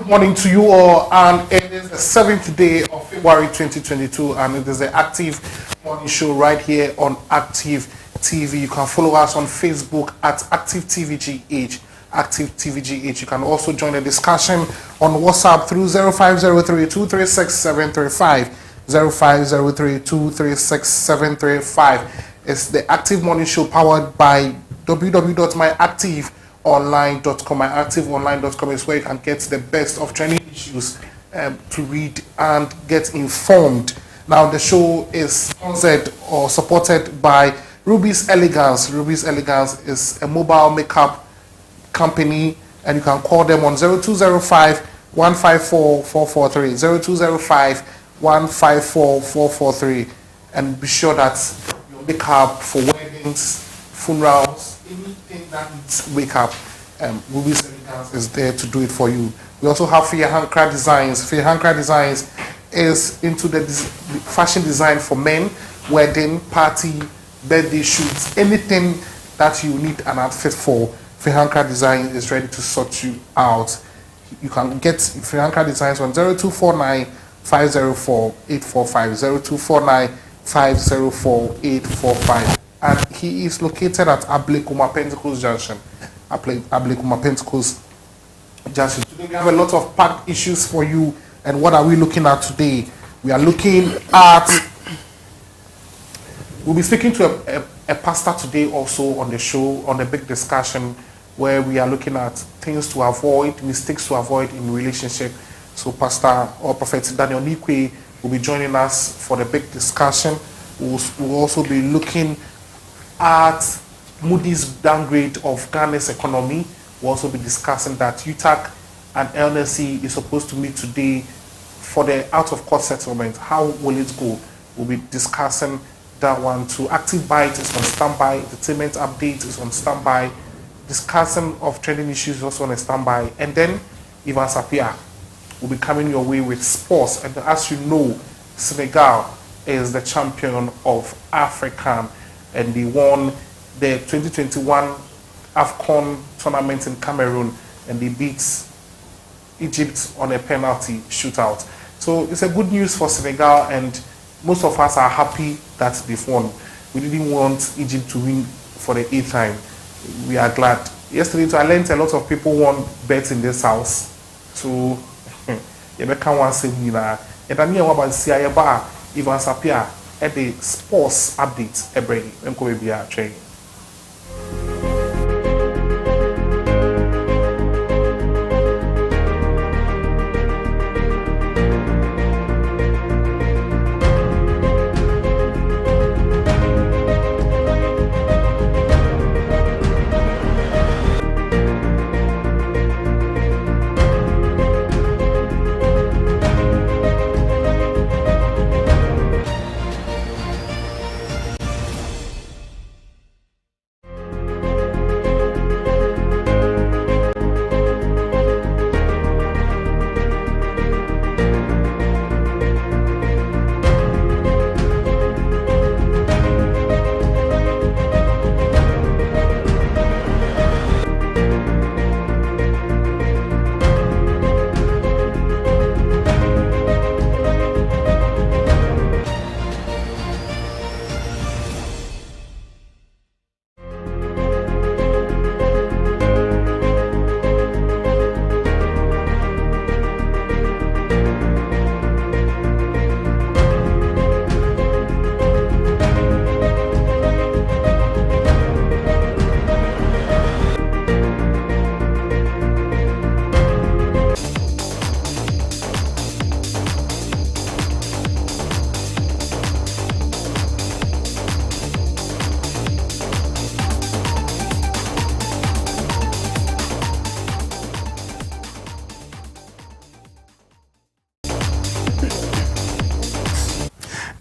good morning to you all, and it is the 7th day of February 2022, and it is the Active Morning Show right here on Active TV. You can follow us on Facebook at Active TVGH. Active TVGH. You can also join the discussion on WhatsApp through 0503-236-735. 0503-236-735. It's the Active Morning Show powered by www.myactiveonline.com. Myactiveonline.com is where you can get the best of trending issues to read and get informed. Now, the show is sponsored or supported by Ruby's Elegance. Ruby's Elegance is a mobile makeup company, and you can call them on 0205-154-443. 0205-154-443, and be sure that your makeup for weddings, funerals, anything that needs makeup, Ruby's Elegance is there to do it for you. We also have Fair Hankra Designs. Fair Hankra Designs is into the fashion design for men, wedding, party, birthday shoots, anything that you need an outfit for. Fair Hankra Design is ready to sort you out. You can get Fair Hankra Designs on 0249-504-845, 0249-504-845. And he is located at Ablekuma Pentacles Junction. Ablekuma Pentacles Junction. Today we have a lot of packed issues for you. And what are we looking at today? We are looking at... We'll be speaking to a pastor today also on the show, on a big discussion where we are looking at things to avoid, mistakes to avoid in relationship. So Pastor or Prophet Daniel Nikwe will be joining us for the big discussion. We'll also be looking at Moody's downgrade of Ghana's economy. We'll also be discussing that UTAC and LNC is supposed to meet today for the out-of-court settlement. How will it go? We'll be discussing that one too. Active Bite is on standby. Entertainment Update is on standby. Discussion of trending issues also on a standby. And then Ivan Sapia will be coming your way with sports. And as you know, Senegal is the champion of Africa, and they won the 2021 AFCON tournament in Cameroon, and they beat Egypt on a penalty shootout. So it's a good news for Senegal, and most of us are happy that they've won. We didn't want Egypt to win for the 8th time. We are glad. Yesterday, I learned a lot of people won bets in this house. So, you can't want to say, and I'm here about Siaya Ivan Sapia at the sports update every day.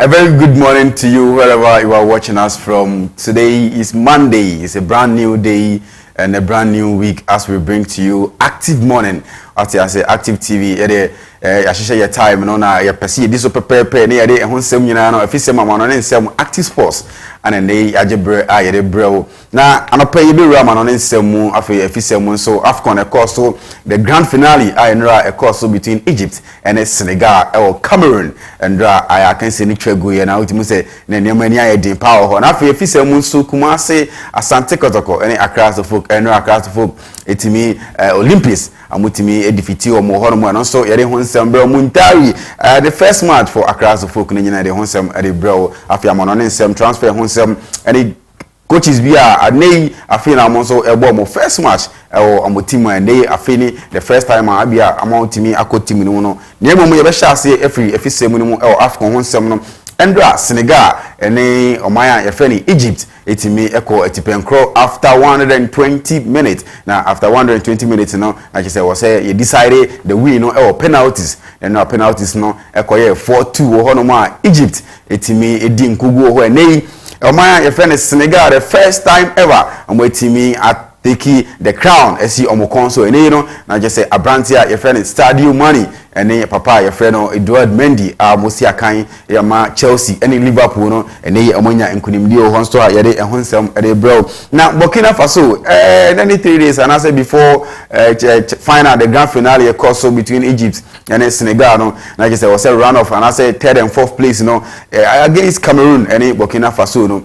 A very good morning to you wherever you are watching us from. Today is Monday. It's a brand new day and a brand new week as we bring to you Active Morning. As I say, Active TV. I share your time. No, na ya pesi. This so prepare. Ne ya de ehun sem nyina na. Efi sem amano ne sem Active Sports. ana ne ajebre a yede brew na anopa yi be rama no nsemu afi efisemu so AFCON e course so the grand finale a course so between Egypt and Senegal or Cameroon and I can say ni twego ye na utimu say na nneema ni ayedin power ho na afi efisemu so Kumasi Asante Kotoko ene Accra folk ene Accra folk etimi Olympics amutimi edifiti omo ho no no so yede ho nsem bre Muntari the first match for Accra folk na nyina de ho nsem e de bre afi amono ne nsem transfer ho nsem ene coaches bia anei afi na mo so ebo mo first match amo team anei afi ni the first time abia amount team akoti team no ne mo ye be sha ase efisem no mo AFCON ho nsem no Endra Senegal ene omaya yefeni Egypt etimi eko etipenkro after 120 minutes na after 120 minutes no like I say was say you decided the win no penalties and no penalties no eko ye 4-2 ho no ma Egypt etimi edi nkugu ho ene omaya yefeni Senegal the first time ever amwetimi take the crown esi omokon so ene no na just say abrantia yefeni Stadium Money ene papa your friend Edward Mendy mosi akan ya ma Chelsea ene Liverpool no ene amonya nkunimdi o hon store yede ehonsem ede bro na Burkina Faso any 3 days and I say before final the grand finale course so between Egypt and Senegal no na just say was a run off and I say third and fourth place no against Cameroon ene Burkina Faso no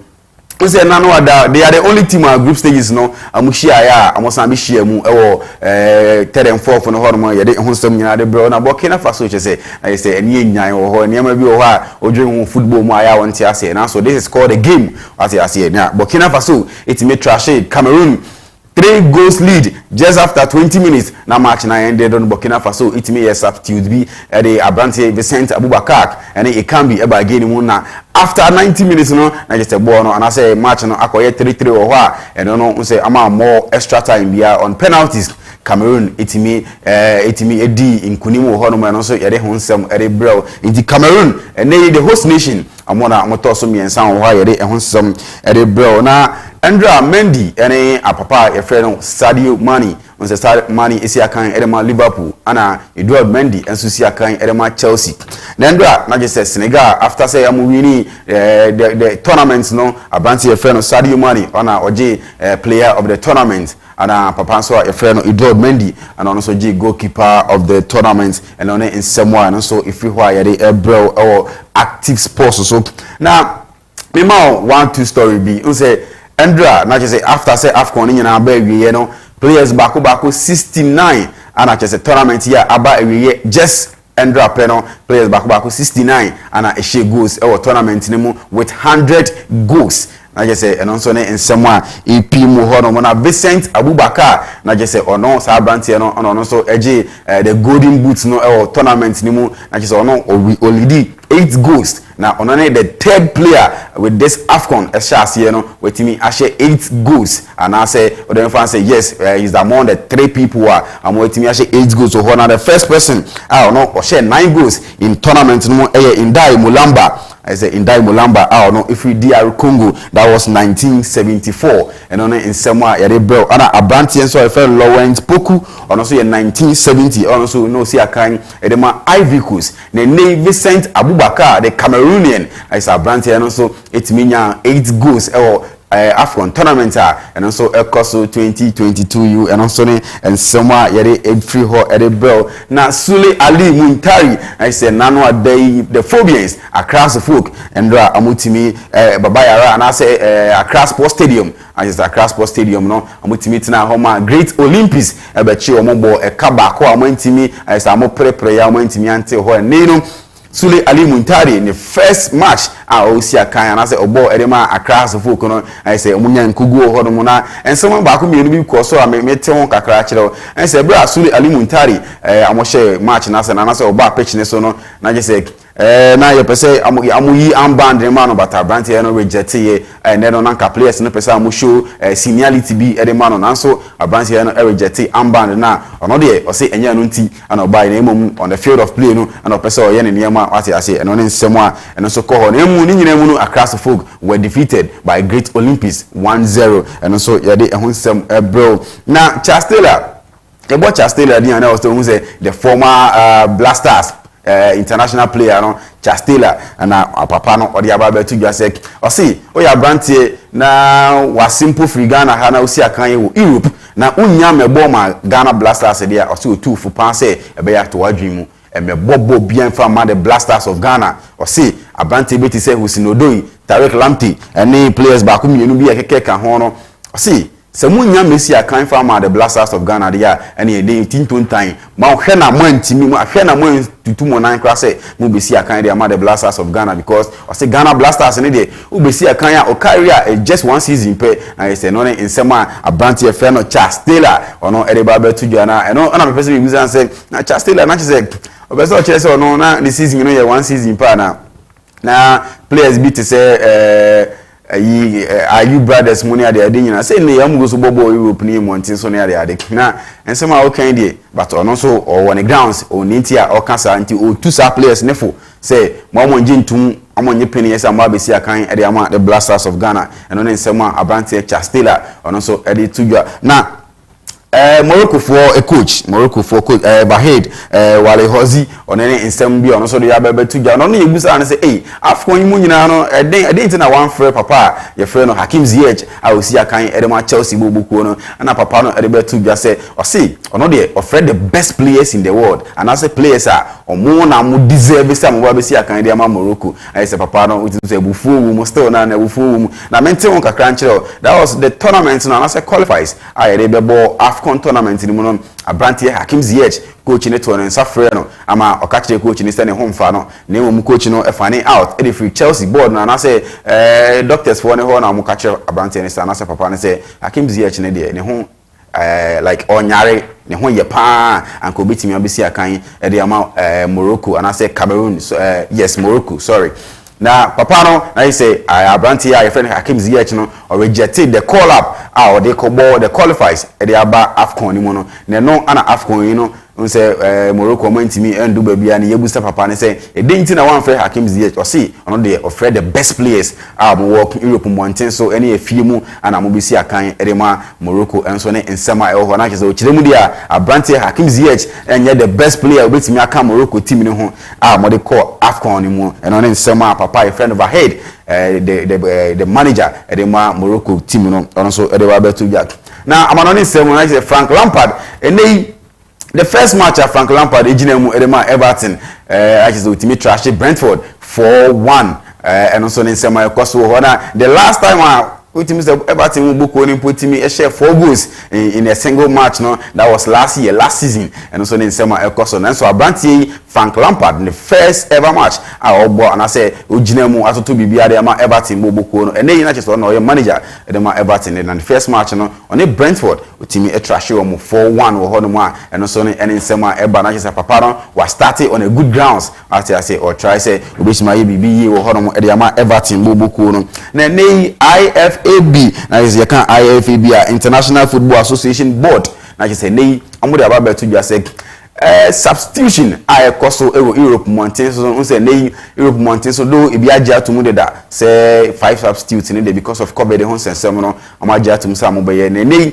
we say nano ada they are the only team at group stages no amushia ya amosan be share mu ewo third and fourth no hormo ye de honsam nyina de bro na Burkina Faso che say I say eni enyan wo ho niam bi wo ho a odwen football mu aya won ti ase na so this is called a game what you say na Burkina Faso it may trash Cameroon 3 goals lead just after 20 minutes na match na ended on Burkina Faso it may substitute be the Abrante Vincent Abubakar and it can be eba again mu na after 90 minutes no na just a ball no and I say match no akoye 3-3 or what and no say ama more extra time be on penalties Cameroon etimi edi nkunimu ho no no so yede honsem ere bro inti Cameroon and the host nation amona amoto so miensa ho yede honsem ere bro na Endra Mendy ene apapa ye friend Sadio Mane on the Sadio Mane isi akan edema Liverpool ana Edward Mendy enso si akan edema Chelsea na Endra na just Senegal after say am winning the tournament no abanti ye friend Sadio Mane ona oje player of the tournament ana papa so ye friend Edward Mendy and also G goalkeeper of the tournament and on in someone so if you why ye bro or active sports so now me ma 1-2 story be un say Endra na say after say AFCON nyina ba ewie no players bako 69 and just a tournament here aba ewie just Endra Peno players bako 69 and a she goals tournament nemu with 100 goals na just say and also in someone EP mu ho no na Vincent Abubakar na just say ono sa brand no ono so eje the golden boots no tournament nemu na just ono olidi 8 goals now on the third player with this AFCON here no wetimi ashe 8 goals and I say or the fans say yes he's among the 3 people who are wetimi ashe 8 goals so now the first person I don't know or share 9 goals in tournament no in Ndai Mulamba I say in Ndai Mulamba I don't know if we DR Congo that was 1974 and on in somewhere yare bro ana Abranti so I felt Laurent Poku on also in 1970 also no see akan edema Ivory Coast ne Vincent Abubakar the Cameroonian I say Abranti and also it mean 8 goals AFCON tournament and also ECOSO 2022 and also and somewhere yere free ho bro na Sule Ali Muntari I say nano day the Phobians across the folk and amutimi babayara and I say across Sports Stadium I just across Sports Stadium no amutimi tina homa Great Olympics ebechi omobo ekaba ko amutimi I say amo prepare amutimi ante ho nenu Sule Ali Muntari in the first match Osia kan and I say obo edema across the folk no I say omunya nkugu ho no na and someone back me no bi ko so me te won kakra kire and say bra Sule Ali Muntari amoshe match na say na say oba pitch ne so no na just say na ye pese amuyi amband de man but Abranti no reject ye and then on anka players no pese amu show seniority bi e de man no so Abranti no reject amband na ono de o say enya no nti and oba na emom on the field of play no and o pese o ye ne niam what I say and on nsemo and so ko ho na emu ni nyina mu no across the folk were defeated by Great Olympics 1-0 and so ye de ehun sem bro na Chastela Charles Taylor di na also say the former Blasters international player no Chastela na papa no odi aba to dwa say o see o ya brantie na wa simple free Ghana ha na osi akan wo Europe na unya mebo ma Ghana Blasters dia o see otu fu pan say ebe ya to wadwin mu emebobo bien from the Blasters of Ghana o see abrantie beti say Husinodoi Tarek Lamptey any players ba ko mienu bi ekeke kan ho no o see Samunya Messi akan from the Blasters of Ghana dia ene dey tintontan ma hwe na mantimi mu ahwe na man tutu mo nan kra say mu besi akan dia ma the Blasters of Ghana because o say Ghana Blasters ne dey u besi akan ya o career just one season pe na say no in sema abrantie fe no Chastela ono ede ba betu jana eno na person be reason say na Chastela na say obeso o chere say ono na the season no ye one season pa na players be to say are you brothers money at the adina say ne yam go so bobo Europe ni montin so ne ade na ensema o kan dey but ono so o on the grounds o nintia o kasa anti o two sa players nefo say mo ntum amonye peni yesa ma besi akan ade ama the Blasters of Ghana eno ne ensema abrantie Chastela ono so ade tudwa na Morocco for a coach Bahid Wale Hozi onene nsem bi ono so do ya bebe tuja no ye busa na say afcon yimu nyina no eden na one free papa ye free no Hakim Ziyech a osi akan edema Chelsea bobukuo no na papa no edebe tuja say o see ono de offer the best players in the world and as players are omo na mo deserve say mo ba besi akan de ama Morocco I say papa no uti say bufu mu still na bufu mu na mente won kakra nchiro that was the tournament no and as qualifies I edebe bo AFCON tournament ni muno abrantie Hakim Ziyech coach ni to no safre no ama okachire coach ni sene homfa no na mu coach no efane out e free Chelsea board na say doctors for ne ho na mu kachire abrantie ni sana say papa ne say Hakim Ziyech ne de ne ho like onyare ne ho ye pa anko betimi abesi akan e de ama Morocco and I say Cameroon yes Morocco sorry na papa no na say abrantie ya friend Hakim Ziyech no rejected the call up or they the qualifies e dey aba AFCON ni mo no na no ana AFCON yi no say Morocco mantimi endu ba bia ne yebusa papa ne say e dey nti na one friend Hakim Ziyech o see ono dey offer the best players mo work Europe monten so ene efie mu ana mo bisi akan e dey ma Morocco enso ne nsema e ho na kese o kire mu dia abrantie Hakim Ziyech enye the best player obetimi aka Morocco team ni ho mo dey call AFCON ni mu eno ne nsema papa a friend of ahead the manager the Morocco team no also the Roberto Jack now amanoni nsema na say Frank Lampard the first match of Frank Lampard ejinemu edema Everton actually ultimate trash Brentford 4-1 and also nsema ekoso ho na the last time Ultimate Everton Buko ni putimi a share 4 goals in a single match no that was last season and also in summer ekoso na so abrantie Frank Lampard in the first ever match ogbo and I say ojinemu atoto bibia de ama Everton Buko no and na chese no your manager de ma Everton in the first match no on Brentford ultimate a trash wo 4-1 wo ho no ma and also in summer eba na chese papa no was started on a good grounds after I say or try say obishima ye bibi wo ho no de ama Everton Buko no na IFAB na is yakan IFAB International Football Association Board na je say nei amude aba to just say substitution koso Europe mountain so say nei Europe mountain so do e bi agya to mu de da say 5 substitutes in there because of COVID hon sensem no amagya to mu say amobeye nei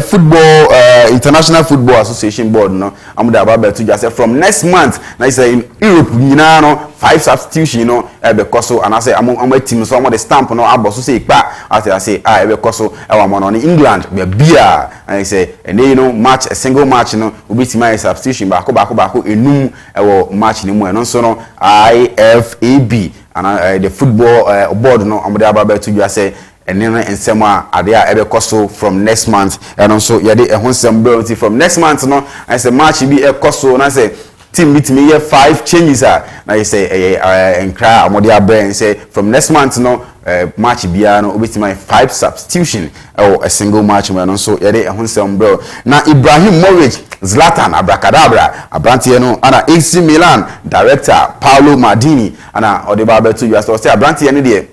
football International Football Association Board no amude aba to just say from next month na say in Europe nyina no 5 substitution no because and I say am team so am the stamp no aboso say pa I say because so e wa mo no England be bia and I say and you know match a single match no obitima substitution baako enum e wo match ni mu e no so no IFAB and the football board no am the aba to just say and then nsema ade a ebekoso from next month and also ye dey ehun nsem from next month no I say match bi ekoso na say team meet me here 5 changes na you say enkra amode abrand say from next month no match bia no obetima 5 substitution or a single match man so ye dey ehun nsem bro na Ibrahim Morich Zlatan Abracadabra abrantie no ana AC Milan director Paolo Maldini ana odeba betu you say abrantie ne dey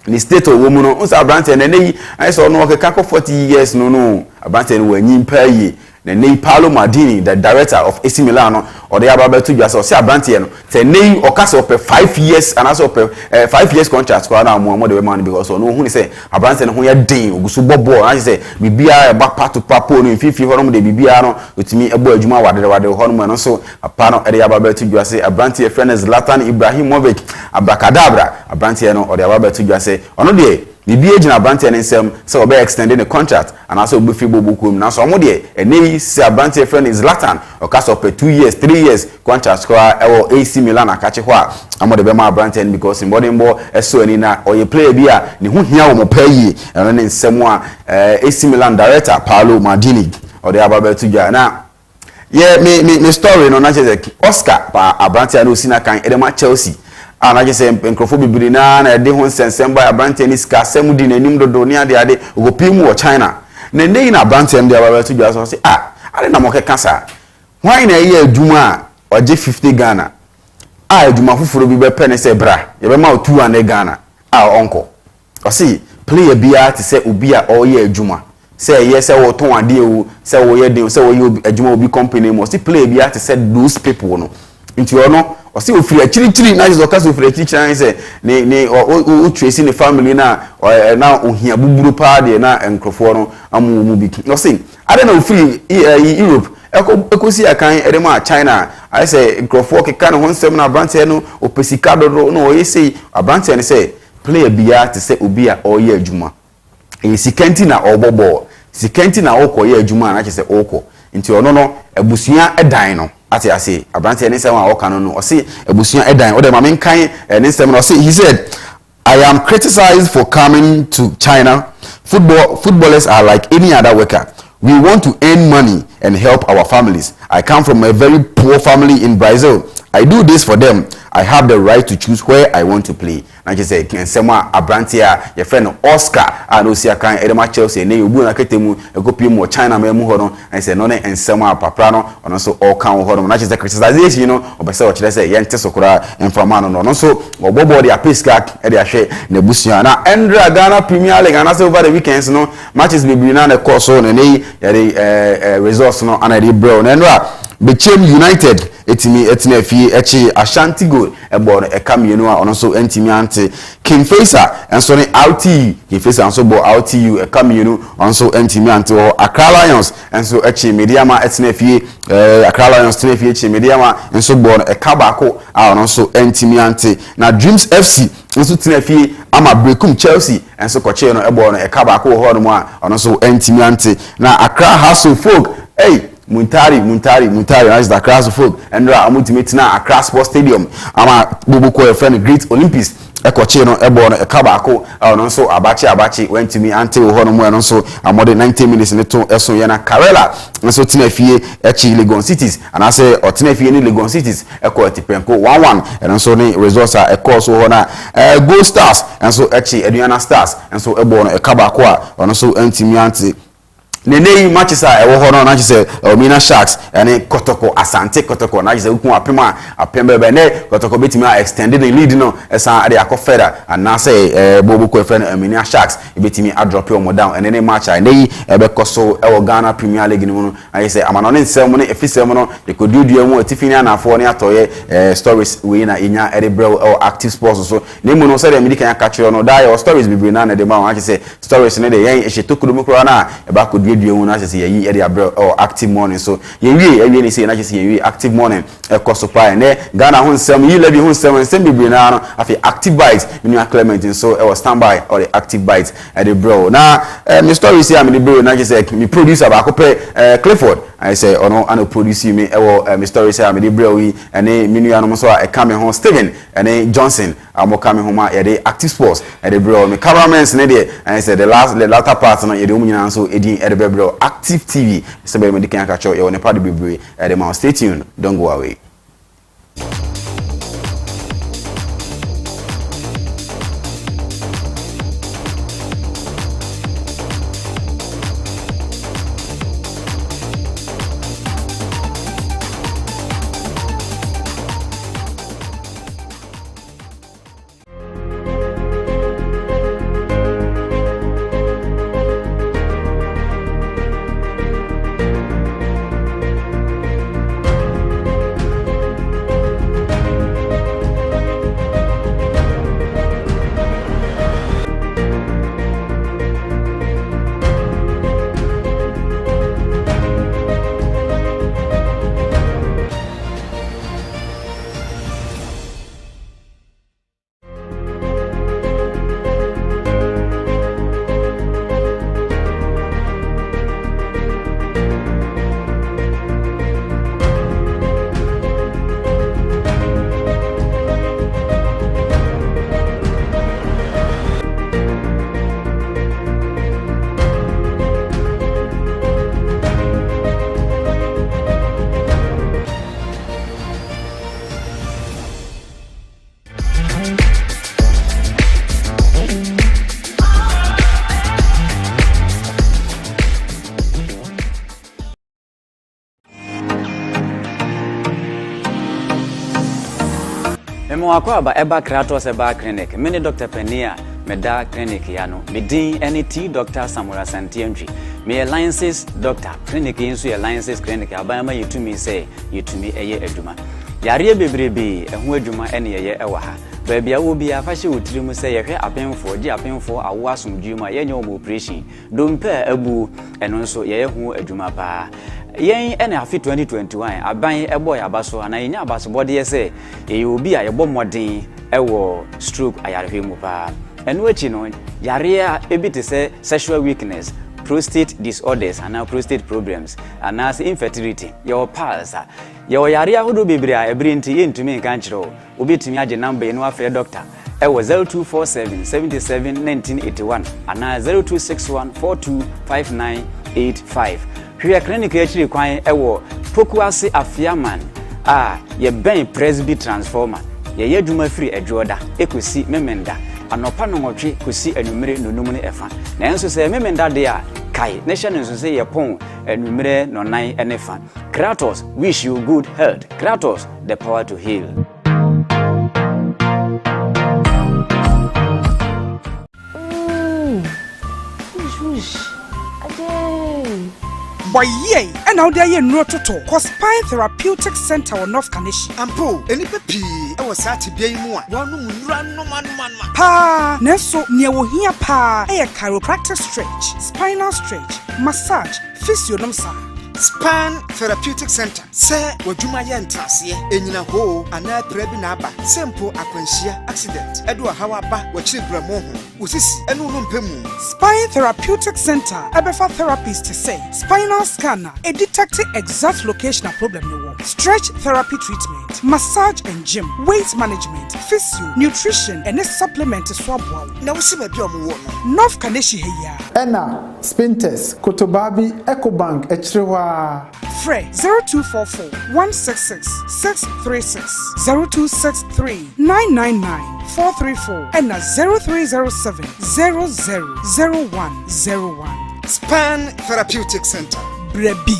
ni state of woman no so abrantie ne nei I saw no okeka 40 years no abrantie no wanyi mpa yi na nei Paolo Maldini the director of AC Milan no or the aba to just say abrantie no say nei okasa op 5 years and also 5 years contract kwa na mo de man because no hu ni say abrantie no ho ye den ogusu bobo na say bibia e ba pato papo no fifi ho no de bibia no otimi ebo adwuma wade ho no no so apa no de aba to just say abrantie friend Zlatan Ibrahimovic abrakadabra abrantie no or the aba to just say ono de bibi ejina abrantie ne nsem se obe extending the contract and also obe fi bobukum na so omo de eni se abrantie friend Zlatan okasa op 2 years 3 years contract kwa ewo AC Milan akache ho a amo de be ma abrantie because in body mbo eso ani na oye player bi a ne ho hia wo mo payi eno ne nsem a AC Milan director Paolo Maldini or the aba to ja na me story no na che Oscar pa abrantie no sina kan edema Chelsea ana je se enkrofo bibiri na de ho nsensem ba abrantie ni ska sem di nanim dodo ni ade ogopimu wo China na ndey na abrantie ndi aba to ja so say ade na mo keka sa why na ye adwuma oje 50 Ghana adwuma fufuro bi be pene se bra ye be ma 200 Ghana onko o see player bia ti se obi a o ye adwuma say yes say wo ton ade o say wo ye den say wo ye adwuma obi company mo see player bia ti se those people no nti ono o see ofiri achiri na je okaso ofiri achiri say ne o trace ne family na ohia buburu pa de na enkrofo no amu mu bi no see ade na ofiri Europe ekosi akan edema China I say enkrofo keka ne ho nsem na abrantie no opesika dodo no o yesi abrantie ne say player bia ti se obi a o ye adwuma sikanti na obobo sikanti na okoye adwuma na chese oko nti ono no abusua edan no ate ase abrantie ne sema oka no o se abusua edan o de ma menkan ne sema no he said I am criticized for coming to China. Footballers are like any other worker. We want to earn money and help our families. I come from a very poor family in Brazil. I do this for them. I have the right to choose where I want to play. Na je say kensema abrantia your friend Oscar and Osia kan edema Chelsea na yobu na ketemu ekopi mo China ma mu ho no and say no na ensema papa no ono so all kan ho no na je say criticization no obese o kire say yente sokora enfama no so obobo de apiska e de ahwe na busia na Endra Ghana Premier League and over the weekends no matches be na na course no nei ya results no ana de bro na Endra Bechem United etini fi echi Ashanti goal ebo no ekamienu a ono so entimi ante King Faisal enso ne RTU King Faisal enso bo RTU ekamienu onso entimi ante o Accra Lions enso echi Mediama etini fi Accra Lions etini fi echi Mediama enso bo no ekabako a ono so entimi ante na Dreams FC enso tini fi ama Brekum Chelsea enso koche no ebo no ekabako ho no mu a ono so entimi ante na Accra Hustle Folk Muntari as the Accra folk and ultimate na Accra Sports Stadium ama bubuko friend Great Olympics ekoche no ebo no ekabako no so abachi went to me until ho no mo no so amode 90 minutes ne to eso ye na Karela so tina fie echi Legon Cities and I say o tina fie ni Legon Cities eko tipenko 1-1 and so ni results are eko so ho na Gold Stars and so echi Aduana Stars and so ebo no ekabako a no so antimi anti Nene matches a ewo ho no na chese Omina Sharks ene Kotoko Asante Kotoko na chese ukun apembe be ne Kotoko betimi extended the lead no esa ade akofeda and na say bobu ko friend Omina Sharks betimi a drop your down and any match a nei ebe koso ewo Ghana Premier League ni mu no I say amano ne nsem no efisem no de kodudu mu atifini anafo ne atoye stories we na inya ede bro active sports so ne mu no say de medical catcher no da your stories bibiri na de ma wa say stories ne de yen e shetokudu mu kro na e ba kodu na say ye area active morning so ye ni say na say ye active morning e koso pa ne Ghana ho nsem yi lebi ho nsem bibiri na no afi active bites new Clement so e was standby or the active bites e the bro na my story say am the bro na say me producer ba ko pe Clifford I say ono an produce me e my story say am the bro wi ene me nua no so e come ho Steven ene Johnson amo come ho ma ye the active sports e the bro me cameramen ne dey I say the latter part no ye dey umunyina so edin e the bro Active TV so be me dey kan catch you on the part bebre e the stay tuned, don't go away. Memo akwaba eba Kratos eba clinic. Many Dr. Penia meda clinic yano. Medin NT Dr. Samuel Santientry. Me alliances doctor clinic insu alliances clinic abama yitumi say yitumi eye adwuma. Yare bebrebe ehu adwuma ene ye ewa ha. Baby a will be a fashion with you say a pen for a wasum juma yen operation. Don't pay a boo and also ye who a juma pa. Yen and a fit 2021 I buy a boy abaso and I know about body say you will be a bomb more day a war stroke I have him pa. And what you know, Yarea a bit to say sexual weakness. Prostate disorders and now prostate problems and as infertility your pals your area who do be bring to me can't ubi to me a number in one doctor it was 0247 77 1981 and now 0261 425985 here clinic actually require a pokuasi afiaman ye ben presby transformer ye duma free a joda ekusi memenda anopa no nwotwe kosi anumere nonum ne efa na enso se memenda de a kai nation enso se ye pon anumere nonan enefa. Kratos wish you good health. Kratos the power to heal. Wish again. Boy, yay, and now there no toto. Cause Spine Therapeutic Center on North Kanishi. Ampo, any pepi, I was at to be more. One run no man. Pa, Neso, near Wohia Pa, a chiropractic stretch, spinal stretch, massage, physiognomsa. Spine Therapeutic Center. Say, what you my entasi, and in a hole, and I prebinaba, simple aquantia accident. Edwa Hawaba, what children more. Usis, and Pemu. Spine Therapeutic Center, Abefa therapist to say, spinal scanner, a detecting exact location of problem you want. Stretch therapy treatment, massage and gym, weight management, physio, nutrition, and a supplement to swab wow. Now see my biom. North Kaneshi here. Enna, Spintes, Kotobabi, Ecobank, Echrewa. Frey 0244 166 636 0263 999 434 and 0307 000101. Spine Therapeutic Center. Brebi.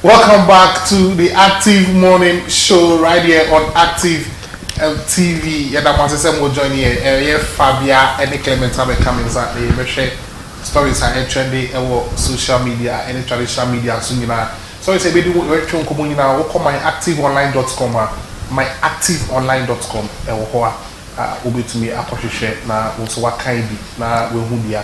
Welcome back to the Active Morning Show right here on Active TV. Yeah, that was the same. We'll join here. Fabia and Clementa be coming exactly. We share stories are trendy on social media and traditional media. So so it's a bit we're trying to come now. Welcome myactiveonline.com. Myactiveonline.com. Ubi to me share na also what kind na we hudia.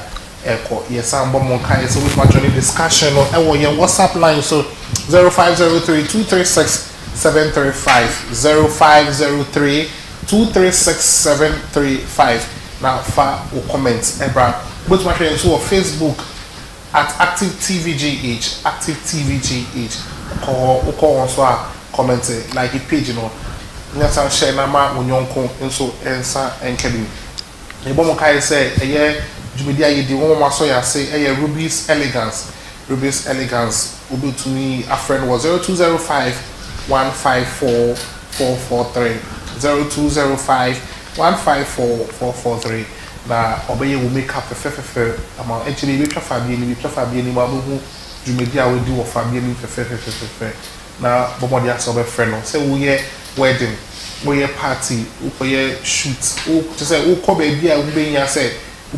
Yes, I'm more kind. So with my journey discussion on your WhatsApp line. So 0503-236-735 0503-236-735. Now for comments Ebra both my friends who are Facebook at Active TVGH call also comment like a page nyasa share na ma wonyonko nso ensa enkedi ebo kai say Jumedia yedi one ma so ya say Ruby's Elegance Ubi to me a friend was 0205-154-443 0205-154-443 na obeye will make up fefe amount actually we Fabian mabu Jumedia we do of Fabian fefe na bomodi aso be friend say we wedding we party we shoot o to say o ko baby a we be say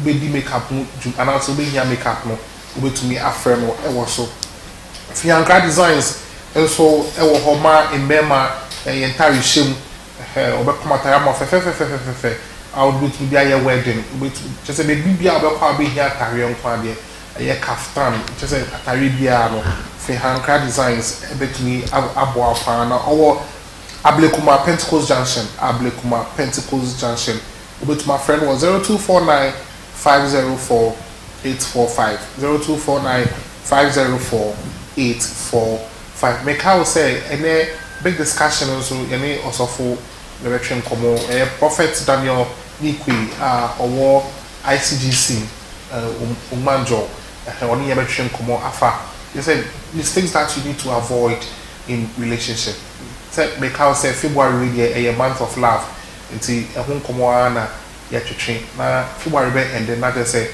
we be makeup and also be makeup no we to me a friend e was so Fiancra Designs also ewo homa in Bema entire shame obekoma tayama fefe I would be to be a wedding just a baby obekwa be here tare nkwa de e kaftan just a tare bia no Fiancra Designs betumi abo afa na owo Ablekuma Pentecost Junction. Ablekuma Pentecost Junction. But my friend was 0249 504 845. 0249 504 845. Make how say any big discussion also any also for the veteran como Prophet Daniel Nikwi or ICGC Umanjo only veteran como afa. They said mistakes that you need to avoid in relationship. Said make how say February really a month of love. Until a home como ana ya twetwe na February be and then that say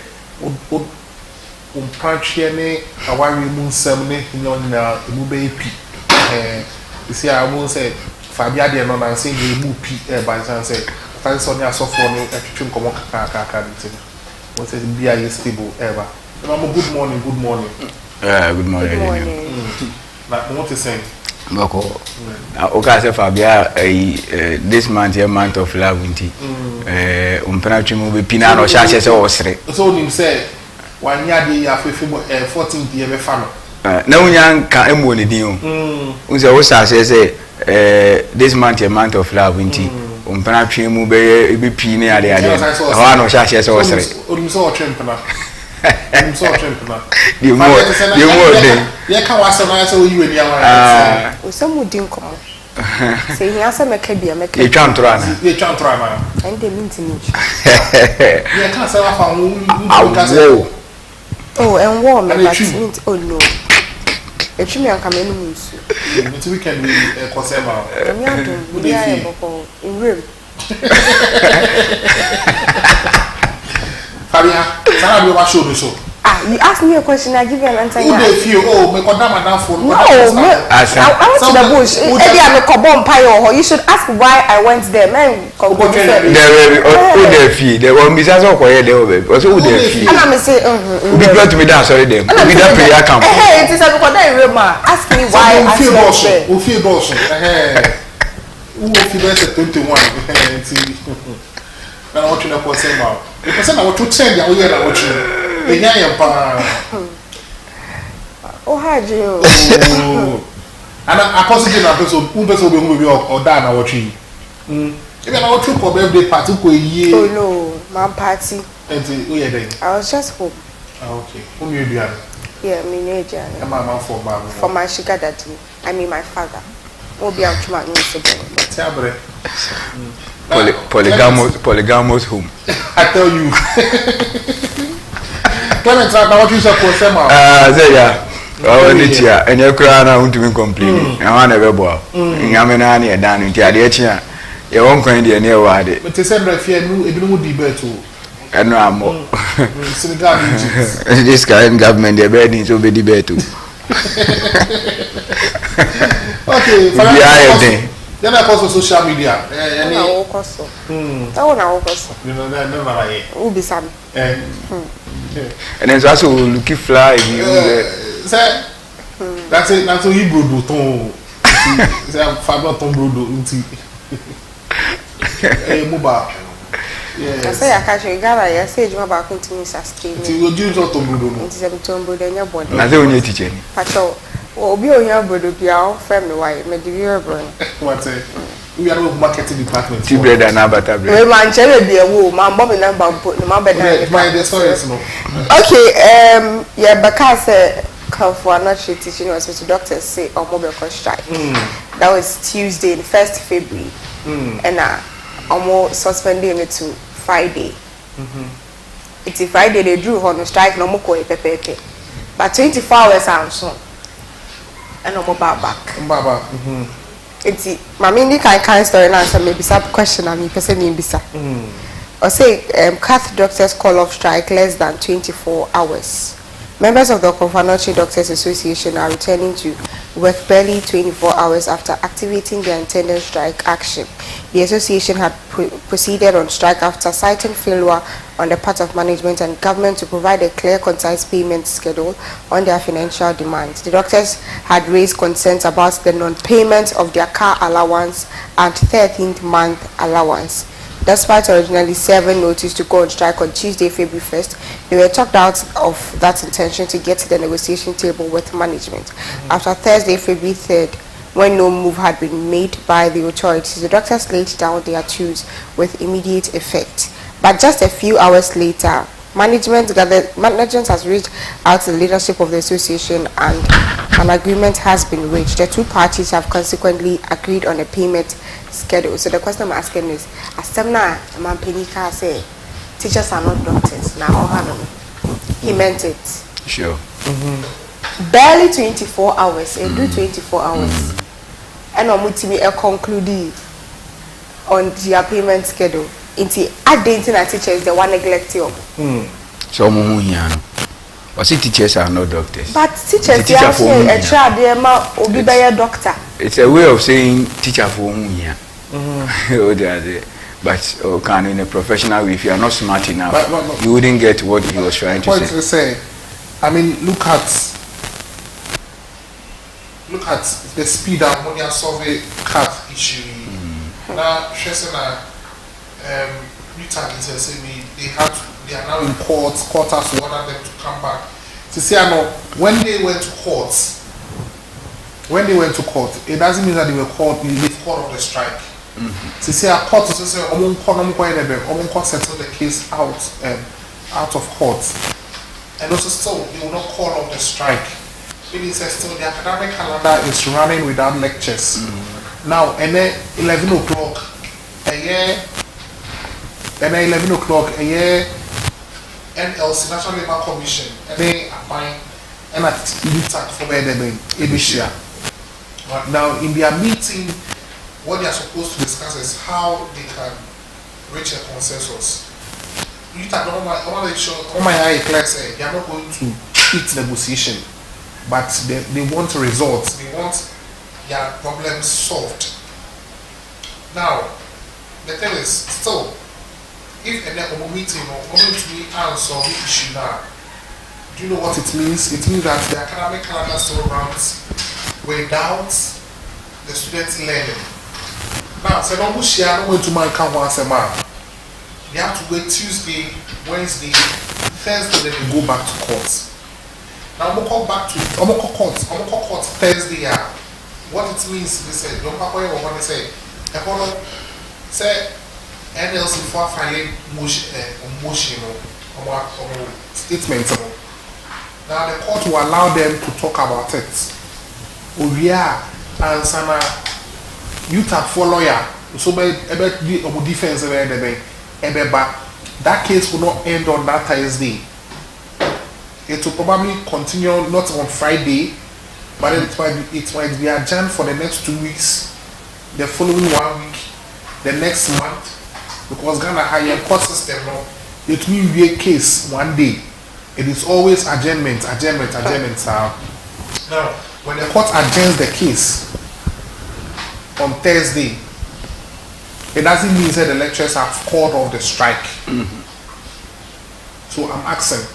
pantry ne awari mu nsam ne nyona mu be pi you see I won't say Fabia de no na say mu pi by chance say tan so ne asofo ne twetwe komo kaka nti what say bia is stable ever no good morning good morning good morning na what is saying Bako okay say Fabia this month a month of love nti umpana mu be pina no sha say osre so nim say one year dey afefe 14th year be fa no na unya nka emo ne din o say wo sa say this month a month of love nti umpana mu be pi ne ade ha no sha say osre o so otwempna so otwempna you more dey ye ka wase na say o yiwe ni awan o se mu din komo se nya se meka bia meka ye twantro ana ende minti ni ye ka say wa fa wo ka say oh and warm but mint oh no etwimi anka me no musu nti weekend we kosema me adom we are boko in room Fabia sana bi wa show me so you ask me a question I give you an answer who dey feel me kodam madam for no I went to the bush edi am kobom pai or you should ask why I went there man who dey feel there won't be so koye there because who dey feel and I say we got to be down sorry them we that prayer camp it is because that Rema ask me why I went there who feel boss who feel better 21 na what you know for say ma the person na what to change ya we na what you enya yempa oh haje o ana apostle na person who person be hu be o da na what you if na what you for birthday party ko yie oh no my party and who you there I was just home okay who you do yeah me neja mama for my sugar daddy I mean my father obi antuma no so tiabre polygamous home I tell you Clement na what you say for sema say ya o ni tia enye kura na untumi complain na wa na bebo nyame na na edan nti ade echi a ye won kwan de ne wa ade but say mbra fie nu ebi no di beto eno amo Senegal this kind government dey be ni so be di beto okay for then I post on social media any na wo koso na wo koso you know that never like ubi sam and then so also looking fly you say that's it that's you brodo ton say Fabio ton brodo nti muba yes I say akache gara ya say juma ba continue sustain nti you do ton brodo no nti se ton brodo nya body na say onye teacher ni pacho obi onya brodo bia o fem me why me di bro what say we are with marketing department tea bread and butter bread we man chere bia wo man bomb number no man better my the story is no okay yeah because for not teaching hospital doctors say mobile strike that was Tuesday the 1st February and almost suspending it to Friday it's a Friday they drew on strike no more pepe but 24 hours and so and no more back it's mama ndi kan story na answer maybe some question and me person me bisa or say Cath doctors call off strike less than 24 hours. Members of the Confanoche Doctors Association are returning to work barely 24 hours after activating their intended strike action. The association had proceeded on strike after citing failure on the part of management and government to provide a clear, concise payment schedule on their financial demands. The doctors had raised concerns about the non-payment of their car allowance and 13th month allowance. Despite originally serving notice to go on strike on Tuesday, February 1st, they were talked out of that intention to get to the negotiation table with management. After Thursday, February 3rd, when no move had been made by the authorities. The doctors laid down their tools with immediate effect. But just a few hours later, management has reached out to the leadership of the association and an agreement has been reached. The two parties have consequently agreed on a payment schedule. So the question I'm asking is, as Semna Mampenika say, teachers are not doctors. Now, he meant it. Sure. Barely 24 hours, do 24 hours. And Omutimi conclude on their payment schedule. Inti adding our teachers, the one neglected. So, but teachers are not doctors. But teachers, they are saying a child, they will be a doctor. It's a way of saying teacher for but can in a professional way, if you are not smart enough, but, you wouldn't get what he was trying to say. I mean, look at the speed and money survey cut issue. Now, Shesena, they are now in court has to order them to come back. To say, I know when they went to court, it doesn't mean that they were caught in the court of the strike. To say a court to say settle the case out of court. And also still they will not call off the strike. Meaning still the academic calendar is running without lectures. Now and then 11 o'clock a year NLC National Labour Commission and they apply and at UTAC for Edishia. Now in their meeting, what they are supposed to discuss is how they can reach a consensus. UTAC they are not going to eat negotiation, but they want results. They want their problems solved. Now the thing is still, if a meeting or going to be answer the issue now, do you know what it means? It means that the academic calendar still runs without the students learning. Now, so don't share no way to my count once a month. They have to wait Tuesday, Wednesday, Thursday, then they go back to court. Now I'm gonna back to court Thursday. What it means, they say, don't want to say, say NLC for filing motion or statement. Now the court will allow them to talk about it. And Sana UTAC for lawyer, so about defense that case will not end on that Thursday. It will probably continue not on Friday, but it might be adjourned for the next 2 weeks, the following 1 week, the next month, because Ghana higher court system now, it will be a case one day. It is always adjournment. Now, when the court adjourns the case on Thursday, it doesn't mean that the lecturers have called off the strike. So I'm asking,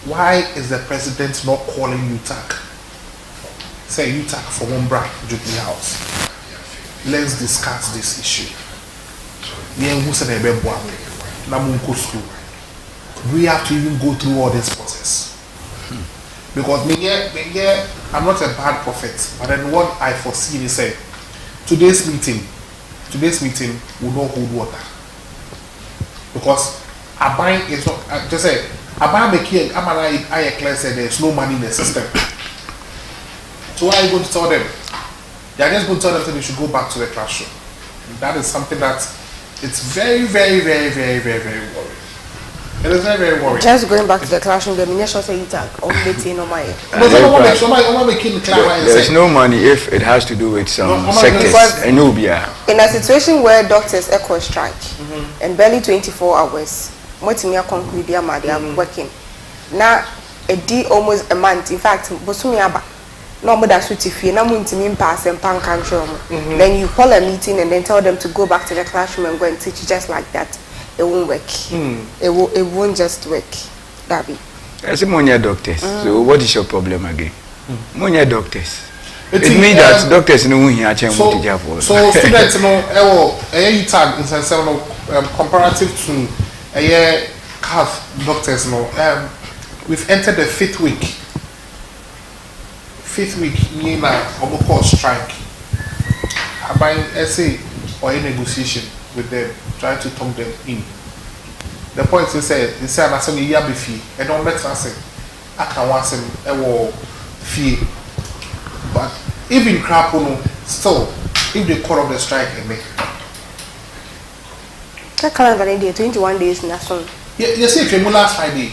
why is the president not calling UTAC? Say UTAC for Wombra Jubilee House. Let's discuss this issue. We have to even go through all this process. Because I'm not a bad prophet, but then what I foresee is say today's meeting will not hold water. Because Abai is not just say Abai Meki and I clear said there's no money in the system. So what are you going to tell them? They are just going to tell them that they should go back to the classroom. That is something that it's very, very, very, very, very, very worrying. It is very, very worrying. Just going back to the classroom, the minister say UTAC on the team my. There's no money if it has to do with some sectors. In a situation where doctors echo strike and barely 24 hours, what me conclude they are working. Now a day almost a month. In fact, Bosumiaba. No more than suit if you pass and pan control. Then you call a meeting and then tell them to go back to the classroom and go and teach just like that. It won't work. It won't just work. Dabi. As a Monia doctors. So what is your problem again? Monia doctors. It means that doctors know here change what to job for. So students know UTAG is comparative to CAF doctors know. We've entered the fifth week meaning a strike. buying essay or a negotiation with them, trying to talk them in. The point is say I say we year be fee and don't let us say I can want some fee. But even crap still if they call off the strike and make that calendar day 21 days national. you see if you last Friday.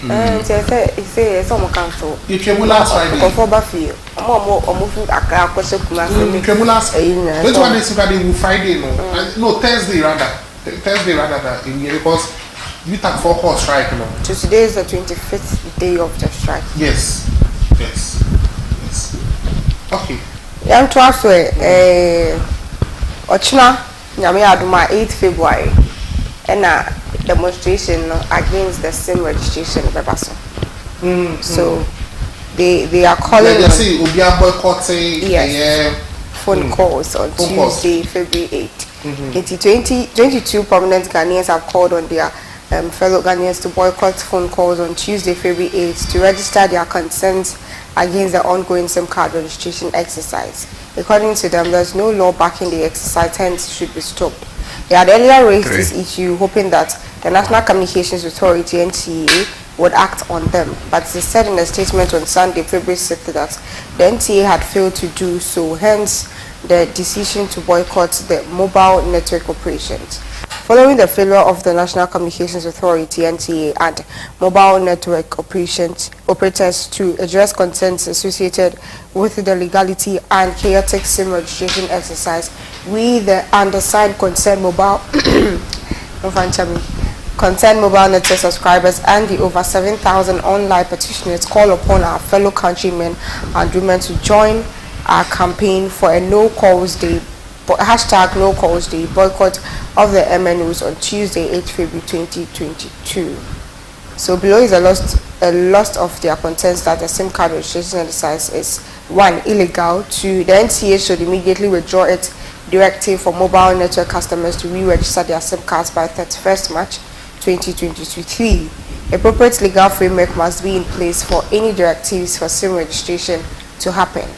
Say some cancel. If you last Friday. Conform ba fee. Omo fu akra kwese kuma se me. If you last Which one is Friday no Thursday rather. Thursday rather than because we take 4 course strike So today is the 25th day of the strike. Yes. Okay. Yam to aso ochina nyame aduma 8th February and a demonstration against the SIM registration bebaso. So they are calling you see Obia boycotting phone calls on Tuesday, February 8th. 22 prominent Ghanaians have called on their fellow Ghanaians to boycott phone calls on Tuesday, February 8th to register their concerns against the ongoing SIM card registration exercise. According to them, there's no law backing the exercise, hence should be stopped. They had earlier raised this issue, hoping that the National Communications Authority (NCA) would act on them, but they said in a statement on Sunday, February 6th, that the NTA had failed to do so, hence the decision to boycott the mobile network operations. Following the failure of the National Communications Authority (NTA) and mobile network operators to address concerns associated with the legality and chaotic SIM registration exercise, we, the undersigned concerned mobile network subscribers and the over 7,000 online petitioners call upon our fellow countrymen and women to join our campaign for a no calls day boycott of the MNOs on Tuesday, 8 February 2022. So below is a list of their concerns that the SIM card registration exercise is 1. Illegal. 2. The NCA should immediately withdraw its directive for mobile network customers to re-register their SIM cards by 31st March 2022. 3. Appropriate legal framework must be in place for any directives for SIM registration to happen.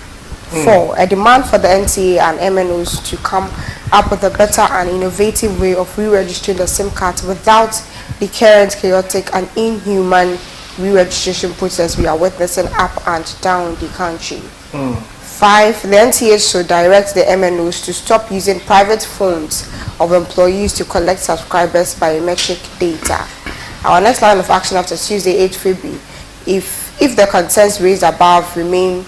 4. A demand for the NCA and MNOs to come up with a better and innovative way of re-registering the SIM cards without the current chaotic and inhuman re-registration process we are witnessing up and down the country. 5. The NCA should direct the MNOs to stop using private phones of employees to collect subscribers biometric data. Our next line of action after Tuesday, 8 February, if the concerns raised above remain,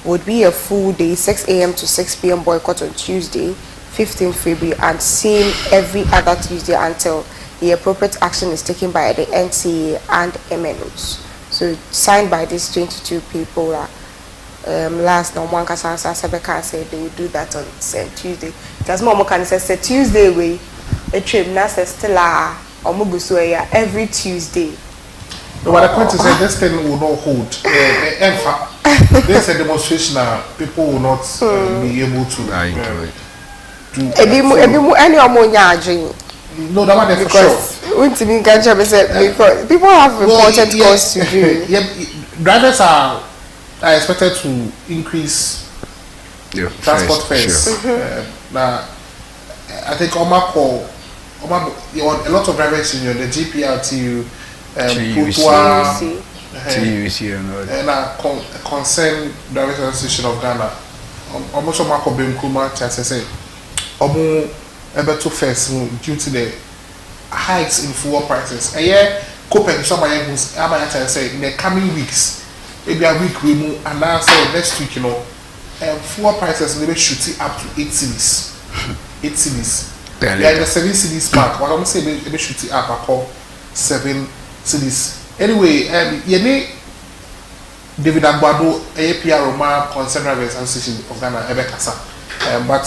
would be a full day 6 a.m. to 6 p.m. boycott on Tuesday, 15 February, and same every other Tuesday until the appropriate action is taken by the NCA and MNOs. So signed by these 22 people. Last no one can say they will do that on Tuesday. Just more can say Tuesday way a trip now still every Tuesday. No, but the point is that this thing will not hold. There's a demonstration that people will not be able to do. No, that one is for sure. People have important cause to do. Drivers are expected to increase transport fares. Now, I think a lot of drivers in the GPRTU, TUC and a concerned drivers association of Ghana. Almost Marco Bemkuma say able to face due to the hikes in fuel prices. A year, Copen somebody who's say in the coming weeks, maybe a week we move, and now say next week, fuel prices will shoot up to 8 cities. 8 cities. Yeah, the 7 cities mark. What I'm saying, they shoot it up. I call 7 cities. Anyway, David Agbado, APR Roma Concerned Drivers Association of Ghana, Ebekasa. But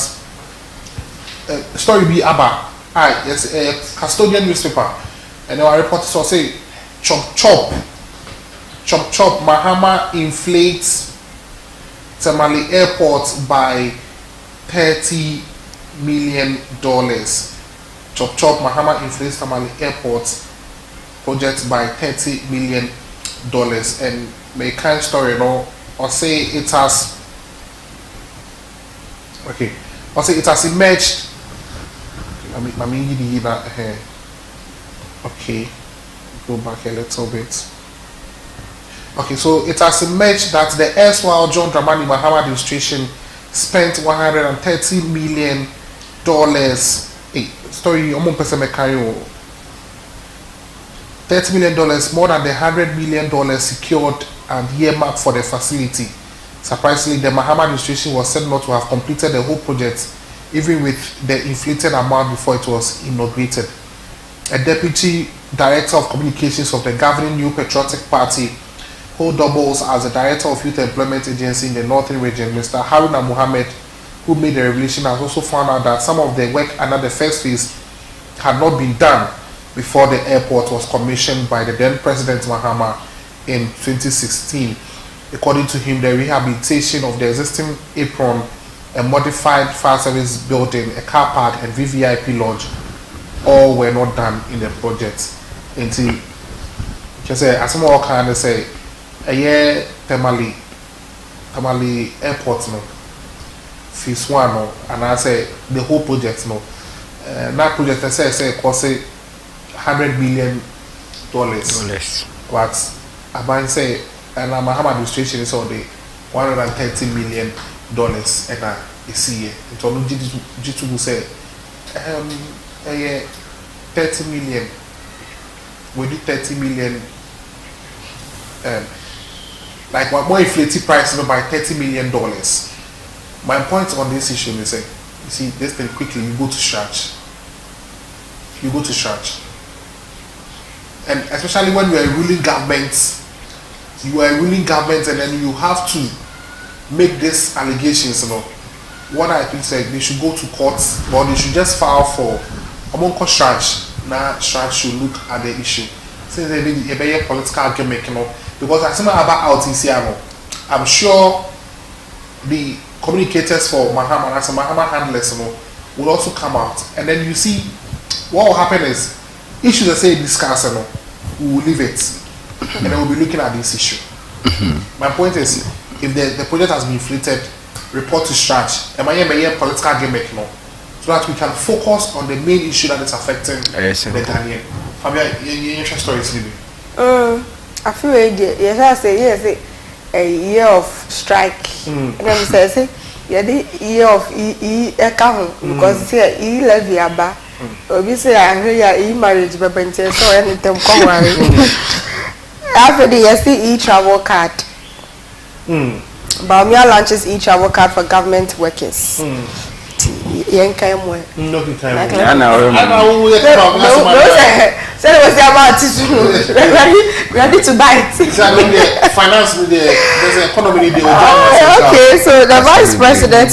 story be about yes, a custodian newspaper, and our reporters will say chop Mahama inflates Tamale Airport by $30 million. Chop Mahama inflates Tamale Airport project by $30 million, and my kind story, or say it has. Okay, Also, it has emerged. Okay, go back a little bit. Okay, so it has emerged that the erstwhile John Dramani Mahama administration spent $130 million. $30 million, more than the $100 million secured and earmarked for the facility. Surprisingly, the Mahama administration was said not to have completed the whole project, even with the inflated amount before it was inaugurated. A deputy director of communications of the governing New Patriotic Party, who doubles as the director of Youth Employment Agency in the Northern Region, Mr. Haruna Mohammed, who made the revelation, has also found out that some of the work under the first phase had not been done before the airport was commissioned by the then President Mahama in 2016. According to him, the rehabilitation of the existing apron, a modified fire service building, a car park, and VVIP lodge all were not done in the project. Until, as more kind of say, a year Tamale airport, no. Phase 1, no, and I say the whole project, no. That project, I say cost $100 million. But I might say, and Mahama administration is on the $130 million, and I see it. It's only Jitu say, 30 million. We do 30 million. Like what more inflated price, by $30 million. My point on this issue is, you see, this thing quickly, you go to church. And especially when you are a ruling government, and then you have to make these allegations, what I think is they should go to court, or they should just file for among church. Now church should look at the issue. Since they be a political argument, because as someone about out in Seattle, I'm sure the communicators for Mahama and some Mahama handlers will also come out, and then you see what will happen is issues that say discuss, we will leave it, and then we'll be looking at this issue. My point is, if the project has been inflated, report to stretch, and my political argument, so that we can focus on the main issue that is affecting the Ghanaian. Fabia, your interest story is living. I feel yes, I say a year of strike. And then say the year of account because say levy aba. Obi say I hear marriage but so anything come after the e-travel card. Baumia launches e-travel card for government workers. Ready to buy it. Finance there's an economy. Okay, so the Vice President,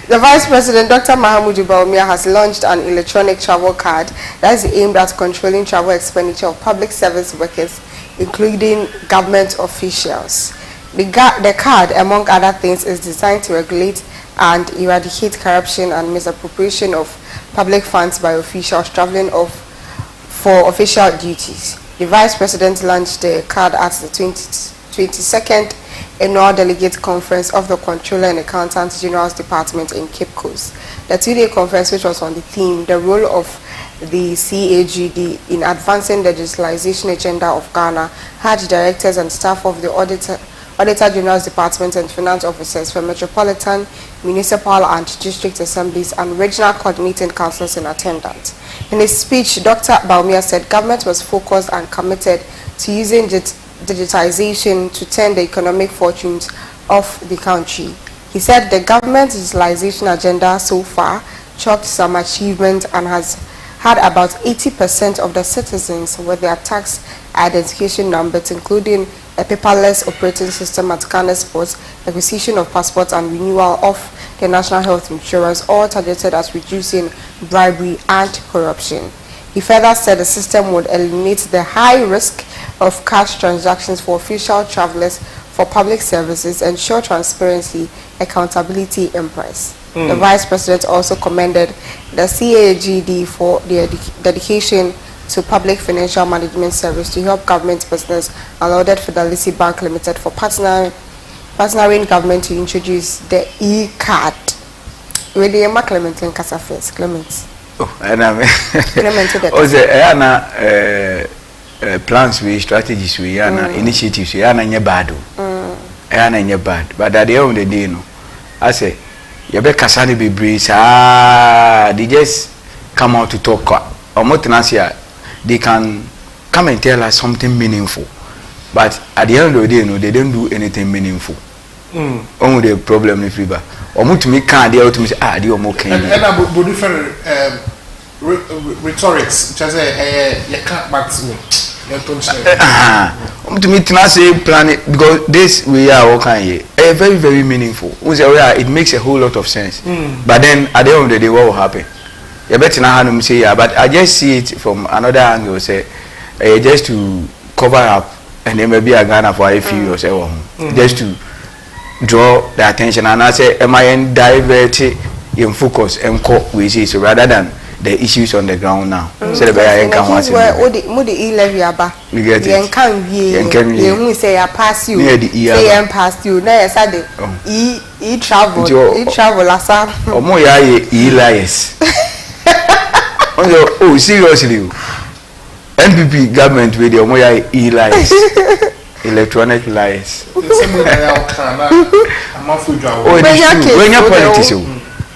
The Vice President, Dr. Mahamudu Bawumia, has launched an electronic travel card that is aimed at controlling travel expenditure of public service workers, including government officials. The card, among other things, is designed to regulate and eradicate corruption and misappropriation of public funds by officials traveling for official duties. The Vice President launched the card at the 22nd Annual Delegate Conference of the Comptroller and Accountant General's Department in Cape Coast. The two-day conference, which was on the theme, the role of the CAGD in advancing the digitalization agenda of Ghana, had directors and staff of the Auditor General's Department and finance officers from metropolitan, municipal and district assemblies and regional coordinating councils in attendance. In his speech, Dr. Bawumia said government was focused and committed to using digitization to turn the economic fortunes of the country. He said the government's digitalization agenda so far chalked some achievement and has had about 80% of the citizens with their tax identification numbers, including a paperless operating system at Ghana's ports, acquisition of passports and renewal of the national health insurance, all targeted at reducing bribery and corruption. He further said the system would eliminate the high risk of cash transactions for official travelers for public services, ensure transparency, accountability, and price. The Vice President also commended the CAGD for their dedication to public financial management service to help government business and lauded Fidelity Bank Limited for partnering Personal when government to introduce the e-card. With the Emma Clement and Casa first, Clement. Oh, and I mean, Clement to the also, plans we, strategies we, initiatives we, nye bad. Nye bad. But at the end of the day, no, I say, you better Kasani be breeze. They just come out to talk. Or more than they can come and tell us something meaningful. But at the end of the day, no, they don't do anything meaningful. Only the problem is river. Or to me can't they to me say the okay. And about different rhetorics, which I say you can't back to to me to say plan it because this we are okay very very meaningful. It makes a whole lot of sense. But then at the end of the day, what will happen? You better not have say but I just see it from another angle. Say just to cover up and then maybe I Ghana for a few or so just to draw the attention and I say am I divert in focus and cope we see so rather than the issues on the ground now. So the better can watch it. Mudi e-levy aba. You get it. You can you say I pass you. Say I pass you. Now I said e-travel asa. Omo ya e-liars. Oh seriously. NPP government with the omo ya e-liars. Electronic liars. Oh, it is true. When your politics,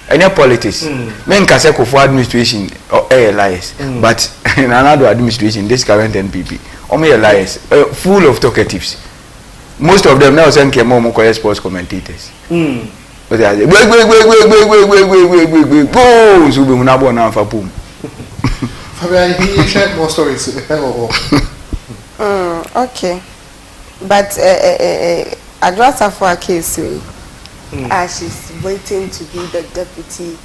any politics, men can say for administration or liars, but in another administration, this current NPP, only liars, full of talkatives. Most of them now send more sports commentators. But they say, wait, go, so we will not go now for boom. Fabian, he shared more stories. Okay. But Adrasa for a case, she's waiting to be the deputy.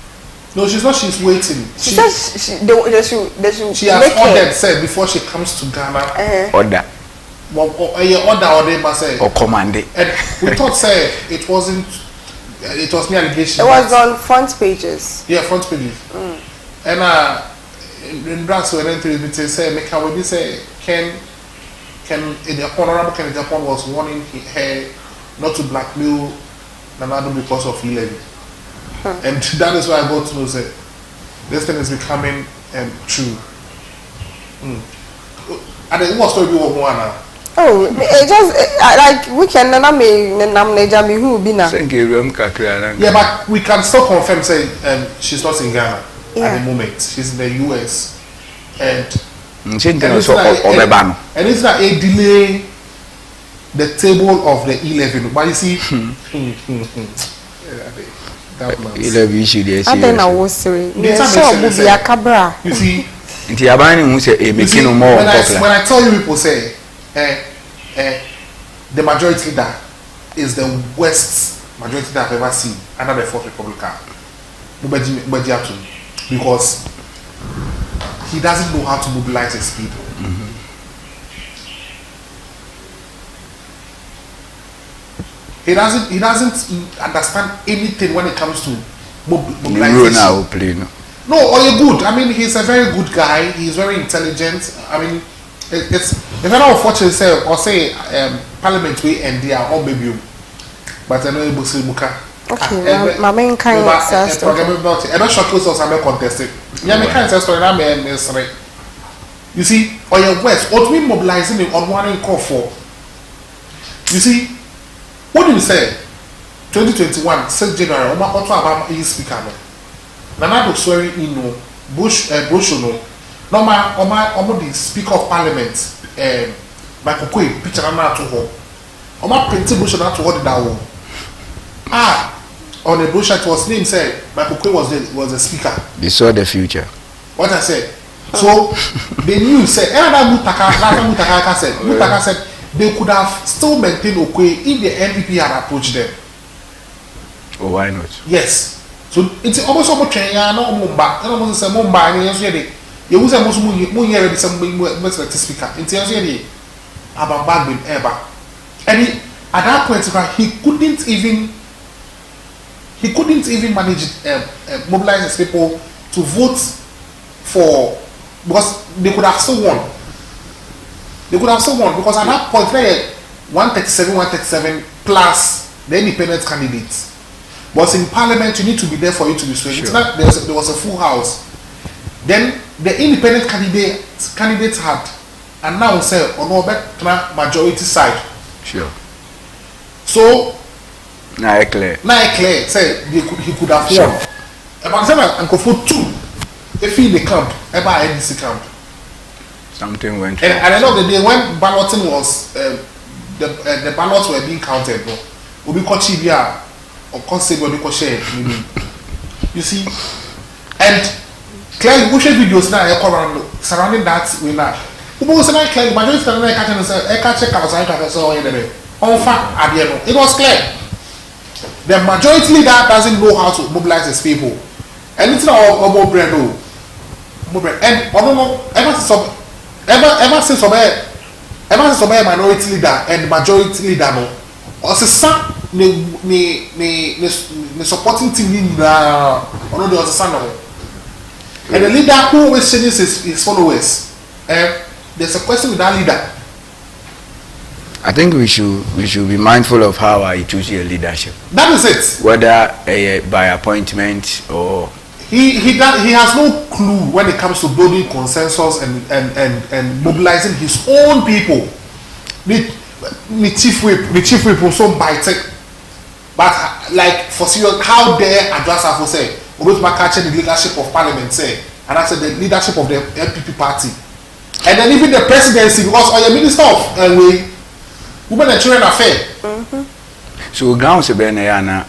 No, she's not. She's waiting. She says she has ordered said before she comes to Ghana. Order. Order must say. Or command it. And we thought say it wasn't. It was mere allegation. It was on front pages. Yeah, front pages. And in Brazil, and then they say, "Make how we say Ken the Honorable Ken Japan was warning her not to blackmail Nanado because of e-levy." And that is why I got to know that this thing is becoming true. And then what story you want now? Oh, it just like we can who be now. Yeah, but we can still confirm say she's not in Ghana at the moment. She's in the US. And it's not a delay the table of the e-levy. But you see, e-levy issue there. I think I was sorry. You see, when I tell you people say the majority leader is the worst majority that I've ever seen under the Fourth Republic, because he doesn't know how to mobilize his people. He doesn't understand anything when it comes to mobilization. No, or you're good. I mean, he's a very good guy. He's very intelligent. I mean, it's not unfortunate say Parliament we end there or maybe, but I know you say muka. Okay, my main kind of says I'm not sure close or somewhere contested. Yeah, my kind of says you see, or your West, what we mobilizing on one call for. You see, what do you say? 2021, 6th January, Oma Otto Abama is speaker. Nanado swearing in no Bush no. Normal Oma the Speaker of Parliament, Michael Quay, picture na to ho. Oma printed Bush na to what that one. On the brochure it was named said Michael Quay was the speaker. They saw the future. What I said. So they knew said Mutaka said they could have still maintained Okwe if the NPP had approached them. Oh, why not? Yes. So it's almost training no Mumba. And almost say Mumba and yesterday. You was almost ready some speaker. In yesterday about Bagbin ever. And at that point he couldn't even manage mobilize his people to vote for, because they could have still won. Because at that point, 137 plus the independent candidates. But in parliament, you need to be there for it to be sworn. Sure. There was a full house. Then the independent candidates had announced on majority side. Sure. So Now clear. Say he could have Sure. won. About Uncle for 2. If he in the camp, ever NDC camp. Something went And at the end of the day, when balloting was the ballots were being counted, no, Obi Kochibia or Constable Obi Koche, you see, and clearly, we should videos now surrounding that winner. Who was not clearly, majority of the it was clear. The majority leader doesn't know how to mobilize his people. And it's not all more brand new. And ever since a minority leader and majority leader no, also some the supporting team no the son of and the leader who always changes his followers. There's a question with that leader. I think we should be mindful of how I choose your leadership. That is it. Whether by appointment or he has no clue when it comes to building consensus and mobilizing his own people. The chief whip was so biting. But like for serious, how dare Adrasa for say, Obut Makache the leadership of parliament say, and I said the leadership of the MPP party. And then even the presidency, because or your minister of women and children affairs. so grounds be na and ever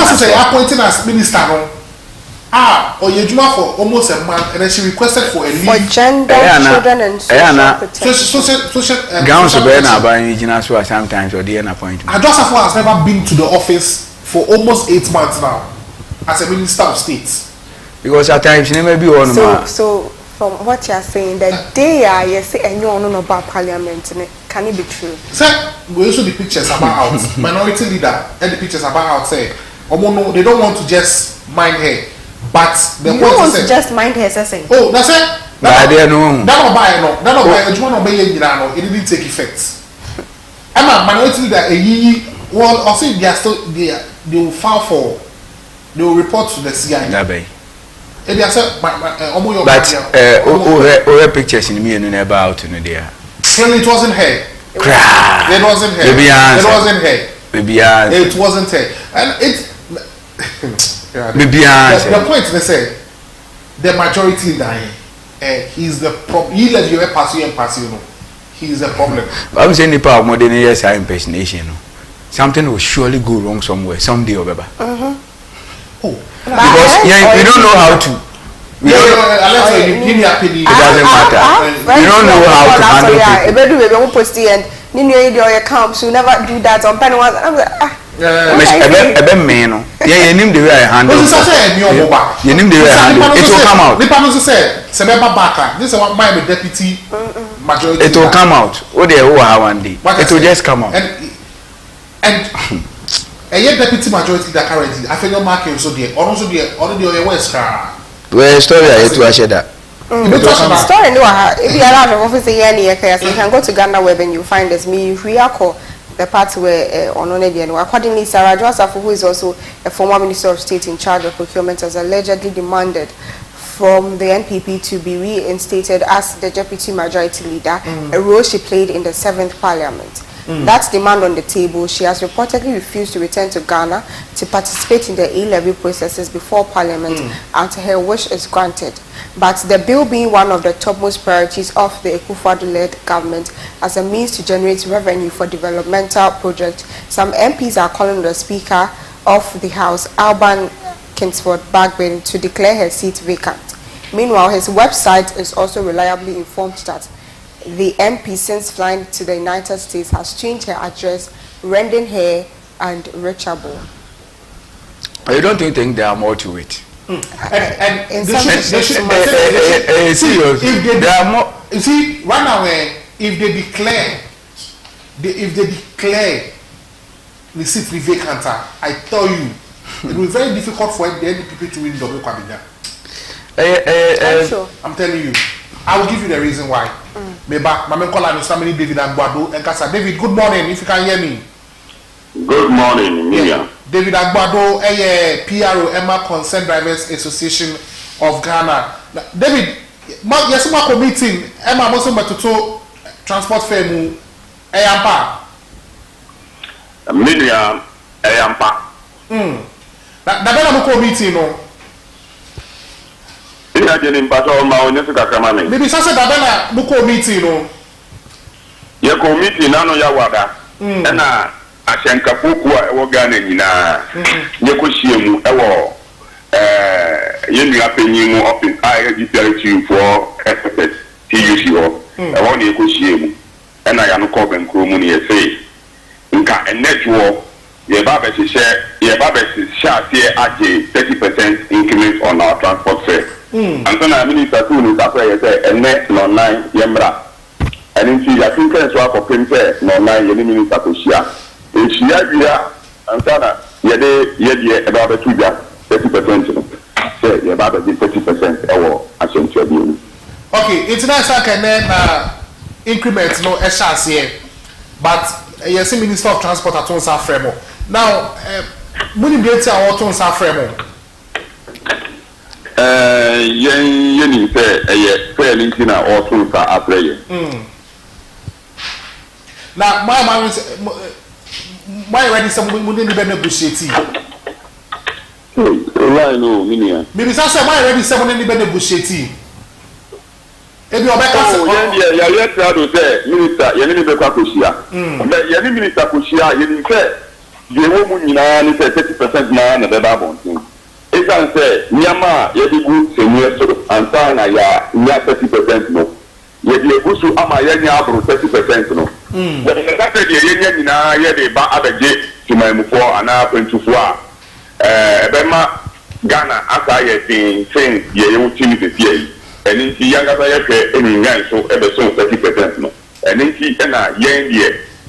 since I appointed as minister or you for almost a month and then she requested for a leave For gender, children and social protection. social grounds social be na protection. ba engineer so sometimes or the appointment. Adrasa has never been to the office for almost 8 months now as a minister of state. Because at times you may be one So from what you are saying, the day you say and you don't know about parliament, can it be true? Sir, we also the pictures about out minority leader and the pictures about out say no, they don't want to just mind her, but the You point don't want is to just mind her saying. oh that's it. But I didn't know. That no buy you want to buy it didn't take effect. Emma minority leader well also they are still they will file for they will report to the CI. That be. But But pictures in me and about in there. clearly it wasn't her. Cry. It wasn't her. Maybe It wasn't her. Maybe It wasn't her. And it. Maybe The point they say, the majority leader, he's the problem. He let you pass you and pass you. He's the problem. I'm saying the power more than a year's impersonation. Something will surely go wrong somewhere, someday or ever. Oh. Because we don't know how to. We don't know. It doesn't matter. We don't know how to handle people. You never do that on penny ones. I'm like, Ebe meno. Yeah, you name the way I handle. You name the way I handle. It will come out. The panel said, "Sebeba Baka." This is what my deputy majority. It will come out. Oh, they will have one day. It will just come out. And yet deputy majority that currently, I feel your market also there. Also there. Already on your west car. Well, story I had to share that. story no if you allow your office here near Kaya, you can go to Ghana Web and you find this me Riako, the part where Ononedian accordingly Sarah Joseph, who is also a former Minister of State in charge of procurement, has allegedly demanded from the NPP to be reinstated as the deputy majority leader, a role she played in the 7th Parliament. That's demand on the table. She has reportedly refused to return to Ghana to participate in the A-levy processes before Parliament until her wish is granted. But the bill being one of the topmost priorities of the Akufo-Addo-led government as a means to generate revenue for developmental projects, some MPs are calling the Speaker of the House, Alban Kingsford Bagbin, to declare her seat vacant. Meanwhile, his website is also reliably informed that the MP, since flying to the United States, has changed her address, rendering her unreachable. You don't think there are more to it? And In they some should Serious. if they There are more. you see right now if they declare the seat vacant, I tell you it will be very difficult for the NDP to win double Kwabena. I'm sure. I'm telling you, I will give you the reason why. Maybe Mama Kola and somebody David Agbado and Kasa. David, good morning. If you can hear me, Good morning, Mia. David Agbado, PRO, Emma Concerned Drivers Association of Ghana. David, yes, my meeting, Emma Mosu Matuto transport fare mu Eyampa. Mia, Eyampa. Na bena muko meeting no. Ina jeni mpato ma onyesu kakama me. Bibi sase da bena muko meeting no. Ye ko meeting nano ya wada. Na ahyɛnkafokuo a ɛwɔ Ghana nyinaa yɛkɔhyia mu ɛwɔ yɛnnua panyin mu office a yɛgye territoryfoɔ SSS TUC hɔ ɛwɔ ne yɛkɔhyia mu ɛna yɛano kɔ bɛnkuro mu ne yɛsɛ nka ɛnɛtoɔ yɛba bɛhyehyɛ aseɛ agye 30% increment on our transport fare ansa na minister tu ne sapɛ yɛ sɛ ɛnɛ nɔnan yɛmmra ɛno nti yɛakenkan so akɔpem sɛ nɔnan yɛne minister kɔhyia Ehyia ansana yɛde ɛba bɛtu dwa 30% no sɛ yɛba bɛgye 30% ɛwɔ ahyɛntua bi mu. Okay, international kɛnɛ na increment no ɛhyɛ aseɛ but yɛsɛ minister of transport ato nsa afrɛ mo now muni bi eti a wɔto nsa afrɛ mo. Yɛni sɛ ɛyɛ fɛɛli nti na ɔto nsa afrɛ yɛ. Na why ready some wouldn't be negotiating? Right, no, Minia. Maybe some why ready someone in the negotiating. If you are back, let's say, Minister, you need to be Kushia. But you need Minister Kushia, you need to the woman in 30% man and the babon. It can say, Yama, you good senior and Sana, ya 30% no. Yet you go to Amaya 30% no. But the fact that you're na yede ba abegye tumamufo ana pentufo ebema Ghana asa ye tin ye wuti de tie eni nti yanga sa ye hwe eni ngan so ebe so 30% no eni nti na yen de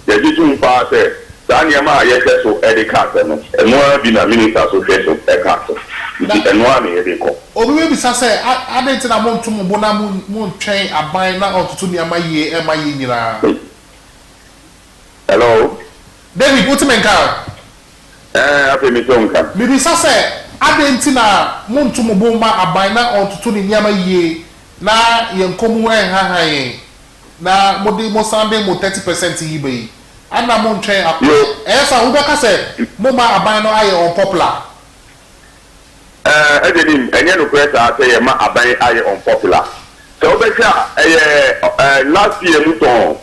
ye gye tumpa se sa niama ye hwe so e de card no eno bi na minister so hwe so e card so nti eno na ye de ko obi we bi sa se adenti na montum bo na mon twen aban na otutu niama ye e ma ye nyira. Hello. David, what's my car? Happy me tonka. Maybe sase adentina muntu muboma abana ontutu ni nyama ye na yenkomu ha ye na modi mo sande mo 30% yibe ana mo ntwen akọ esa wo beka se mo ma aban no aye unpopular edenim enye no kweta say ye ma aban aye unpopular so obeka last year muton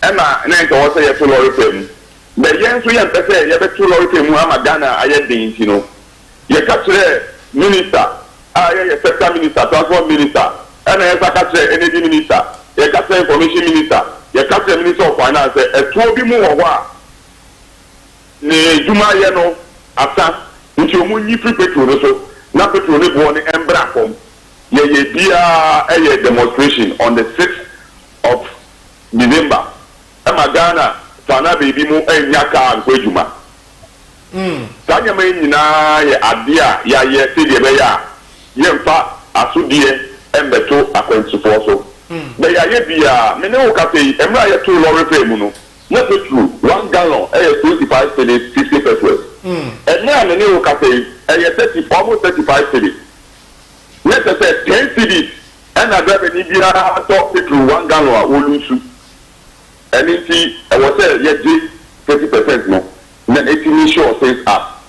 ema na nka wo say ye to lori pem be yen so ye pese ye be to lori pem ama Ghana aye din ti no ye katre minister ye sector minister transport minister ena ye katre energy minister ye katre information minister ye katre minister of finance eto bi mu wo a ne juma ye no ata nti omu nyi free petrol no so na petrol ne bo ne embra kom ye bia demonstration on the 6th of November ama Ghana sana baby mu enya ka nkwejuma sanya me nyina ye adea ya ye se de be ya ye mfa asodie embeto akwensufo so be ya ye bia me ne wo ka sei emra ye to lorry fare mu no na petrol 1 gallon 25 cedis 50 pesos ena me ne wo ka sei 30 almost 35 cedis let us say 10 cedis ena be ni bia to petrol 1 gallon a wolusu eni ti e wo say ye di 30% no na etimi sure says up.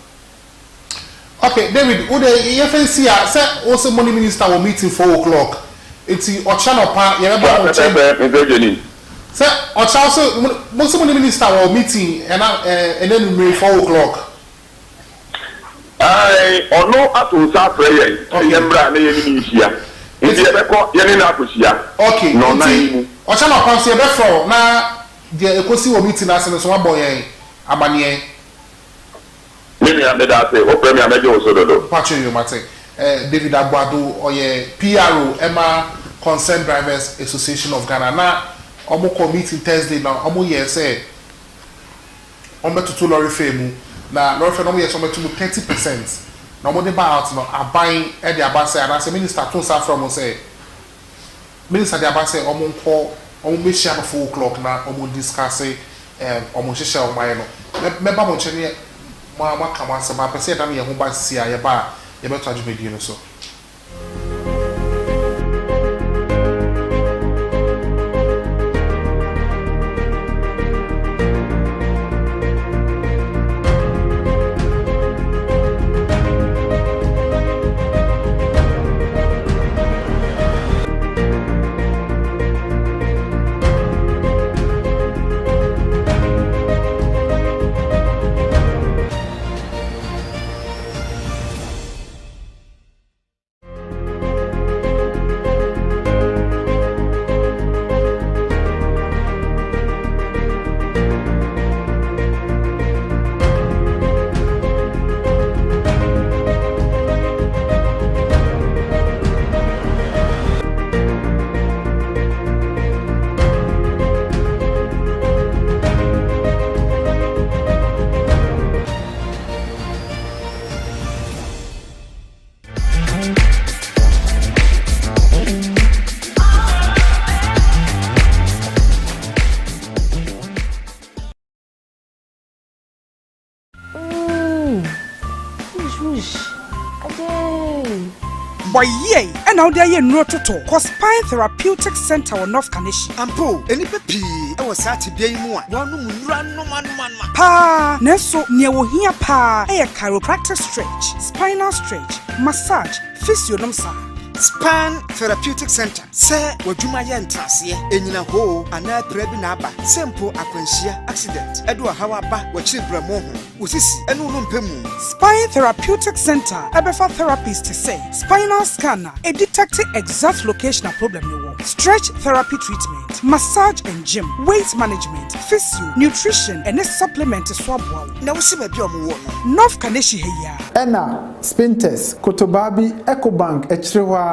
Okay, David, would you fancy say also money minister will meet in 4 o'clock? It's Ochano Pa, you remember Sir, Ocha also money minister will meeting and then we 4 o'clock. I no atu sa prayer. Yembra na yemi hia. Nti e be ko yeni na akohia. Okay. No na yi. Ochano Pa se be fro na de ekosi wo meeting na se so abo yen abanie. Mimi ameda say o premier meje o sododo. Pacho you mate. David Agbado oye PRO Emma Concerned Drivers Association of Ghana na omo meeting Thursday na omo ye say omo to lorry fare mu na lorry fare no ye so metu 30% na omo dey buy out no aban e dey aba say and say minister to sa from say minister dey aba say omo nko omo be share no 4 o'clock na omo discuss omo hyehyɛ omo no meba mo nkyɛn mo aka mo asɛm apɛ sɛ ɛdam yɛn ho ba si a yɛba yɛbɛtɔ adwumadie no so. Boy, yay! And now there no toto. Cause Spine Therapeutic Center on North Kaneshi. Ampo, any pepi, I was at the more. One run no man. Pa, Neso, near here pa, a chiropractic stretch, spinal stretch, massage, physiognomsa. Spine Therapeutic Center. Sir, what you my entrasia, Enina ho, and I prebi naba, simple aquentia accident. Edwa hawaba, what children more. Usisi, and unumpemu. Spine Therapeutic Center, Abefa therapist to say, spinal scanner, a detecting exact location of problem you want. Stretch therapy treatment, massage and gym, weight management, physio, nutrition, and a supplement to swab wow. Now see my biom. North Kaneshi here. Ena, Spintes, Kotobabi, EcoBank, Echrewa.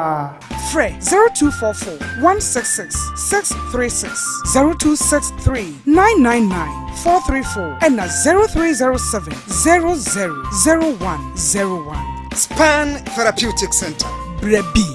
Fre 0244 166 636 0263 999 434 and 0307 000101. Spine Therapeutic Center. Brebi.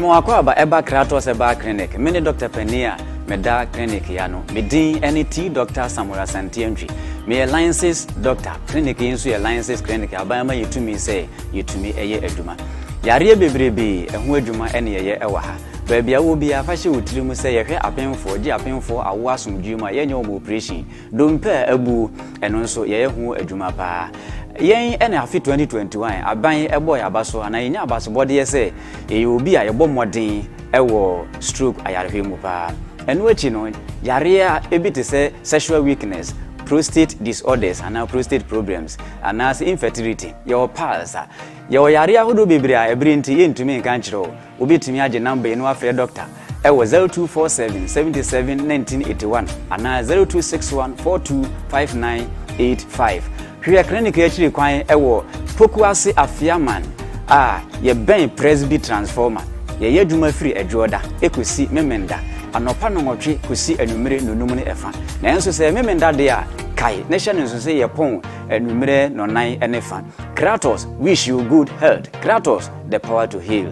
Mwakwa ba eba Kratos eba clinic. Mini Dr. Penia meda clinic yano. Midin NET Dr. Samuel Santientry. Me alliances doctor clinic insu alliances clinic abama yitumi say yitumi eye aduma. Yare bebrebe ehu aduma ene ye ewa ha. Baby awo bia fa hye wotiri mu say yehwe apemfo gi apemfo awo asomdwuma yenye omo operation. Dompa abu eno nso ye hu aduma pa. Yen ene afi 2021 aban ebo ya baso ana yenya abaso bode yese e obi a yebo modern ewo stroke ayarehwe mu pa eno achi no yare a ebite se sexual weakness, prostate disorders and prostate problems and as infertility your pulse your yare ahodo bebre a ebrinti yentumi nka nkyerɛ obetumi age number eno afre doctor ewo 0247 77 1981 and 0261 425985 Hwe clinic yachiri kwan ewo Pokuase Afiaman ye ben Presby transformer ye yadwuma firi adwoda ekosi memenda anopa no nwotwe kosi anumere nonum ne efa na enso se memenda de a kai ne hye nso se ye pon anumere nonan enefa. Kratos wish you good health. Kratos the power to heal.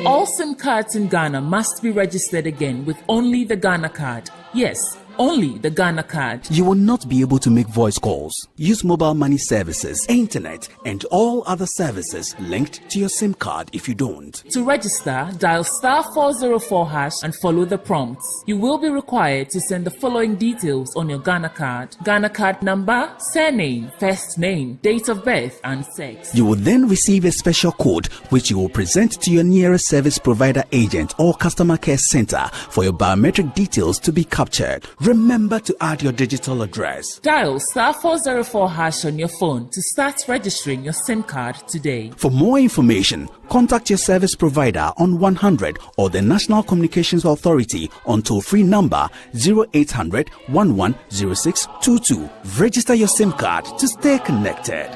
All SIM cards in Ghana must be registered again with only the Ghana card. Yes, only the Ghana card. You will not be able to make voice calls, use mobile money services, internet, and all other services linked to your SIM card if you don't. To register, dial *404# and follow the prompts. You will be required to send the following details on your Ghana card: Ghana card number, surname, first name, date of birth, and sex. You will then receive a special code which you will present to your nearest service provider agent or customer care center for your biometric details to be captured. Remember to add your digital address. Dial *404# on your phone to start registering your SIM card today. For more information, contact your service provider on 100 or the National Communications Authority on toll-free number 0800 110622. Register your SIM card to stay connected.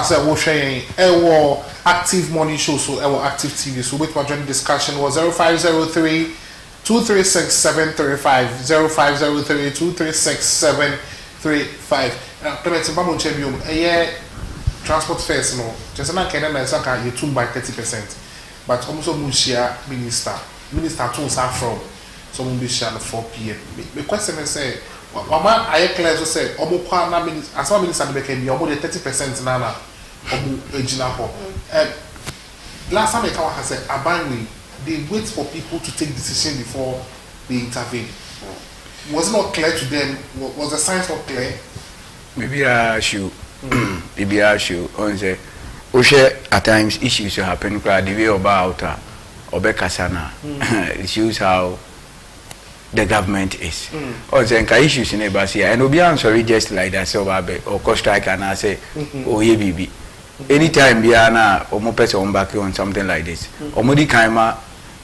Say we're sharing our active morning show, so our active TV. So with my joint discussion was 0503 236 735 0503 236 735. Clement Bamon Champion, a year transport fares no. Just an can and Saka you tune by 30%. But also Mushia Minister tunes are from so Mumbisha at 4 p.m. The question is say Mama I clear to say Omo Pana Minister as one minister became your more than 30% nana. Last time I said abandoned, they wait for people to take decision before they intervene. Was it not clear to them? Was the science not clear? Maybe I should. Maybe I should. On say, at times issues happen. The way about Obekasana, it shows how the government is. Or then issues in Ebasia, and Obi answer just like that. So or cost strike and I say, oh yeah, baby. Anytime Biana or more person on back on something like this, or Modi Kaima,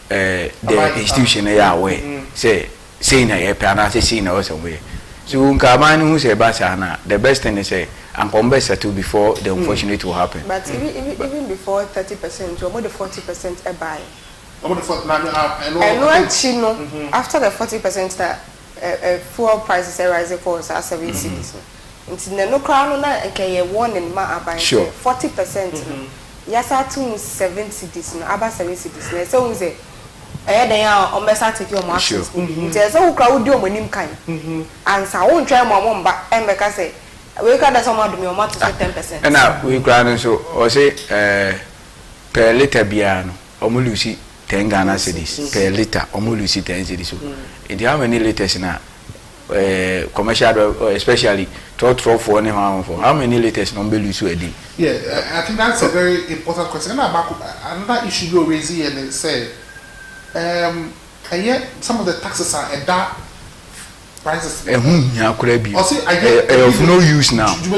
the institution away, say, saying a piano, saying also way. So, Kaman who say Basana, the best thing is say, and converse to before the unfortunate will happen. But even before 30%, or more than 40% a buy. After the 40% that fuel prices are rising for us as 7 cities. It's no crown and can one in my about 40%. Yes, I too 7 cities, about 7 cities. So we say, they are almost take your masters. There's no crowd do when him kind. And so I won't try my mom, but Emeka say, we got some of your matter 10%. And now we crown so or say, per liter piano, or Mulusi 10 Ghana cedis per liter, or Mulusi 10 cedis. In how many liters now? Commercial, especially 12 for how many liters number lose a day? Yeah, I think that's a very important question. Another issue you raise here and say, and yet some of the taxes are at that prices. Of no use now. So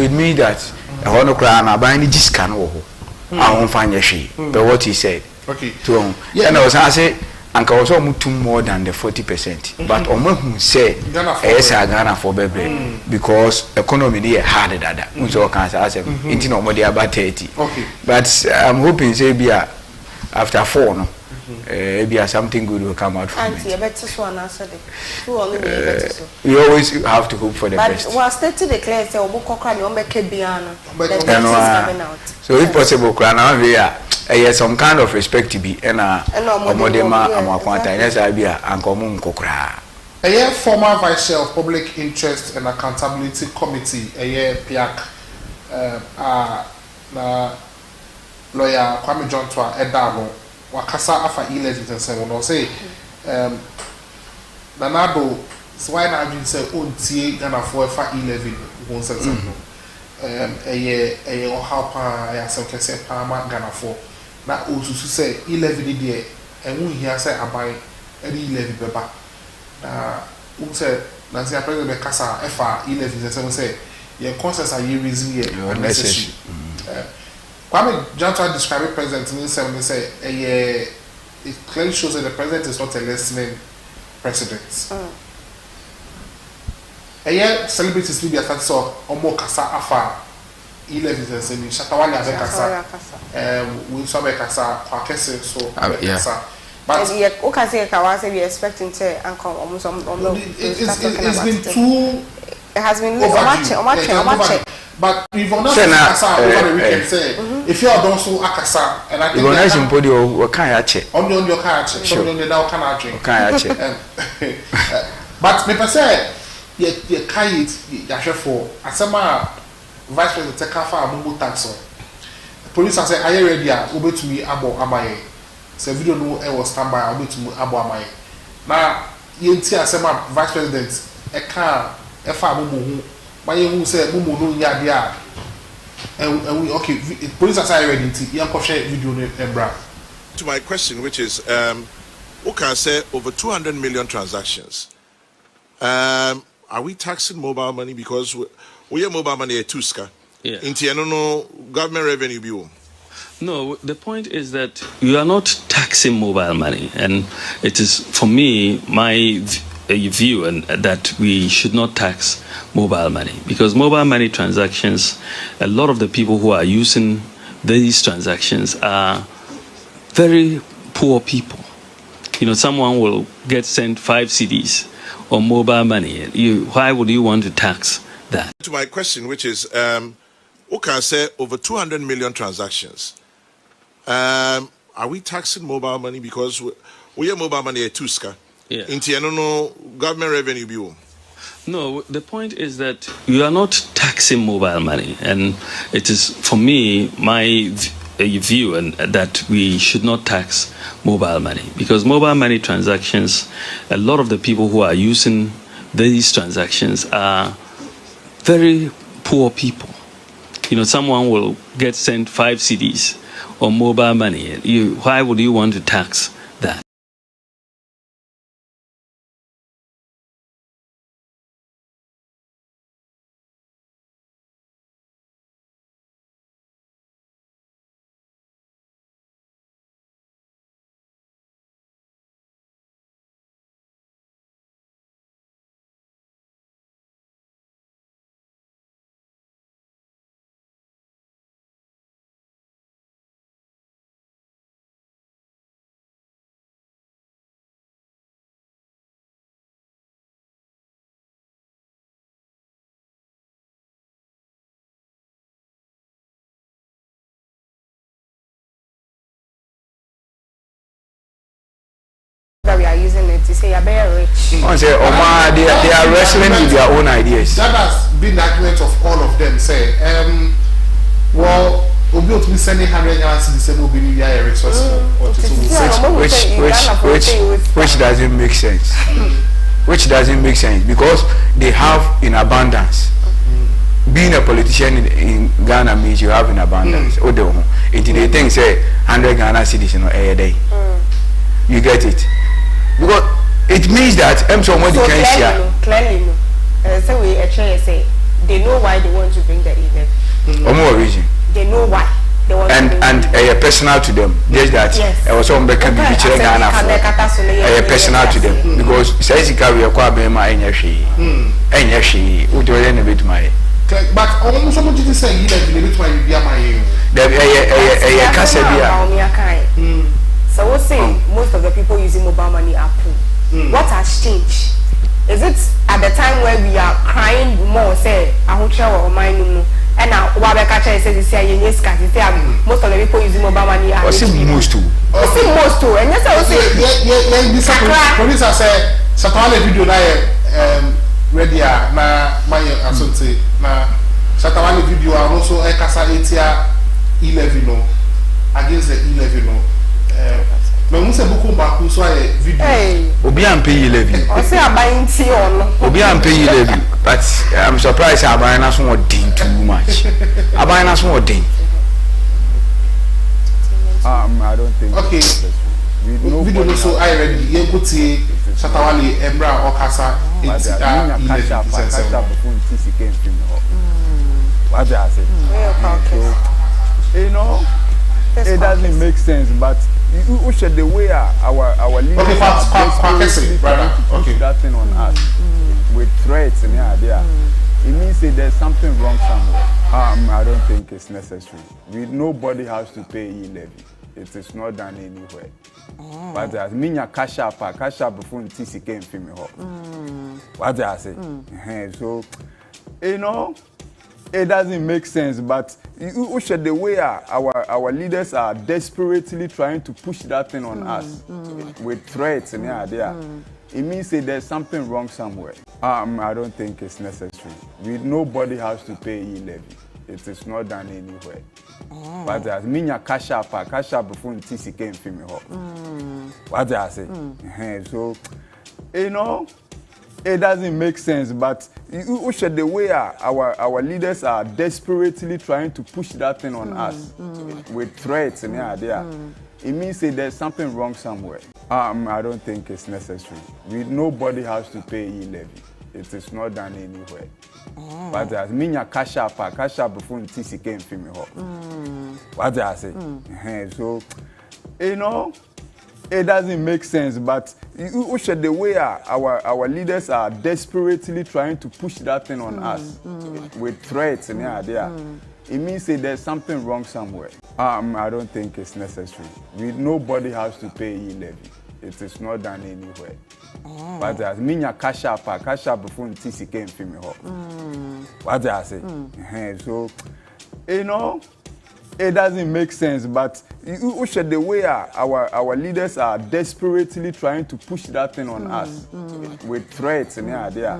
it means that a honor crown are buying this can I won't find a she. But what he said, okay, to and I was saying. And also more than the 40%. But Omo say yes, I Ghana for baby because economy there harder than that. So can say it's no more about 30. Okay. But I'm hoping say be after 4 no. Maybe something good will come out from it. We always have to hope for the best. But was state to declare say Omo Kokra no make biano. So if possible, Krana some kind of respect to be and omodema amakwanta yes I be ankomu nkokra. A former vice chair of Public Interest and Accountability Committee, PIAC, lawyer Kwame John Twa Edabo, Wakasa Afa E11 and 7 or say, Nanado, why not you say, oh, T Ghana for E11 once example. A Hapa, I some can say Palma Ghana for. Now, also to say E11 day, and we hear say about E11 beba. Say Nancy President Kasa FR 11 say your concerns are you reason unnecessary. Kwame Jantua described president in 7 say it clearly shows that the president is not a listening president. Celebrities will be attacked so Omo Kasa Afa 11 say Shatawale Kasa we saw Kasa Kwakese so Kasa. But we expecting to almost it's been too. It has been overdue. But we've not seen Akasa over the weekend. Say if you are done so Akasa, and I think you are not body or can I check on your car check. So on the now can I drink? But me say you carry it. You for asema vice president take off a mumbo tax on. Police say are you ready? Over to me abo amaye. So video no I was standby I'll be to abo amaye. Now you see asema vice president e can e fa mumu hu. My who say mumu no nya dia. And we okay police are ready to yan ko share video no embra. To my question, which is who can say over 200 million transactions. Are we taxing mobile money because we have mobile money at Tuska? Yeah. No government revenue bill. No, the point is that you are not taxing mobile money, and it is for me my view and that we should not tax mobile money because mobile money transactions, a lot of the people who are using these transactions are very poor people. You know, someone will get sent 5 CDs on mobile money. Why would you want to tax that? To my question, which is who can say over 200 million transactions. Are we taxing mobile money because we have mobile money at Tuska? Yeah. No government revenue bill. No, the point is that you are not taxing mobile money, and it is for me my view and that we should not tax mobile money because mobile money transactions, a lot of the people who are using these transactions are very poor people. You know, someone will get sent 5 CDs on mobile money. Why would you want to tax that? That we are using it to say you're very rich. Say, Oma, they are wrestling with their own ideas. That has been the argument of all of them. Say, well, we'll be able to be sending 100 yards to the same will be resourceful. Which doesn't make sense. Which doesn't make sense because they have in abundance. Being a politician in Ghana means you have in abundance. It they think say 100 Ghana cedis a day. You get it? Because it means that somebody can share. Clearly, no. So we actually say they know why they want to bring the event. Or more reason. They know why they want to bring and personal to them. Just that. Yes. I was on Becca Bichel Ghana for personal to them because says you carry a quabema and yashi. And yashi, who do a bit my. But almost somebody to say you let me bit my my. The Casabia. So we'll say most of the people using mobile money are poor. What has changed? Is it at the time where we are crying more, say, I won't share or mine, and now Wabeka say say yes card say most of the people using mobile money are most too and yes I say producer say Satawale video na ready na my asante na Satawale video and also Ekasa Etia 11 no against the 11 no me mu se buku baku so aye video obi am pay 11 o say abayin ti on obi am pay 11 but I'm surprised abayin na so din too much abayin na so din I don't think okay video no so I ready ye go tie Satawale Embra Okasa Etia 11 before TC came from what I say you know it doesn't make sense but you should the way our leaders okay that thing on us with threats and there it means that there's something wrong somewhere. I don't think it's necessary. Nobody has to pay e-levy. It is not done anywhere. But as minya cash up before TC came from me. What I say? So you know it doesn't make sense, but you should the way our leaders are desperately trying to push that thing on us with threats and there. It means that there's something wrong somewhere. I don't think it's necessary. Nobody has to pay e-levy. It is not done anywhere. But as minya cash up before TC came from me. What I say? So you know it doesn't make sense, but you should the way our leaders are desperately trying to push that thing on us with threats and there. It means that there's something wrong somewhere. I don't think it's necessary. Nobody has to pay e-levy. It is not done anywhere. But as minya cash up before TC came from me. What I say? So you know it doesn't make sense, but you should the way our leaders are desperately trying to push that thing on us with threats and there. It means that there's something wrong somewhere. I don't think it's necessary. Nobody has to pay e-levy. It is not done anywhere. But as minya cash up before TC came from me. What I say? So you know it doesn't make sense, but you should the way our leaders are desperately trying to push that thing on us with threats and there.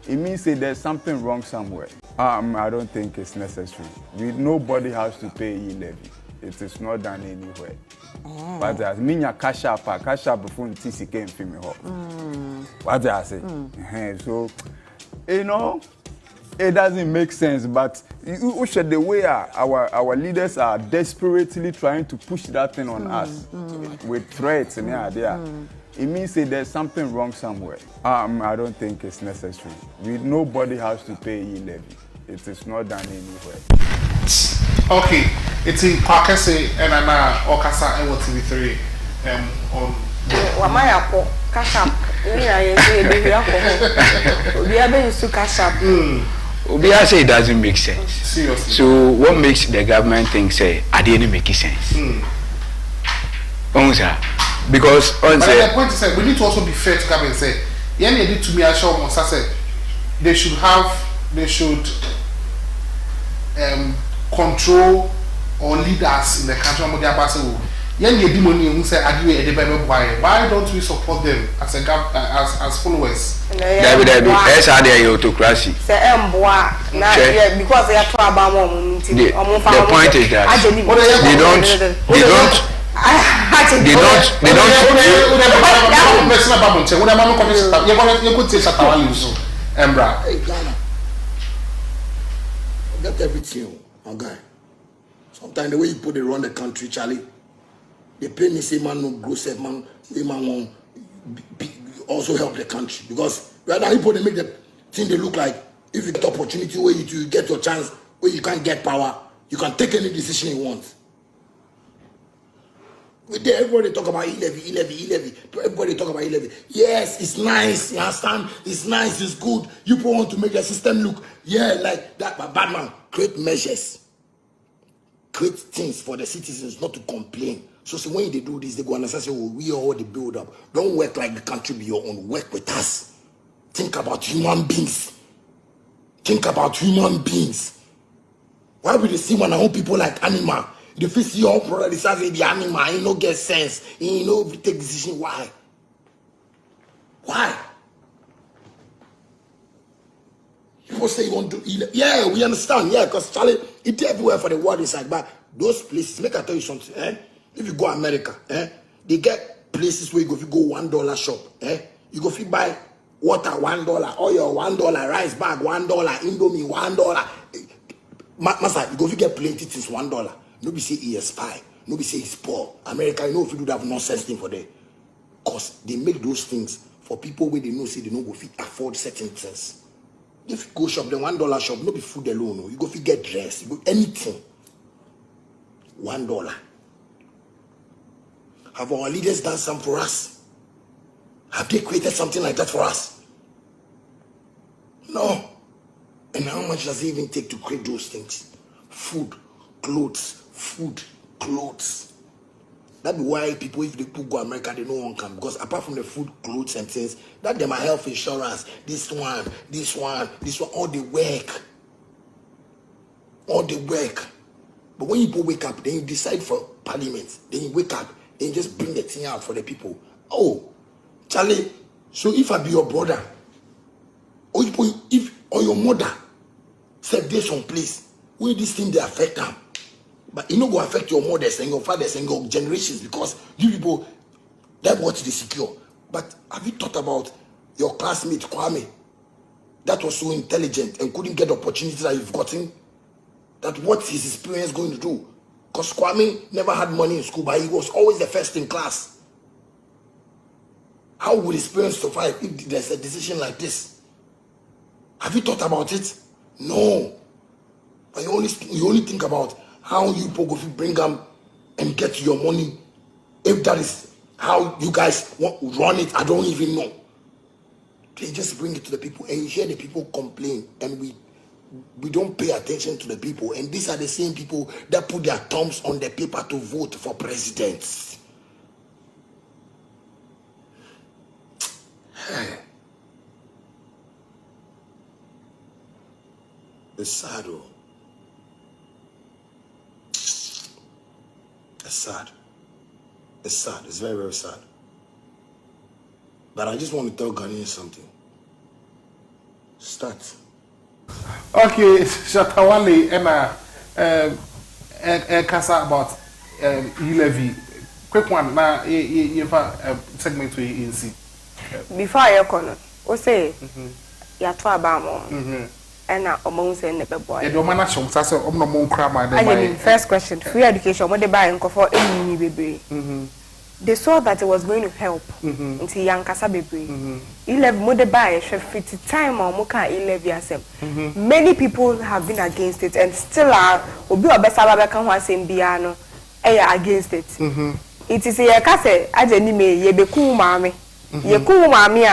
It means that there's something wrong somewhere. I don't think it's necessary. Nobody has to pay e-levy. It is not done anywhere. But as minya cash up before TC came from me. What I say? So you know it doesn't make sense, but you should the way our leaders are desperately trying to push that thing on us with threats and there. It means that there's something wrong somewhere. I don't think it's necessary. Nobody has to pay e-levy. It is not done anywhere. Okay, it's in Kwakese and Anna Okasa and TV3 on Wamaya po cash up. We are going to cash up. Obia say it doesn't make sense. Seriously. So what makes the government think say I didn't make sense? Because but the point is that we need to also be fair to government. Say, yeah, they did to me. I show Monsa say they should control or lead us in the country. Yeah, they did money. Who say why don't we support them as followers? That's how they are autocracy. Because they are trouble. The point is that they don't. Hey, Ghana. Get everything, my guy. Sometimes the way you put it around the country, Charlie, they pay me say man no grow set man, we man won't also help the country. Because right now people they make the thing they look like if you get opportunity where you get your chance where you can't get power, you can take any decision you want. Everybody talk about e-levy. Everybody talk about e-levy. Yes, it's nice. You understand? It's nice. It's good. You want to make the system look, like that. But bad man, create measures, create things for the citizens not to complain. So when they do this, they go and say, "Oh, we already build up. Don't work like the country be your own. Work with us. Think about human beings. Think about human beings. Why would they see one of people like animal? The first your brother decides to be animal, he no get sense, he no take decision. Why? Why? People say you want to eat. Yeah, we understand. Yeah, because Charlie, it's everywhere for the world inside. But those places, make I tell you something. If you go America, they get places where you go $1 shop. You go buy water $1, oil $1, rice bag $1, Indomie $1. Masa, you go get plenty things $1. Nobody say ES5. Nobody say it's poor. America, you know if you do that nonsense thing for them. Because they make those things for people where they know say they don't go afford certain things. If you go shop, the $1 shop, no be food alone. No. You go get dress, you go anything. $1. Have our leaders done something for us? Have they created something like that for us? No. And how much does it even take to create those things? Food, clothes, food, clothes. That's why people, if they go America, they don't want to come. Because apart from the food, clothes, and things, that them are health insurance, this one, all the work. All the work. But when you wake up, then you decide for parliament. Then you wake up, then you just bring the thing out for the people. Oh, Charlie, so if I be your brother, or your mother, said there's some place where this thing they affect them. But it not go affect your mothers and your fathers and your generations because you people, that's what they secure. But have you thought about your classmate Kwame that was so intelligent and couldn't get the opportunities that you've gotten? That what his experience going to do? Because Kwame never had money in school, but he was always the first in class. How would his parents survive if there's a decision like this? Have you thought about it? No. But you only think about how you people bring them and get your money. If that is how you guys run it, I don't even know. They just bring it to the people and you hear the people complain and we don't pay attention to the people. And these are the same people that put their thumbs on the paper to vote for presidents. Hey. It's sad, though. It's sad. It's sad. It's very, very sad. But I just want to tell Ghanaians something. Start. Okay, Shatawale, and Kasa about E-Levy. Quick one, now you have a segment to ENC. Before I come, we say, you have to about and among saying the boy. I don't manage some sasa no more crama. First question: free education. What they buy and for any baby. They saw that it was going to help until young Kasa baby. 11 more they buy 50 time or moka 11 Many people have been against it and still are. Obi obesaba can one same biano. Against it. It is a Kasa. I didn't me ye be cool mommy. Ye cool mammy.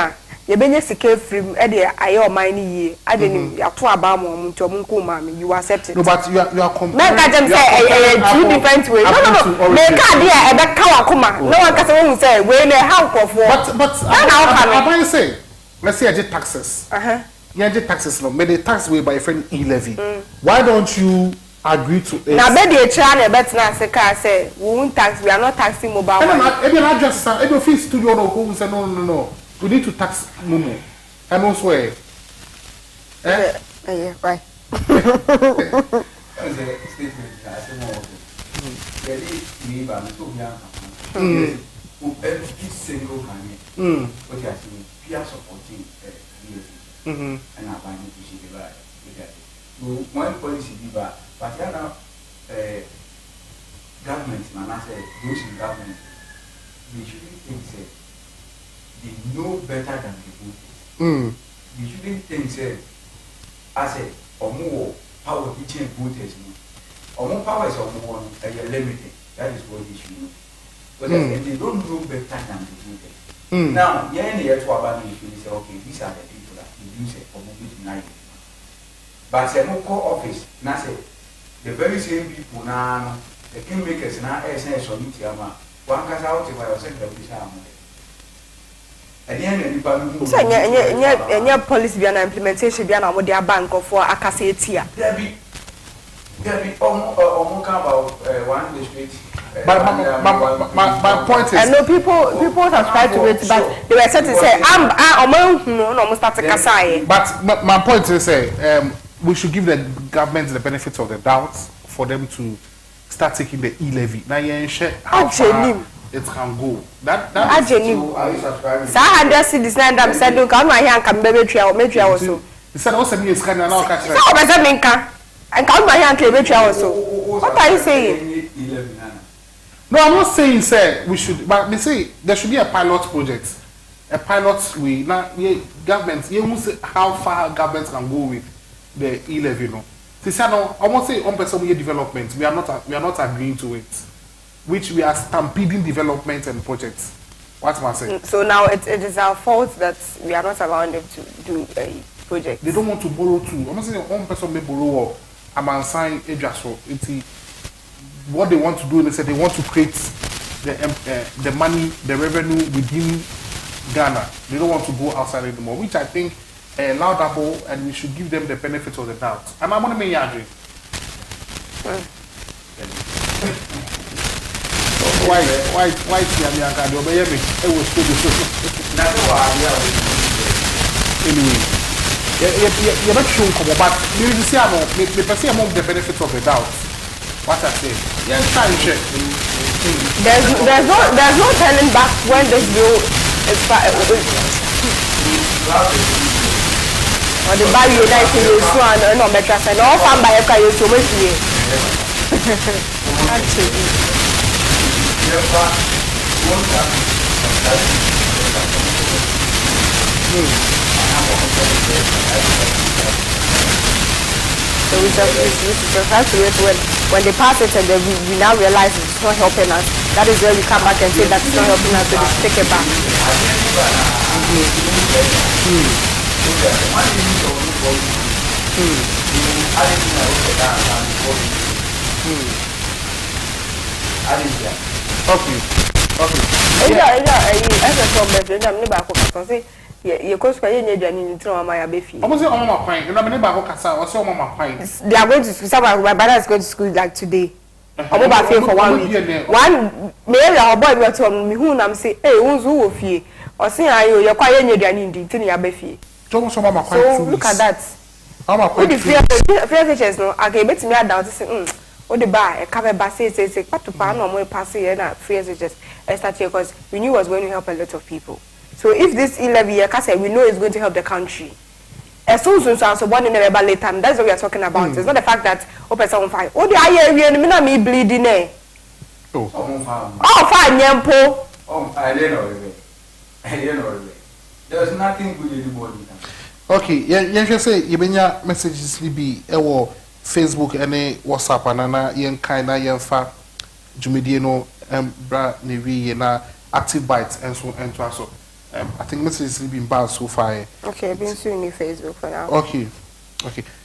You been secure free I mine ye. I didn't to about to mommy. You accept it. No, but you are comparing. Two different ways. No. Make idea about Kawakuma. No one can say when a house of but how can I say? Let's say I did taxes. Yeah, did taxes. No, made a tax way by a friend E-Levy. Why don't you agree to it? Now, bet the channel bet not say we won't tax. We are not taxing mobile. If you're not just if you feel studio no who say no. We need to tax Mumu. And also, yeah, right. Every single Ghanaian, what you are seeing, peer supporting and I find it to see the right. One policy be bad, but now government, and I say those in government, they shouldn't think they know better than the voters. You shouldn't think, say, I say, or more power teaching voters. Or more power is more limited. That is what they should know. But they don't know better than the voters. Now, you're in the year to abandon you say, okay, these are the people that produce it for moving tonight. But say, no core office, now say, the very same people now, the kingmakers now, SNS or Nitiama, one can out if I was saying that we have. So, yeah, policy be an implementation be an amount their bank for Akasetia. One district. My point is. I know people subscribe to it, but they were said to say, almost start to kasai. But my point is, we should give the government the benefits of the doubt for them to start taking the e-levy. Now, how far it can go. That is so. Are you subscribing? So 100 cities now. I'm saying, look, I'm here and come baby try also. He said, also me is kind of now catch. So I'm saying, and come here and baby try also. What are you saying? No, I'm not saying, sir, we should, but me say there should be a pilot project. A pilot way. Now, government, you must say how far government can go with the e-levy, no. I won't say on person development. We are not agreeing to it. Which we are stampeding development and projects. What am I saying? So now it is our fault that we are not allowing them to do a project. They don't want to borrow too. I'm not saying one person may borrow. I'm assigning a just what they want to do is that they want to create the money, the revenue within Ghana. They don't want to go outside anymore, which I think laudable, and we should give them the benefit of the doubt. And I'm going to make you agree. Why anyway, you're not sure, but you see, I'm the benefit of the doubt. What I say? Yeah, there's no turning back when this bill is or the buy united is one and no better and all found by a car you so much here. So we just have to wait when they pass it and then we now realize it's not helping us. That is where we come back and say that it's not helping us, so we take it back. Okay. You cost for any journey to my baby. Almost all my point. You know, my neighbor Kasa or so my point. They are going to school. Some of my brothers go to school like today. I'm about to for 1 week. One maybe our boy will tell me who I'm say, hey, who's who of you? Or say, you're quite any journey in the your baby. So look at that. I'm a point. Fear no, I can bet me down to say, what the bar, a cover bus says, what to pan or more passing and fear just because we knew it was going to help a lot of people. So if this e-levy, we know it's going to help the country. As soon as so one in a later time, that's what we are talking about. It's not the fact that person fine. Oh, the I me bleeding eh. Oh, fine, Yampo. Oh, I don't know. There's nothing good anymore. Okay, you should say you benya messages be Facebook and WhatsApp and yen kinda yen fa Jumedieno bra nevi na active bites and so and so. I think messages been bad so far. Okay, I've been seeing Facebook for now. Okay.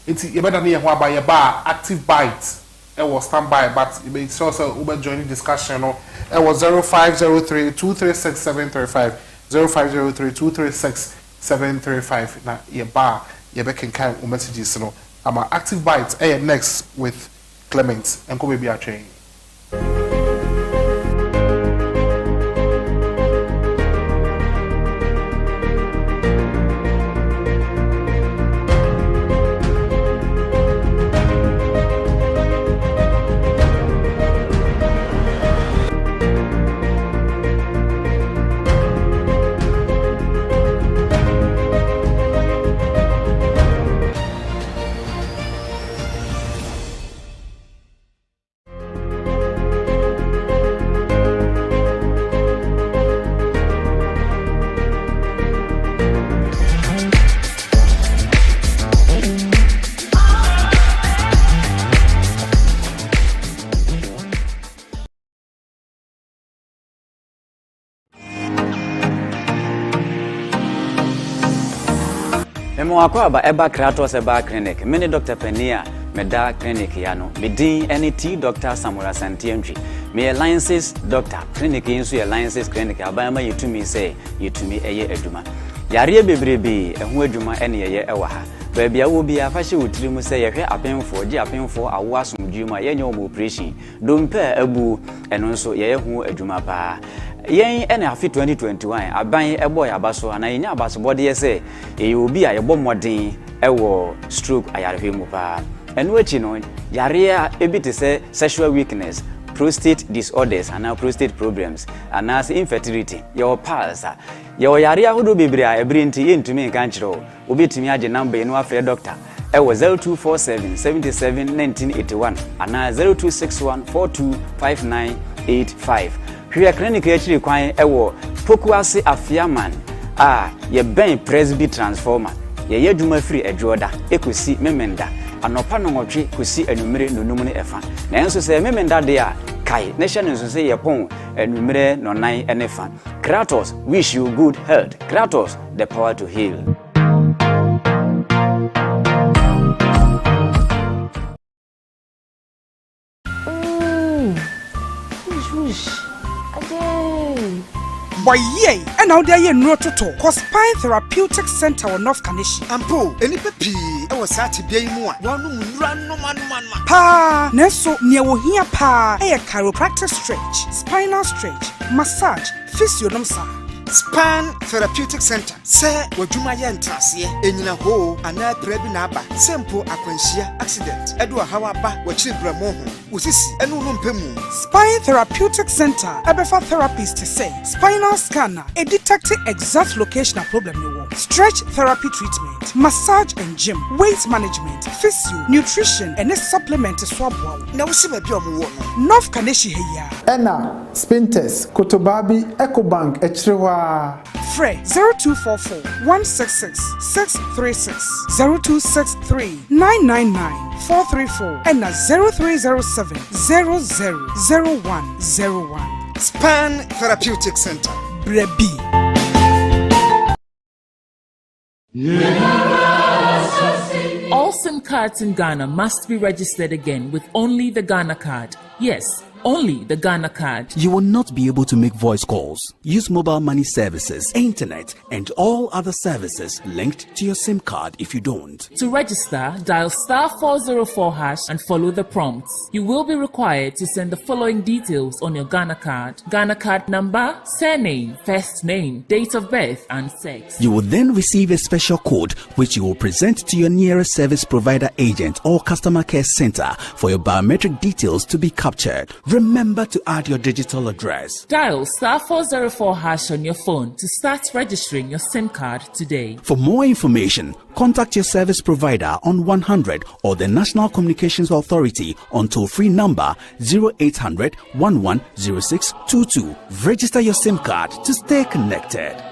It's you better near one by a bar active bites. It was standby, but it's also Uber joining discussion. It was 0503-236-735. 0503-236-735. Now your bar, you can kind messages. No, I'm active bites. Next with Clement and come be a train. Mwakwaba eba Kratos eba clinic. Mini Dr. Penia meda clinic yano. Midin NET Dr. Samura Santiemji. Me alliances Dr. Clinic insu alliances clinic abayama yitumi say yitumi eye eduma. Yare bebrebe ehu eduma ene ye ewa ha. baabi a wo bi afa hye wotiri mu sɛ yɛhwɛ apemfo gye apemfo awo asomdwe mu a yɛnyɛ wɔn operation dompa abu ɛno nso yɛyɛ ho adwuma paa yɛn ɛna afi 2021 aban ɛbɔ yaba so ana yɛnya abasobɔde yɛ sɛ ɛyɛ obi a yɛbɔ mmɔden ɛwɔ stroke ayarehwɛ mu paa ɛno akyi no yare a ebi te sɛ sexual weakness prostate disorders and prostate problems and infertility your pulse your yare ahodo bebre a ebri nti yentumi nka nkyerɛ obetumi age number eno afre doctor e wo 0247 77 1981 and 0261 425985 hwe clinic actually kwan e wo Pokuase Afiaman ye ben Presby transformer ye yadwuma free edwoda ekosi memenda anopa no nwotwe kosi anumere nonum ne efa na enso se memenda de a kai nation nso se yepon anumere nonan enefa Kratos wish you good health. Kratos the power to heal. Boy, yay! And now there no toto. Cause Spine Therapeutic Center on North Kaneshi. Ampo, any pepi, I was sati be more. One run no man. Pa, Neso, near Wohia Pa, a chiropractic stretch, spinal stretch, massage, physiognomsa. Spine Therapeutic Center. Sir, wajuma yentrasie. Enyina ho, ana prebi naba. Simple akwensia accident. Edwa hawaba, wachibra moho. Usisi, enu numpemu. Spine Therapeutic Center. Ebefa therapist to say. Spinal scanner. A detecting exact location of problem you want. Stretch therapy treatment. Massage and gym. Weight management. Physio. Nutrition. And a supplement to swab wow. Na usime bio muwono. North Kaneshi heya. Ena, Spintes, Kotobabi, EcoBank, Echrewa. Frey 0244 166 636 0263 999 434 and 0307 000101. Spine Therapeutic Center. Brebi. All SIM cards in Ghana must be registered again with only the Ghana card. Yes, only the Ghana card. You will not be able to make voice calls, use mobile money services, internet, and all other services linked to your SIM card if you don't. To register, dial *404# and follow the prompts. You will be required to send the following details on your Ghana card. Ghana card number, surname, first name, date of birth, and sex. You will then receive a special code which you will present to your nearest service provider agent or customer care center for your biometric details to be captured. Remember to add your digital address. Dial *404# on your phone to start registering your SIM card today. For more information, contact your service provider on 100 or the National Communications Authority on toll-free number 0800 110622. Register your SIM card to stay connected.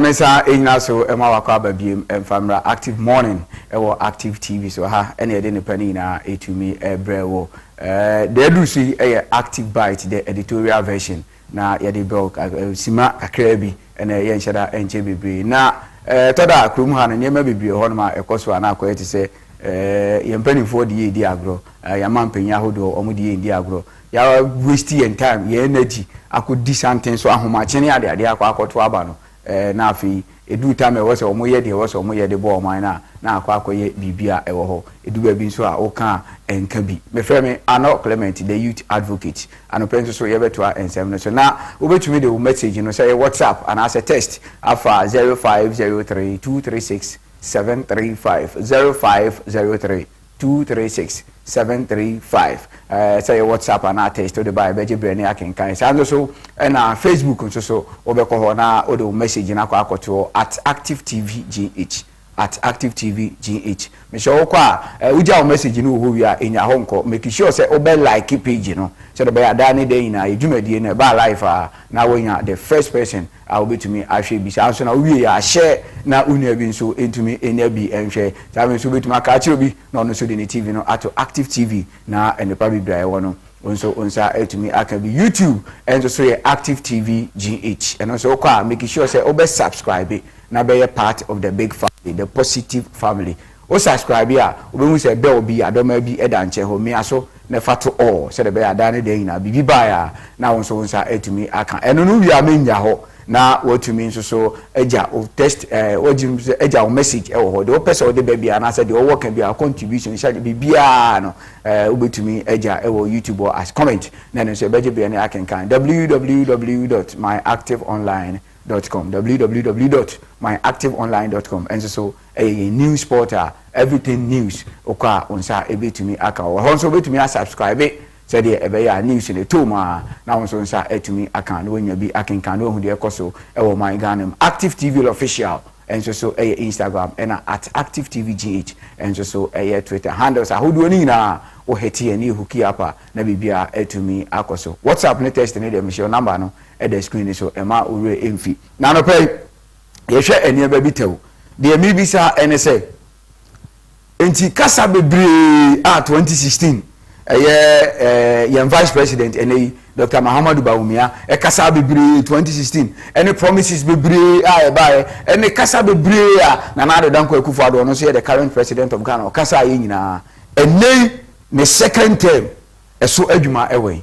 Mesa Ignacio Emawaka Babim Famra Active Morning or Active TV so ha any day penina to me brewo the do see a active bite the editorial version na yedi bro sima kakra bi ene ye nhyeda enche bebre na toda krum ha no nyema bebre ho no ma ekoso ana akoye te se ye mpanifo de ye di agro ya mampanya hodo omo de ye di agro ya waste your time your energy akodi something so ahoma chene ade akwakoto aba no na afi edu time e wose omo ye de wose omo ye de bo oman na akwakoye bibia e wo ho edu ba bi so a oka enka bi me frɛ me Ano Clement the youth advocate ano penso so ye beto a ensem no so na obetumi de message no say WhatsApp and as a text afa 0503 236 735 0503 236 735 say WhatsApp and text to the by beje brene akenkan say so na Facebook so obekọ ho na o de message na akoto at Active TV GH at Active TV GH me show kwa uja o message no ho wi a enya ho nko make sure say obe like page no so the by adani dey na edwumadie na ba live na wonya the first person I will be to me ahwe bi say so na wi ya share na unia bi nso entumi enya bi enhwe say me so be to maka achiro bi na no so de TV no at Active TV na enipa bi bra e wono onso onsa etumi aka bi YouTube and so ye Active TV GH and also kwa make sure say obe subscribe na be part of the big family, the positive family. O subscribe here, we say bell be adoma bi eda nche ho me aso na fa to all. Say the be adane dey na bibi ba ya na won so onsa etumi aka. Eno no wi amenya ho na watumi nso so eja o test wajim eja o message e ho de o pese o de ba bia na say de o work and bia contribution sha bibia no obetumi eja e wo YouTube or as comment na no so beje bia na akenkan www.myactiveonline.com www.myactiveonline.com and so a news portal everything news okwa onsa ebetumi aka wo ho so betumi subscribe said the ebeya news in the toma na won so nsa etumi aka no nya bi akenkan no hu de ekoso e wo my Ghana Active TV official and so Instagram and at Active TV GH and so Twitter handles ahodo ni na o heti ani huki apa na bibia etumi akoso WhatsApp ne text ne de mission number no e the screen so e ma ore emfi na no pay ye hwe eni ba bitew de mi bi sa ene say enti kasa bebre 2016 yem vice president ene Dr. Mahamudu Bawumia kasa bebre 2016 any promises bebre buy any kasa bebre na na Danko Akufo-Addo no so the current president of Ghana kasa ye nyina ene ne second term eso adwuma ewe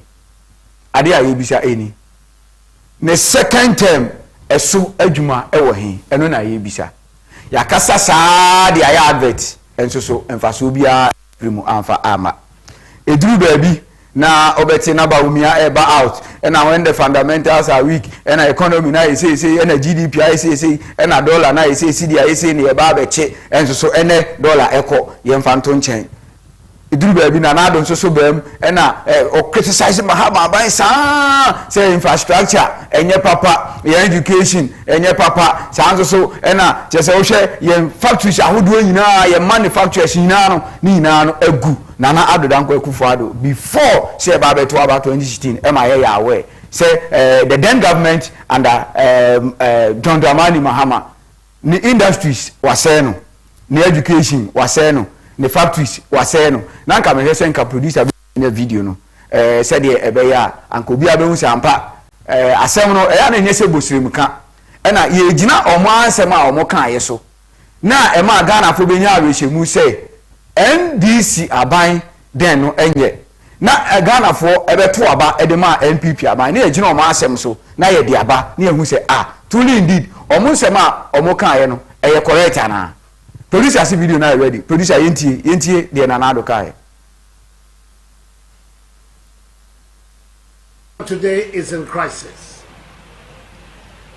ade a ye bisa eni ne second term eso adwuma ewe he eno na ye bisa ya kasa saa de aya advert enso so emfaso bia primu amfa ama eduru baby na obeti na Bawumia eba out and when the fundamentals are weak and economy na say and GDP I say and dollar na say CDI say ne eba beche and so ene dollar echo yemfanto nchen eduru baby na na don so bam and o criticize Mahama ban say infrastructure enye papa your education enye papa so and just wo hwe yem factories ahodo nyina yem manufacturers nyina no ni nyina no egu Nana Danko Akufo-Addo before say about 2016 MIA aware say the then government under John Dramani Mahama the industries was saying the education was saying the factories was saying na nka me say nka producer be video no said the ebeya anko bia be hu sampa asem no ya na nyese bosirem ka na ye gina omo ansem a omo kan ye so na e ma Ghana fo be nya awehemu say NDC aban den no enye na Ghana for ebeto aba edema NPP aban na ejina omo asem so na ye de aba na ehu say truly indeed omo nsem a omo kan ye no eye correct ana producer see video na ready producer yentie de na na do kai today is in crisis.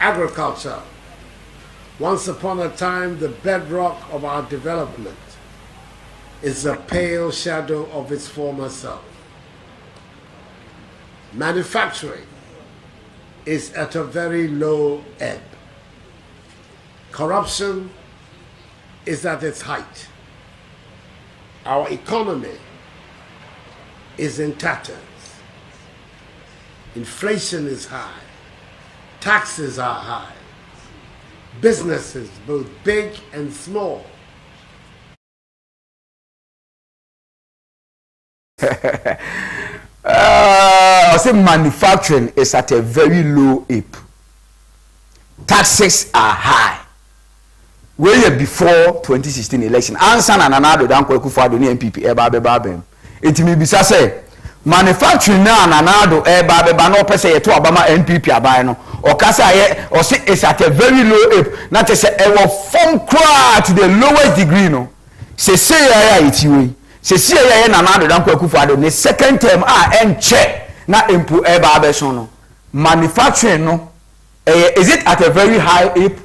Agriculture, once upon a time the bedrock of our development, is a pale shadow of its former self. Manufacturing is at a very low ebb. Corruption is at its height. Our economy is in tatters. Inflation is high. Taxes are high. Businesses, both big and small, I say manufacturing is at a very low ebb. taxes are high. Way before 2016 election, answer na Nana Dankwa Akufo-Addo ni NPP eba. It may be say manufacturing na Nana eba no pese ye to Obama NPP aban no. Or kasa ye or say it's at a very low ebb. Not to say e form cry to the lowest degree no. Say ya it you. Say ya Nana Dankwa Akufo-Addo the second term check na impu eba so no. Manufacturing no is it at a very high ebb?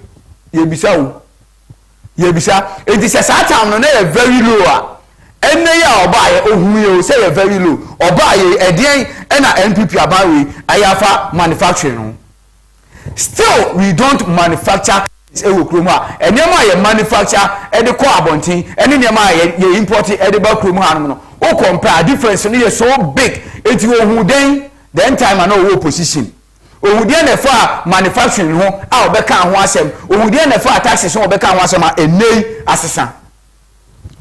Yebisa it is a certain no na very low ene ya obaye ohun say a very low obaye edien na NPP abawe ayafa manufacturing no. Still we don't manufacture ewo kromu a enema ye manufacture e de ko abontin ene nema ye import e de ba kromu hanom no o compare difference no ye so big eti ohun den then time na o position ohudie na fa manufacturing ho a obeka ho asem ohudie na fa taxes ho obeka ho asem a enei asesa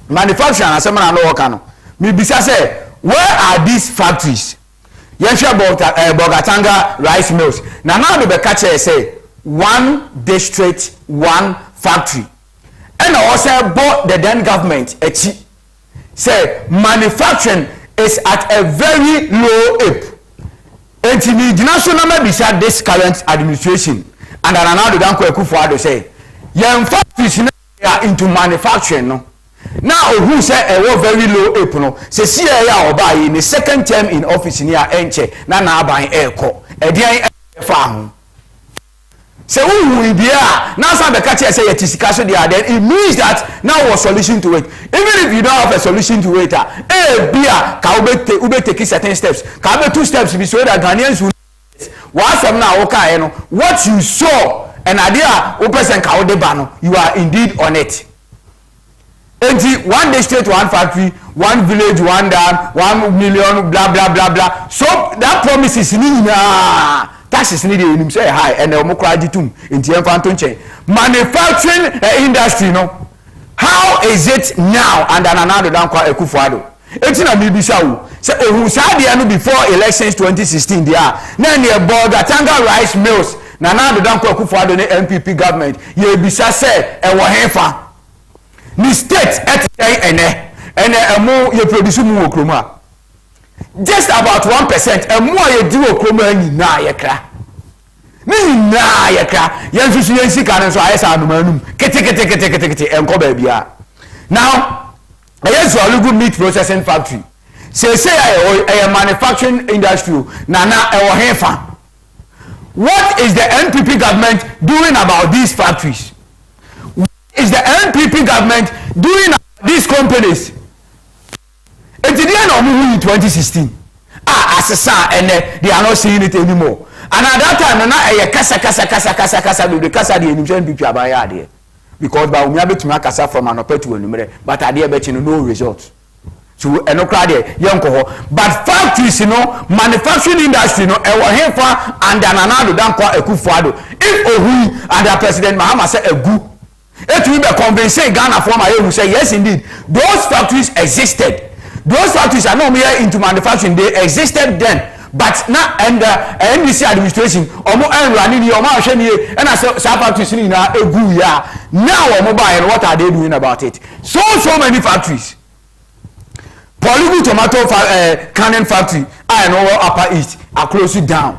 manufacturing asem na no work no me bisa say where are these factories yensha Bogatanga rice mills na now the beka say one district one factory and also bought the then government echi say manufacturing is at a very low ebb. And the national beside this current administration and Nana Dankwa Akufo-Addo say, young factories are into manufacturing. No? Now, who say a very low ebb? No? Say, see, ya buy in the second term in office near Enche, Nana buying airco, a dear farm. Say, who will be here? Now, some the catcher say, it is then it means that now was solution to it. Even if you don't have a solution to it, ube take certain steps. Kabe 2 steps be so that Ghanaians will what you saw an idea you are indeed on it. One district, one factory, one village, one dam, 1 million, blah blah blah blah. So that promise is taxes need him say high and tum in manufacturing industry no. How is it now under Nana Dankwa Akufo-Addo? It's na bibisa wo say ohun sadia no before elections 2016 there na near Bogatanga rice mills Nana Dankwa Akufo-Addo ne NPP government ye bisa say e wo hefa ni state ene emo ye produce mu wo kroma just about 1% emo ye di wo kroma nyina ye kra ni na ye kra ye nsusu ye sika no so ayesa anumanum kete enko ba bia now yes, a good meat processing factory. Say a manufacturing industry. Nana hefa. What is the NPP government doing about these factories? What is the NPP government doing about these companies? It didn't know in 2016. Assasa and they are not seeing it anymore. And at that time, Nana kasa do the kasa the NPP abaya there. Because by we able to make kasa from an opera to a but I dare bet no results. So no crowd young but factories, manufacturing industry, hefa and Nana Dankwa Akufo-Addo. If we under President Mahama say a good, it will be convincing Ghana for my who say yes indeed. Those factories existed. Those factories are not mere into manufacturing, they existed then. But now and NDC administration omo running your machine and as factories na egu ya now mobile what are they doing about it? So many factories. Polygo tomato canning factory I know Upper East are closing down.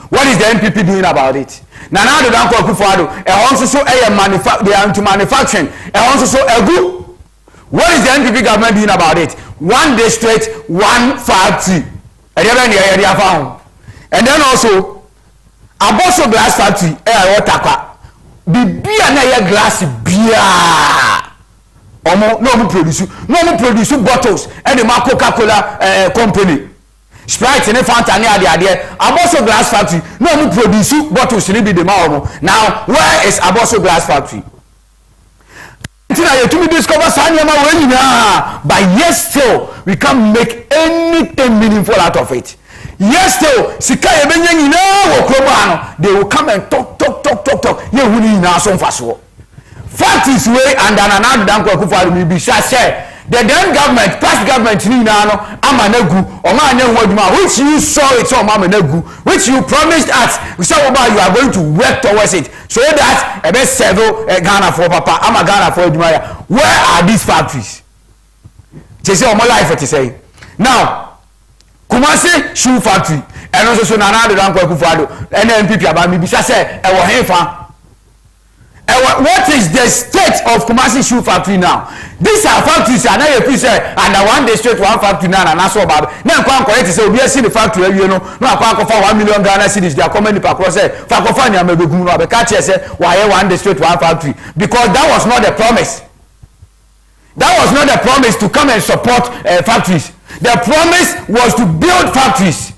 What is the NPP doing about it? Nana Dankwa Akufo-Addo also so they are into manufacturing also so egu. What is the NPP government doing about it? One district, one factory. And then also Aboso glass factory water bibia na ya glass bia no produce bottles and the Coca-Cola company Sprite and Fanta and the Aboso glass factory no produce bottles ni be the now where is Aboso glass factory? To discover but yes still we can't make anything meaningful out of it. Yes still they will come and talk factories way and Nana Dankwa Akufo-Addo be say the then government past government ni na no amanegu oma anya ho adwuma which you saw it so amanegu which you promised us so you are going to work towards it so that ebe serve Ghana for papa ama Ghana for adwuma ya where are these factories they say omo life it say now Kumasi shoe factory and also so Nana Addo Dankwa Akufo-Addo NNPP aba mi bisa say e wo henfa what is the state of Kumasi shoe factory now? These are factories and now you say and one day straight one factory now and so bad. Now come correct say obi see the factory you know no come for 1 million Ghana cedis they are coming the across say fa ko fa nya mebegum no abeka che say why one day straight one factory because that was not the promise. That was not the promise to come and support factories. The promise was to build factories.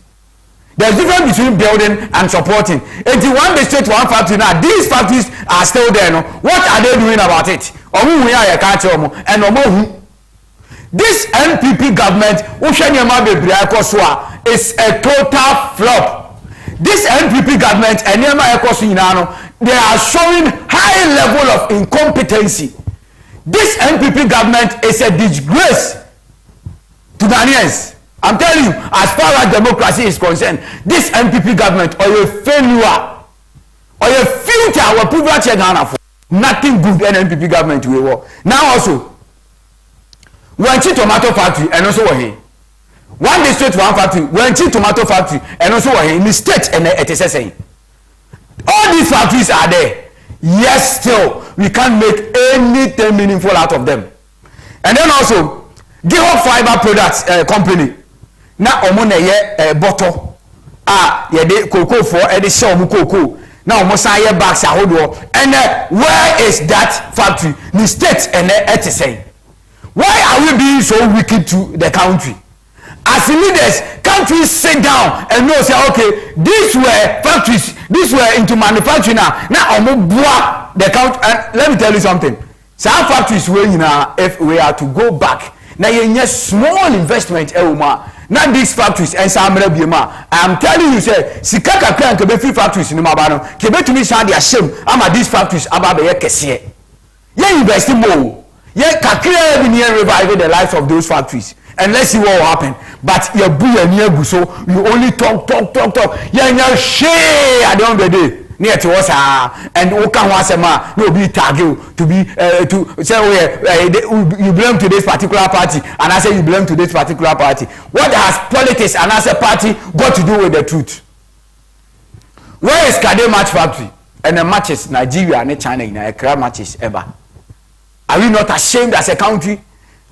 There's difference between building and supporting. 81 they straight one factory now. These factories are still there. No? What are they doing about it? And this NPP government is a total flop. This NPP government they are showing high level of incompetency. This NPP government is a disgrace to Ghanaians. I'm telling you, as far as democracy is concerned, this NPP government or a failure or a future our privilege Ghana for nothing good NPP government will work. Now also, Wenchi tomato factory and also here. One district one factory, Wenchi tomato factory and also here in the state and it is saying. All these factories are there. Yes, still we can't make anything meaningful out of them. And then also, Gihok Fiber Products Company. Na omo na ye bottle ye de cocoa for e de show mu cocoa na omo san ye bags ahodo and where is that factory the state and it is saying why are we being so wicked to the country as leaders countries sit down and know say okay these were factories these were into manufacturing now omo boa the country and let me tell you something some factories we if we are to go back now you small investment now these factories and some I am telling you say sika kakra nke be free factories ni maba no ke betumi san dia shame ama these factories aba be kese ye invest more ye kakra be near revive the lives of those factories and let's see what will happen but you bu ya ni agu so you only talk ye nya share at the end of the day near to us and who can once no be target to be to say you belong to this particular party and I say you belong to this particular party. What has politics and as a party got to do with the truth? Where is Kade Match Factory and the matches Nigeria and China in a crab matches ever? Are we not ashamed as a country?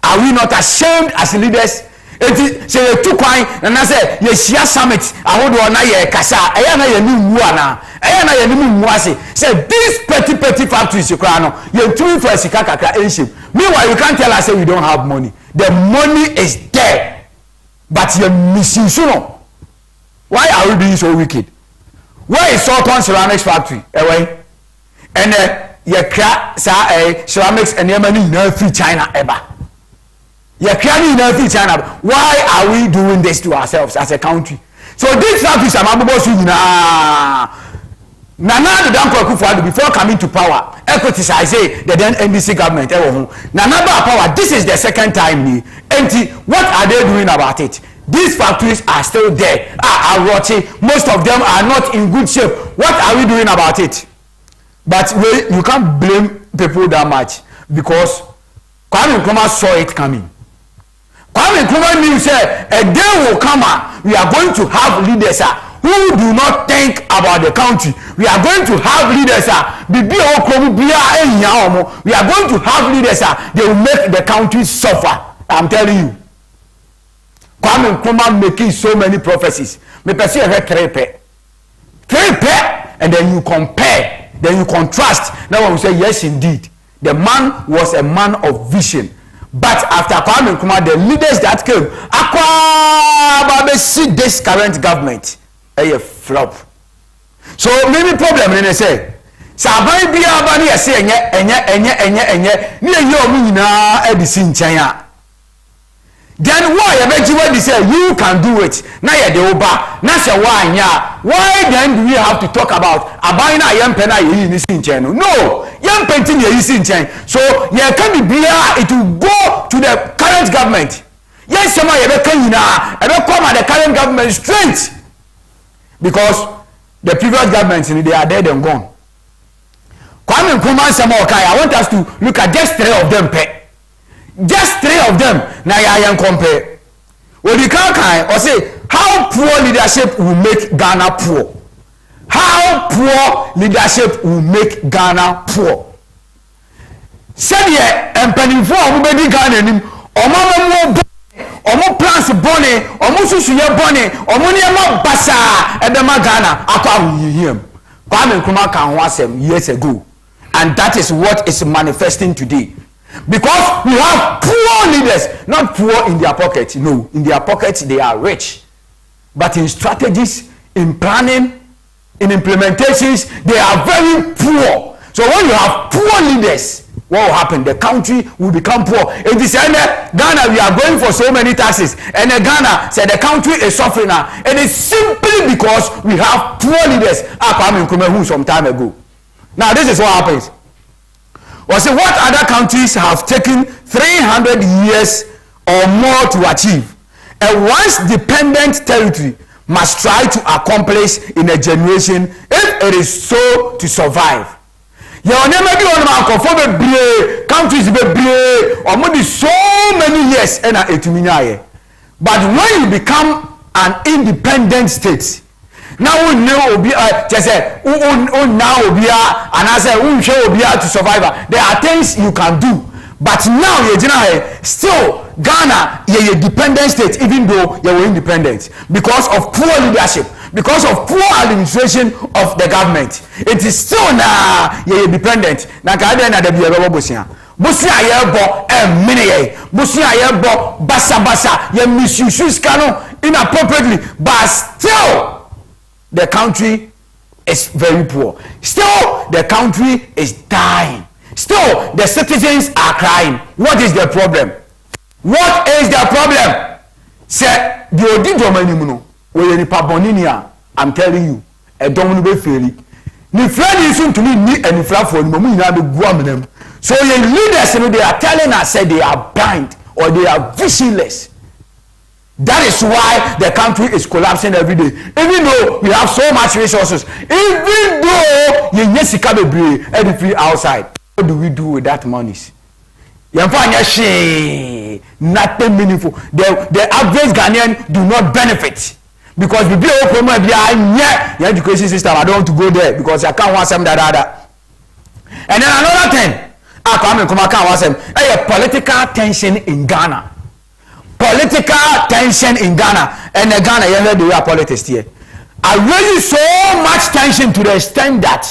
Are we not ashamed as leaders? It say you took wine and I say you share summit I hold on na ye kasa eya na ye ni wu ana eya na ye ni mu ase say these petty factories you cry no you too for sika kaka enship meanwhile you can't tell us say we don't have money the money is there but you misuse no why are we being so wicked where is Sultan Ceramics factory and you cry ceramics and your money no free China ever. You're carrying every China. Why are we doing this to ourselves as a country? So this factories are Nana Addo Dankwa Akufo-Addo before coming to power, equities I say the then NDC government. Nana power. This is the second time. What are they doing about it? These factories are still there. Are rotting. Most of them are not in good shape. What are we doing about it? But you can't blame people that much because Kwame Nkrumah saw it coming. Kwame Nkrumah knew say a day will come we are going to have leaders who do not think about the country. We are going to have leaders we are going to have leaders they will make the country suffer. I'm telling you. Kwame Nkrumah making so many prophecies. Me person three pair and then you compare, then you contrast. Now when we say yes indeed. The man was a man of vision. But after Kwame Nkrumah, the leaders that came, see this current government a flop. So many problem in say. Sabai bia ba na say enye ni na edisi nchen. Then why eventually say you can do it? Na ye de oba, na say why then do we have to talk about abai na yempe na ye ni sinchen? No, yempe tin ye sinchen. So ye can be bia it will go to the current government. Yes, some are come the current government straight. Because the previous governments, they are dead and gone. Kwame Nkrumah Samokai, I want us to look at just 3 of them. Just 3 of them. Now I compare. Well, you can't or say how poor leadership will make Ghana poor. How poor leadership will make Ghana poor. Said ye empanifo omubedi Ghana nim omamo omo plans bone omo susuye bone omo niema basa edema Ghana akwa him. Kwame Nkrumah kan ho asem years ago, and that is what is manifesting today. Because we have poor leaders, not poor in their pockets. No, in their pockets they are rich, but in strategies, in planning, in implementations, they are very poor. So when you have poor leaders, what will happen? The country will become poor. It is in Ghana, we are going for so many taxes, and Ghana said the country is suffering now. It is simply because we have poor leaders. Kwame Nkrumah some time ago. Now this is what happens. Well, see, what other countries have taken 300 years or more to achieve, a once dependent territory must try to accomplish in a generation if it is so to survive. Countries be so many years but when you become an independent state, now we know just say now and I say to survive. There are things you can do, but now still Ghana is a dependent state, even though you were independent, because of poor leadership, because of poor administration of the government. It is still now you dependent. Now there be a Bosia yebo mini Bosia yebo basa ye misuse cano inappropriately, but still the country is very poor. Still the country is dying. Still the citizens are crying. What is the problem? What is the problem? Say the Odidomanimuno we ni paboninia. I'm telling you, a domino be fairly. Ni friend is to me ni any flat for no na be guam. So your leaders, they are telling us say they are blind or they are visionless. That is why the country is collapsing every day. Even though we have so much resources, even though you yesika be every outside, what do we do with that money? Nothing meaningful. The average Ghanaian do not benefit because we be the education system. I don't want to go there because I can't want some that. And then another thing, political tension in Ghana. Political tension in Ghana, and the Ghana, you know, they are politics here. I really so much tension to the extent that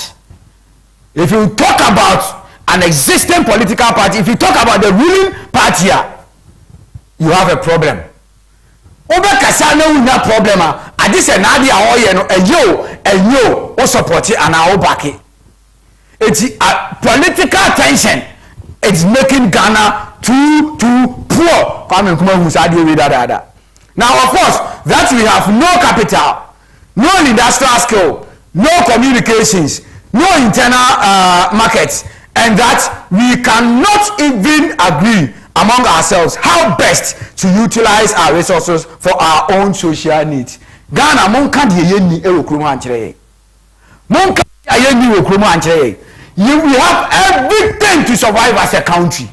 if you talk about an existing political party, if you talk about the ruling party here, you have a problem. Obe kasano una problem. I just say Nadia yo support it and I back it. It's a political tension. It's making Ghana too poor. Now, of course, that we have no capital, no industrial skill, no communications, no internal markets, and that we cannot even agree among ourselves how best to utilize our resources for our own social needs. Ghana, we have everything to survive as a country.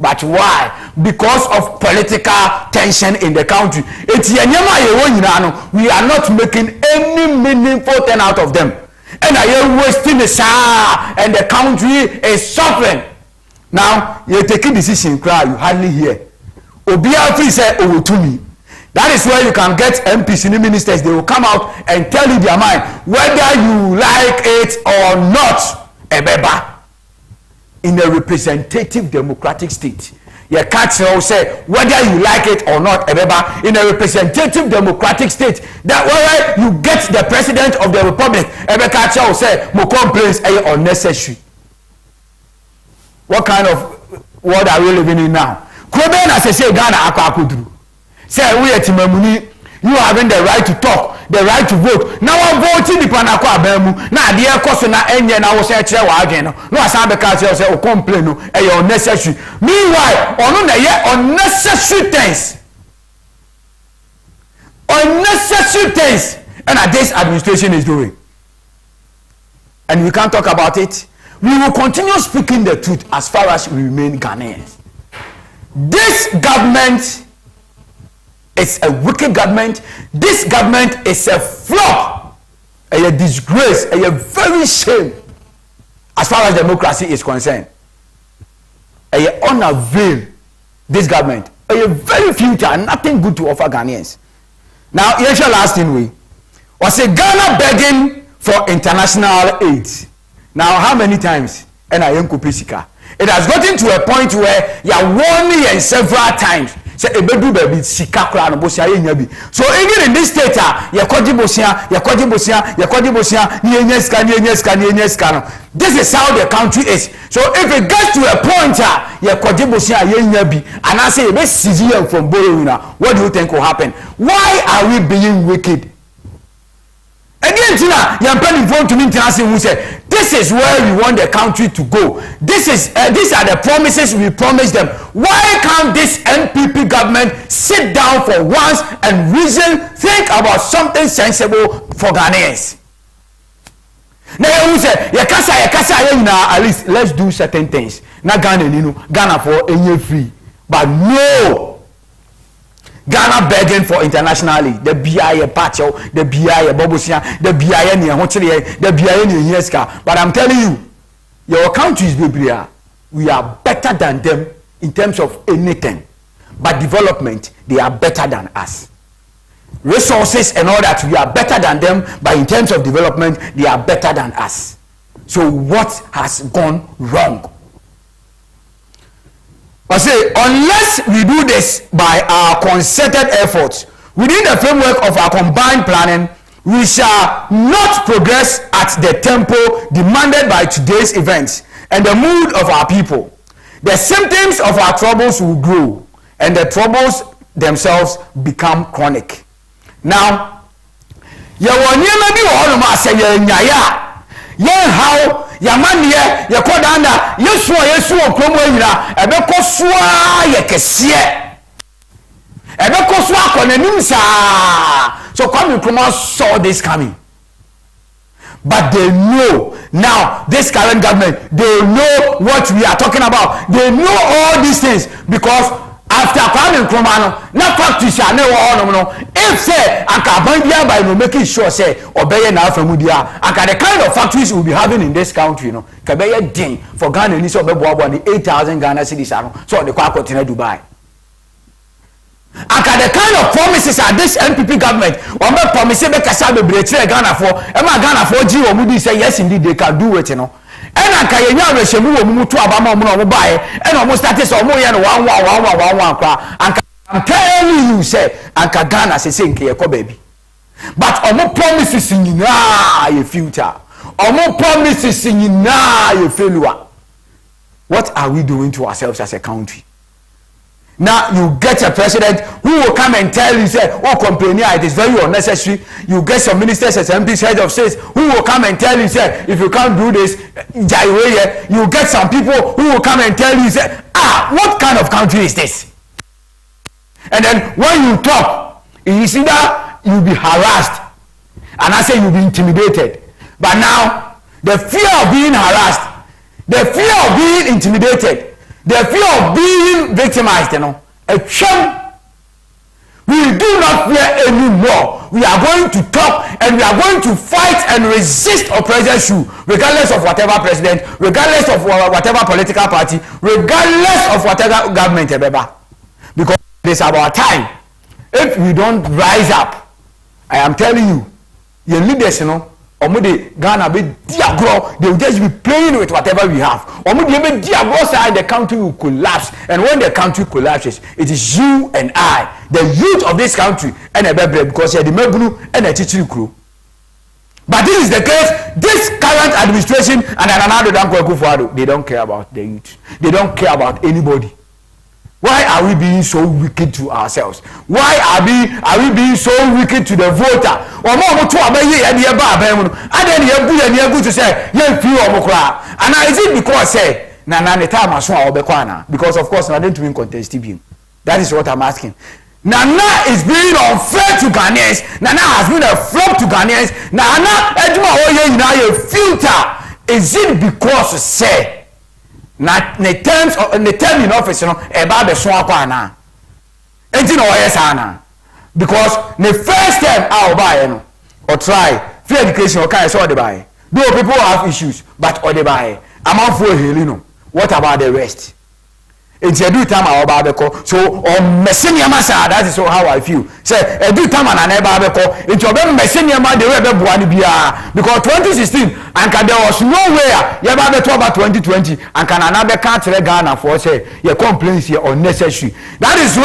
But why? Because of political tension in the country. We are not making any meaningful thing out of them. And I am wasting the sound, and the country is suffering. Now, you take a decision, you hardly hear. Obiafi said, oh, to me. That is where you can get MPs and ministers. They will come out and tell you their mind, whether you like it or not. Ebeba. In a representative democratic state, you can't say whether you like it or not. Ebeba. In a representative democratic state, that whether you get the president of the republic, Ebeka will say, "Mo complaints are unnecessary." What kind of world are we living in now? Kwebena say Ghana akwa akudru. Say we at Mamuni, you having the right to talk. the right to vote. Now I'm voting the panako abemu. Now the course na enye na wo say kire wa adwen no. No asan be ka say o complain no e your unnecessary. Meanwhile, ono na ye unnecessary things. Unnecessary things and this administration is doing. And we can't talk about it. We will continue speaking the truth as far as we remain Ghanaians. This government is a wicked government. This government is a flop, a disgrace, a very shame as far as democracy is concerned. A unavail this government. A very future, nothing good to offer Ghanaians. Now, here's your last thing we was a Ghana begging for international aid. Now, how many times? And I am Kupesika. It has gotten to a point where you are warning and several times. Say ebedu baby sika kra no bosia yenyabi. So even in this state you kwaji bosia ni enye ska no. This is how the country is. So if it gets to a point you kwaji bosia yenyabi and I say you be CGM from borrowing, what do you think will happen? Why are we being wicked? Again, Tina, you're planning to me who said, this is where we want the country to go. These are the promises we promised them. Why can't this NPP government sit down for once and reason, think about something sensible for Ghanaians? Now, who said, at least let's do certain things. Not Ghana for any free. But no. Ghana begging for internationally. The BIA Pacho, the BIA Bobosia, the BIA Niahochile, the BIA Nieska. But I'm telling you, your countries, we are better than them in terms of anything. But development, they are better than us. Resources and all that, we are better than them. But in terms of development, they are better than us. So what has gone wrong? I say, unless we do this by our concerted efforts within the framework of our combined planning, we shall not progress at the tempo demanded by today's events and the mood of our people. The symptoms of our troubles will grow and the troubles themselves become chronic. Now, how Yamania, Yakodanda, Yesu, Kromwina, Ebekoswa, Yekesie, Ebekoswa, Konenimsa. So come Kroma saw this coming. But they know now, this current government, they know what we are talking about. They know all these things because after Kwame Nkrumah, no factories are no. If say Akabandia by no making sure say obey now from Mudia, the kind of factories we'll be having in this country, you know, Kabaya Ding for Ghana and so the 8,000 Ghana cedis, so the continent Dubai. The kind of promises are this NPP government. One more promise be Kasabe Bretre Ghana for Ghana for G or Moody say yes indeed they can do it, you know. And I can you shemu mutu abama no buy and almost that is almost one and I'm telling you say and Ghana say nke ko baby. But omo promises in your future. Omo promises in your failure. What are we doing to ourselves as a country? Now you get a president who will come and tell you, say, oh, company, it is very unnecessary. You get some ministers as MPs, head of states, who will come and tell you, say, if you can't do this, you get some people who will come and tell you, say, what kind of country is this? And then when you talk, it is either you'll be harassed, and I say you'll be intimidated. But now, the fear of being harassed, the fear of being intimidated, the fear of being victimized, you know, we do not fear anymore. We are going to talk and we are going to fight and resist oppression, regardless of whatever president, regardless of whatever political party, regardless of whatever government, because it is about time. If we don't rise up, I am telling you, your leaders, you know, Ghana be diagro, they will just be playing with whatever we have. And the country will collapse. And when the country collapses, it is you and I, the youth of this country, and a baby, because you're the Megulu and a teaching crew. But this is the case, this current administration and another Danko Akufo-Addo, they don't care about the youth. They don't care about anybody. Why are we being so wicked to ourselves? Why are we being so wicked to the voter? Omo to abaye ya de ba aban mu no. Ade ne yabu ya ne yagu to say ye fi omo kra. And is it because say na the time aso a obekọ ana? Because of course na don't win contest TV. That is what I'm asking. Nana is being unfair to Ghanaians. Nana has been a flop to Ghanaians. Nana ejuma oye na ye filter. Is it because say na the terms of the term in office no e ba be so akwa na enti no yes ana because the first time I buy no or try free education okay so the buy though people have issues but or the buy amount for healing no what about the rest enti every time I buy be call so on messenia masa that is how I feel say every time na na buy be call enti obe messenia ma the way be boa ni bia because 2016 and there was nowhere you buy be to about 2020 and can another country Ghana for say your complaints here unnecessary that is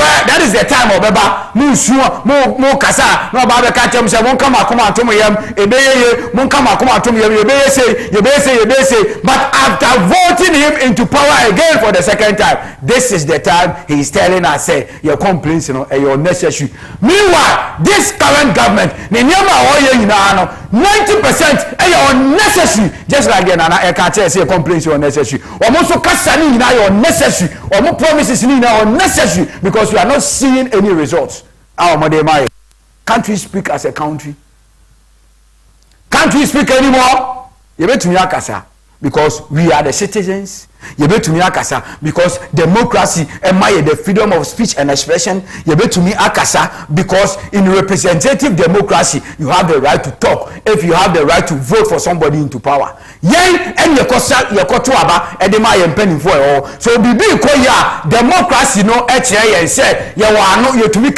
the time of beba mu suo mu kasa no buy be catch them say won come akoma atom yam ebeye won come akoma atom yam ebeye say but after voting him into power again for the second time this is the time he is telling us say your complaints you know are necessary. Meanwhile this current government ne nyama oye nyina no 90% are unnecessary just like the nana e can say complaints are unnecessary. Omo so kasa ni nyina are unnecessary. Omo promises ni nyina are unnecessary because we are not seeing any results. Can't we speak as a country? Can't we speak anymore? You bet me akasa because we are the citizens. You bet me akasa because democracy admire the freedom of speech and expression. You bet me akasa because in representative democracy you have the right to talk if you have the right to vote for somebody into power. Yen and your koto aba edema yen penny for all. So bibi ko ya democracy no yen say you are no you to be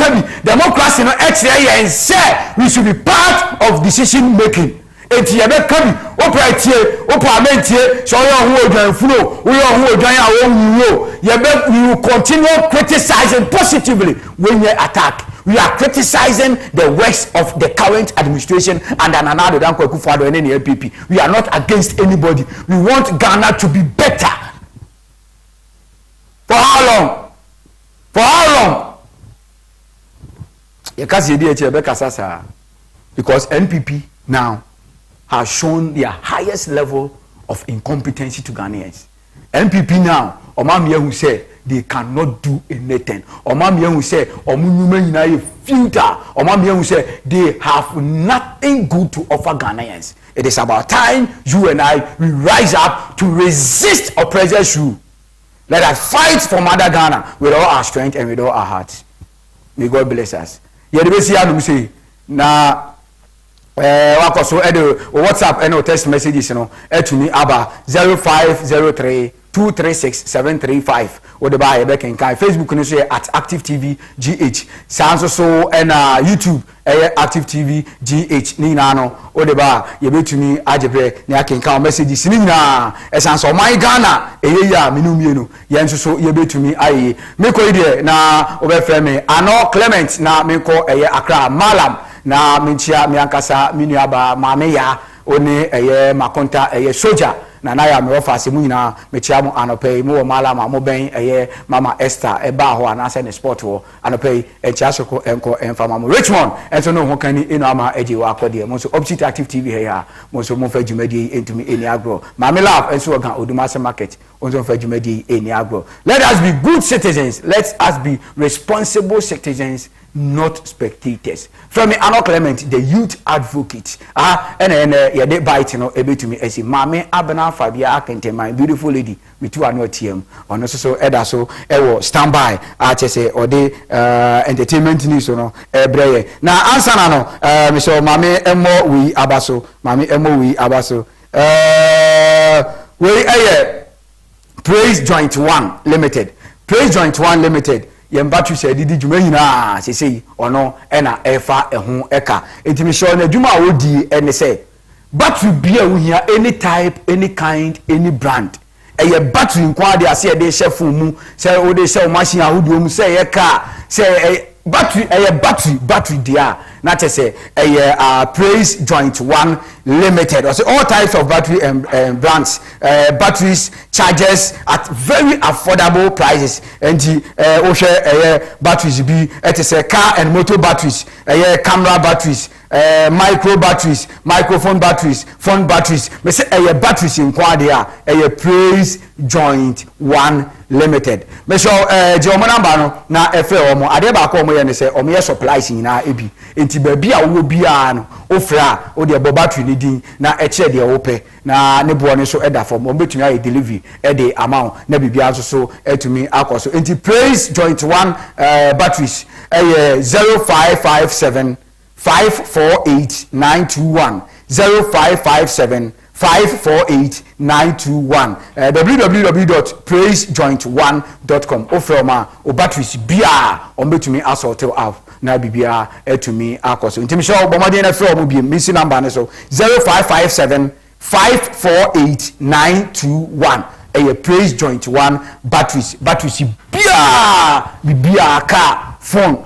democracy no yen say we should be part of decision making. Eti ebe kabi opra tie opra mentie so yo hu odwan funo we yo hu odwan a won wo you continue criticizing positively when you attack. We are criticizing the works of the current administration and Nana Dankwa Akufo-Addo and any LPP. We are not against anybody. We want Ghana to be better. For how long? For how long? Because NPP now has shown their highest level of incompetency to Ghanaians. NPP now, Omamia who said they cannot do anything. Omamia who said Omunyuma filter. Omamia who said they have nothing good to offer Ghanaians. It is about time you and I we rise up to resist oppressor's rule. Let us fight for Mother Ghana with all our strength and with all our hearts. May God bless us. Yedibesi say na wakoso WhatsApp and text messages to me aba 0503 236 735 or the buy back in Facebook no say at Active TV GH sounds so and YouTube Active TV GH ni na no or the buy you betumi ajebre na can count messages ni na esan so my Ghana ya minumie yen so you betumi aye me ko ide na obefre me ano Clement na me ko Accra Malam na minchia miankasa minuaba maame ya one makonta soldier na na ya me office mu nyina me chia mu anopai mu mala ma mo ben mama Esther eba ho anase ne sport ho anopai chia soko enko enfama mu Richmond enso no ho kan inu ama eji wa akode mo so Opposite Active TV he ya mo so mo fa dwumadi entumi eni agro maame love enso ga Odumase market onso fa dwumadi eni agro. Let us be good citizens, let us be responsible citizens, not spectators. From me Ano Clement, the youth advocate. And yede bite no ebe to me esi mame abena Fabia Akente, my beautiful lady with two ano TM ono so eda so ewo standby chese ode entertainment news no ebreye na answer na no me so mame emo wi abaso we Praise Joint 1 Limited. Praise Joint 1 Limited. Yembatu said didi djuma nyina sesei ono ena efa ehun eka entimi show na djuma odi ene say battery bia wo hia any type any kind any brand eye battery nkwa de ase de chef mu say o de say machine ahodo mu say ye car say battery dia na che say Praise Joint One Limited. Also all types of battery brands, batteries, chargers at very affordable prices. And batteries be it is car and motor batteries, camera batteries, micro batteries, microphone batteries, phone batteries. Me say batteries in kwadia Praise Joint One Limited. Me so je omo number no na efe omo ade ba ko omo ye ne say omo ye supplies nyina ebi enti ba bia wo bia no ofra o de battery ni din na eche de wo pe na ne bo ne so eda form omo betumi aye delivery e de amount na bibia so etumi akoso enti Praise Joint One batteries 0557 548 921 0557 548 921 www.praisejoint1.com ofroma o batteries bia on betumi asort out na bibia etumi akoso ntimi show bomade na frɛ omo bi misi number ne so 0557 548 921 Praise Joint One batteries bia car phone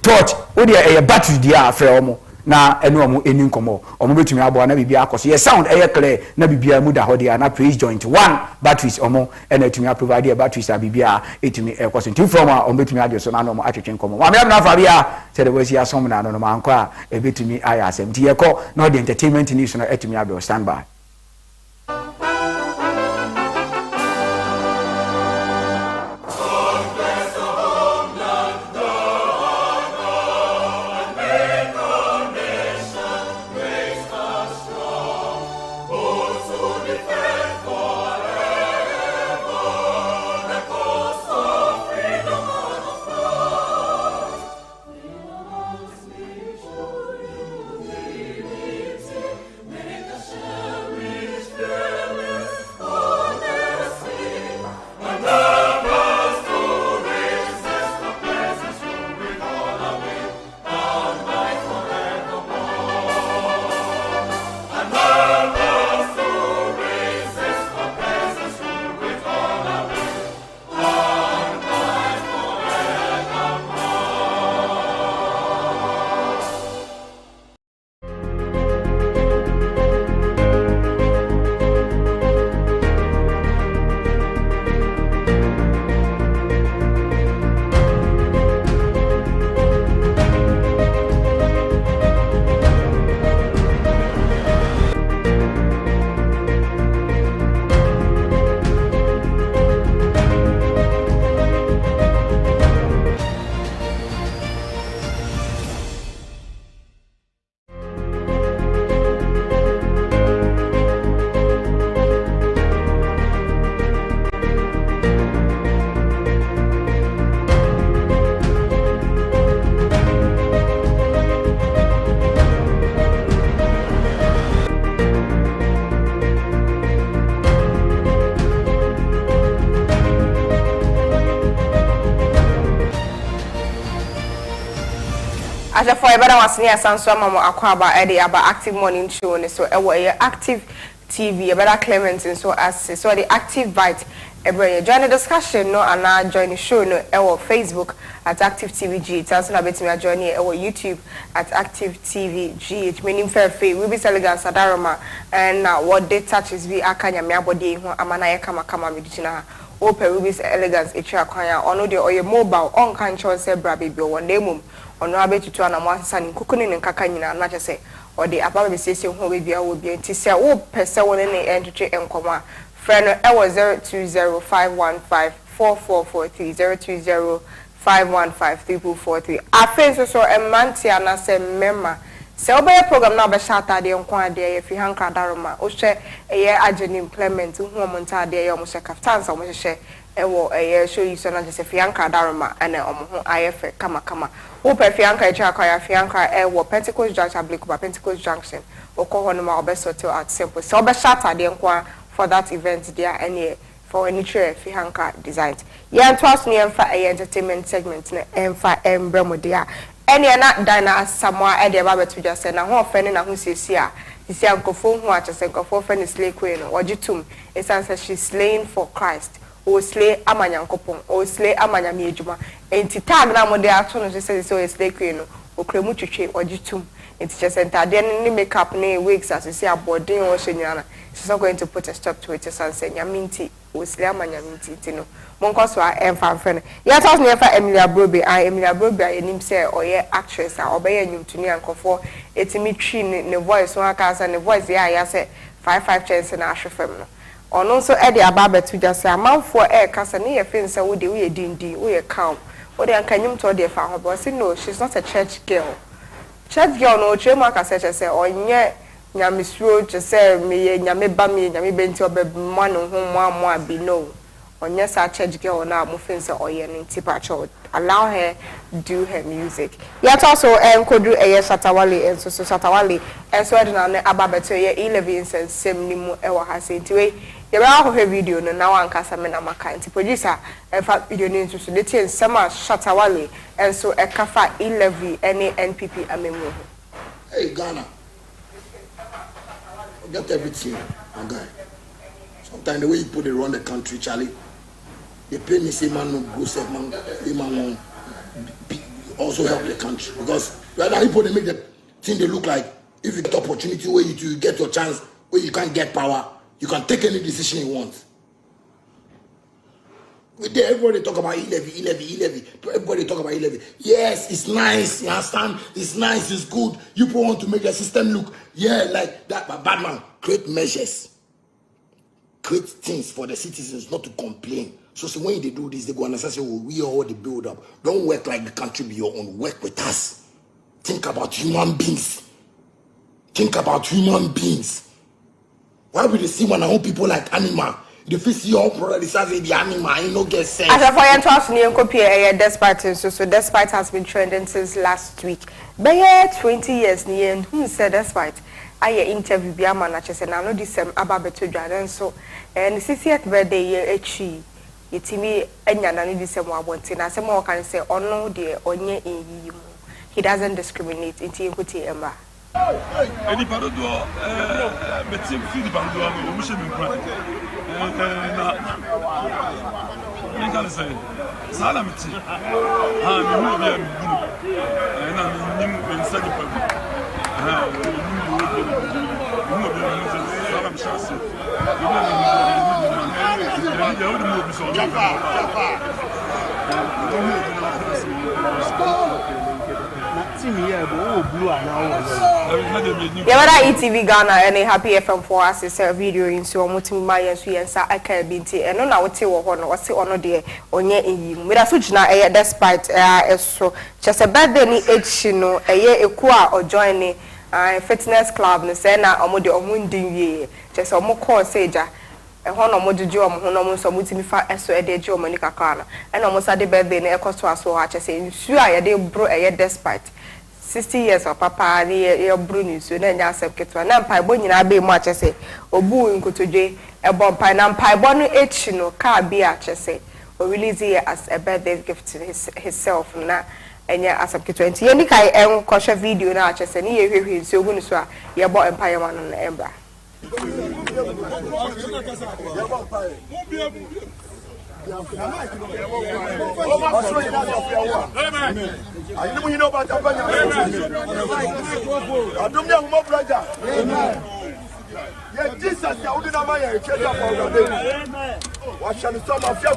torch o de battery dia frɛ omo na enu omo eni nkomo omo betumi abo na bibia akoso ye sound clear na bibia mu da hode na Praise Joint One batteries omo na etumi provide batteries a bibia etumi akoso nti from omo betumi ade so na no omo atwetwe nkomo ma me na fa bia se de wasi asom na no ma anko a betumi aya asem ti ye ko na the entertainment news na etumi ado stand by. Aja for ebada wasini asanso amamo akwaba ede aba active morning show ne so ewo active TV ebada Clement so as so the active bite ebre join the discussion no and join the show no ewo Facebook at Active TV GH also na betimi join ewo YouTube at Active TV GH meaning fair we be elegance adaroma and what they touches be akanya me abode ho amana ye kama medicina open Ruby's elegance echa kwanya ono de oye mobile on kan cho se bra baby one day mum ono abetutu na mo asesa ni kokoni ne nkaka nyina na che se ode apaba be sese ho we bia wo bia ti se wo pese won ne entwe enkoma friend ewo 0205154443 0205153443 afenso so emanti ana se memma se obeye program na be shata de nkwa ade ye fi hanka daroma o hwe eye ageni implement hu omo nta ade ye omo hwe kaftansa omo hwe ewo eye show you so na se fi hanka daroma ana omo hu ayefe kama wo pe fi hanka echa akaya fi hanka ewo Pentecost Junction Ablekuba Pentecost Junction okọ no ma obeso to at simple se obe shata de nkwa for that event there any for any chair fi hanka designs ye ntwas ne emfa entertainment segment na emfa embremo dia ene na dana samwa e de ba betu just na ho fene na ho sesi a sisi ankofo hu a chese ankofo fene slay queen ojitum esanse she slain for Christ osle amanyankopon osle amanyame adwuma enti tag na mo de ato no say osle queen no okremu twetwe ogitum enti chesenta de ne makeup ne wigs as say abodin o shenyana she's not going to put a stop to it sanse nyaminti osle amanyaminti no monko so emfa mfene ya taws ne fa Emilia Brobe Emilia Brobe ayenim say oye actress a obeye nyumtuni ankofo etimi twi ne voice so aka say ne voice ya say 55 chance na ahwefem no ono so e de ababa to just say amanfo kasa ne ye fin say wo de wo ye dindi wo ye calm wo de ankanyum to de fa ho but say no, she's not a church girl no chema ka say onye nyamesuro je say me ye nyame ba me nyame benti obebma no ho mo abi no onye sa church girl na mo fin say oye no ntipacho allow her do her music yet also kodu Shatawale and so Shatawale and so na ababa to ye 11 sem ni mu e wa ha say ntiwe ye ba ho video no na wan kasa me na maka nti producer fa video ni nso so de tie sama Shatawale and so e kafa 11 any NPP amemu. Hey Ghana, get everything, my guy. Sometimes the way you put it around the country, Charlie, they pay me say man no go say man won't also help the country because right now people they make the thing they look like if you get opportunity where you get your chance where you can't get power, you can take any decision you want. With there, everybody talk about e-levy. Everybody talk about e-levy. Yes, it's nice. You understand? It's nice. It's good. You people want to make the system look, like that. But bad man, create measures. Create things for the citizens not to complain. So when they do this, they go and say, we all the build up. Don't work like the country be your own. Work with us. Think about human beings. Why would they see when I want people like animal? The face your brother is as the animal, you no get sense. As for your trust near copy Despite so Despite has been trending since last week. By 20 years near and who said Despite I interview be a manager and I know this ababeto dragon so and the 60th birthday year echi yetimi enya na this want na say more can say ono de onye in he doesn't discriminate into equity emba. Any parodo metim feed bando am o mche mi kra na can say sala meti mi hu bi am guru na mi nim mi sadi pa ETV Ghana and a happy FM for us is a video in so much my and so and I can be and no what you want or say on there on ye in with a switch now despite so just a bad day age no a year equa or joining fitness club no say na omode omundin wie just omo call sager e ho no mojeje omo ho no mo so mutimi fa eso e de je omo ni kakra na e no mo sa de birthday na e kosto aso ha che say nsu a ye de bro e despite 60 years of papa ni e bro ni nsu na nya asem ketwa na mpai bo nyina be mu a che say obu nkotodwe e bo mpai na mpai bo no echi no ka bi a che say o release it as a birthday gift to himself na enya asem ketwa nti ye ni kai en kwhwe video na a che say ni ye hwehwe nsu ogu ni so a ye bo mpai ma no na embra. Jesus, you are not my age. What shall the son of your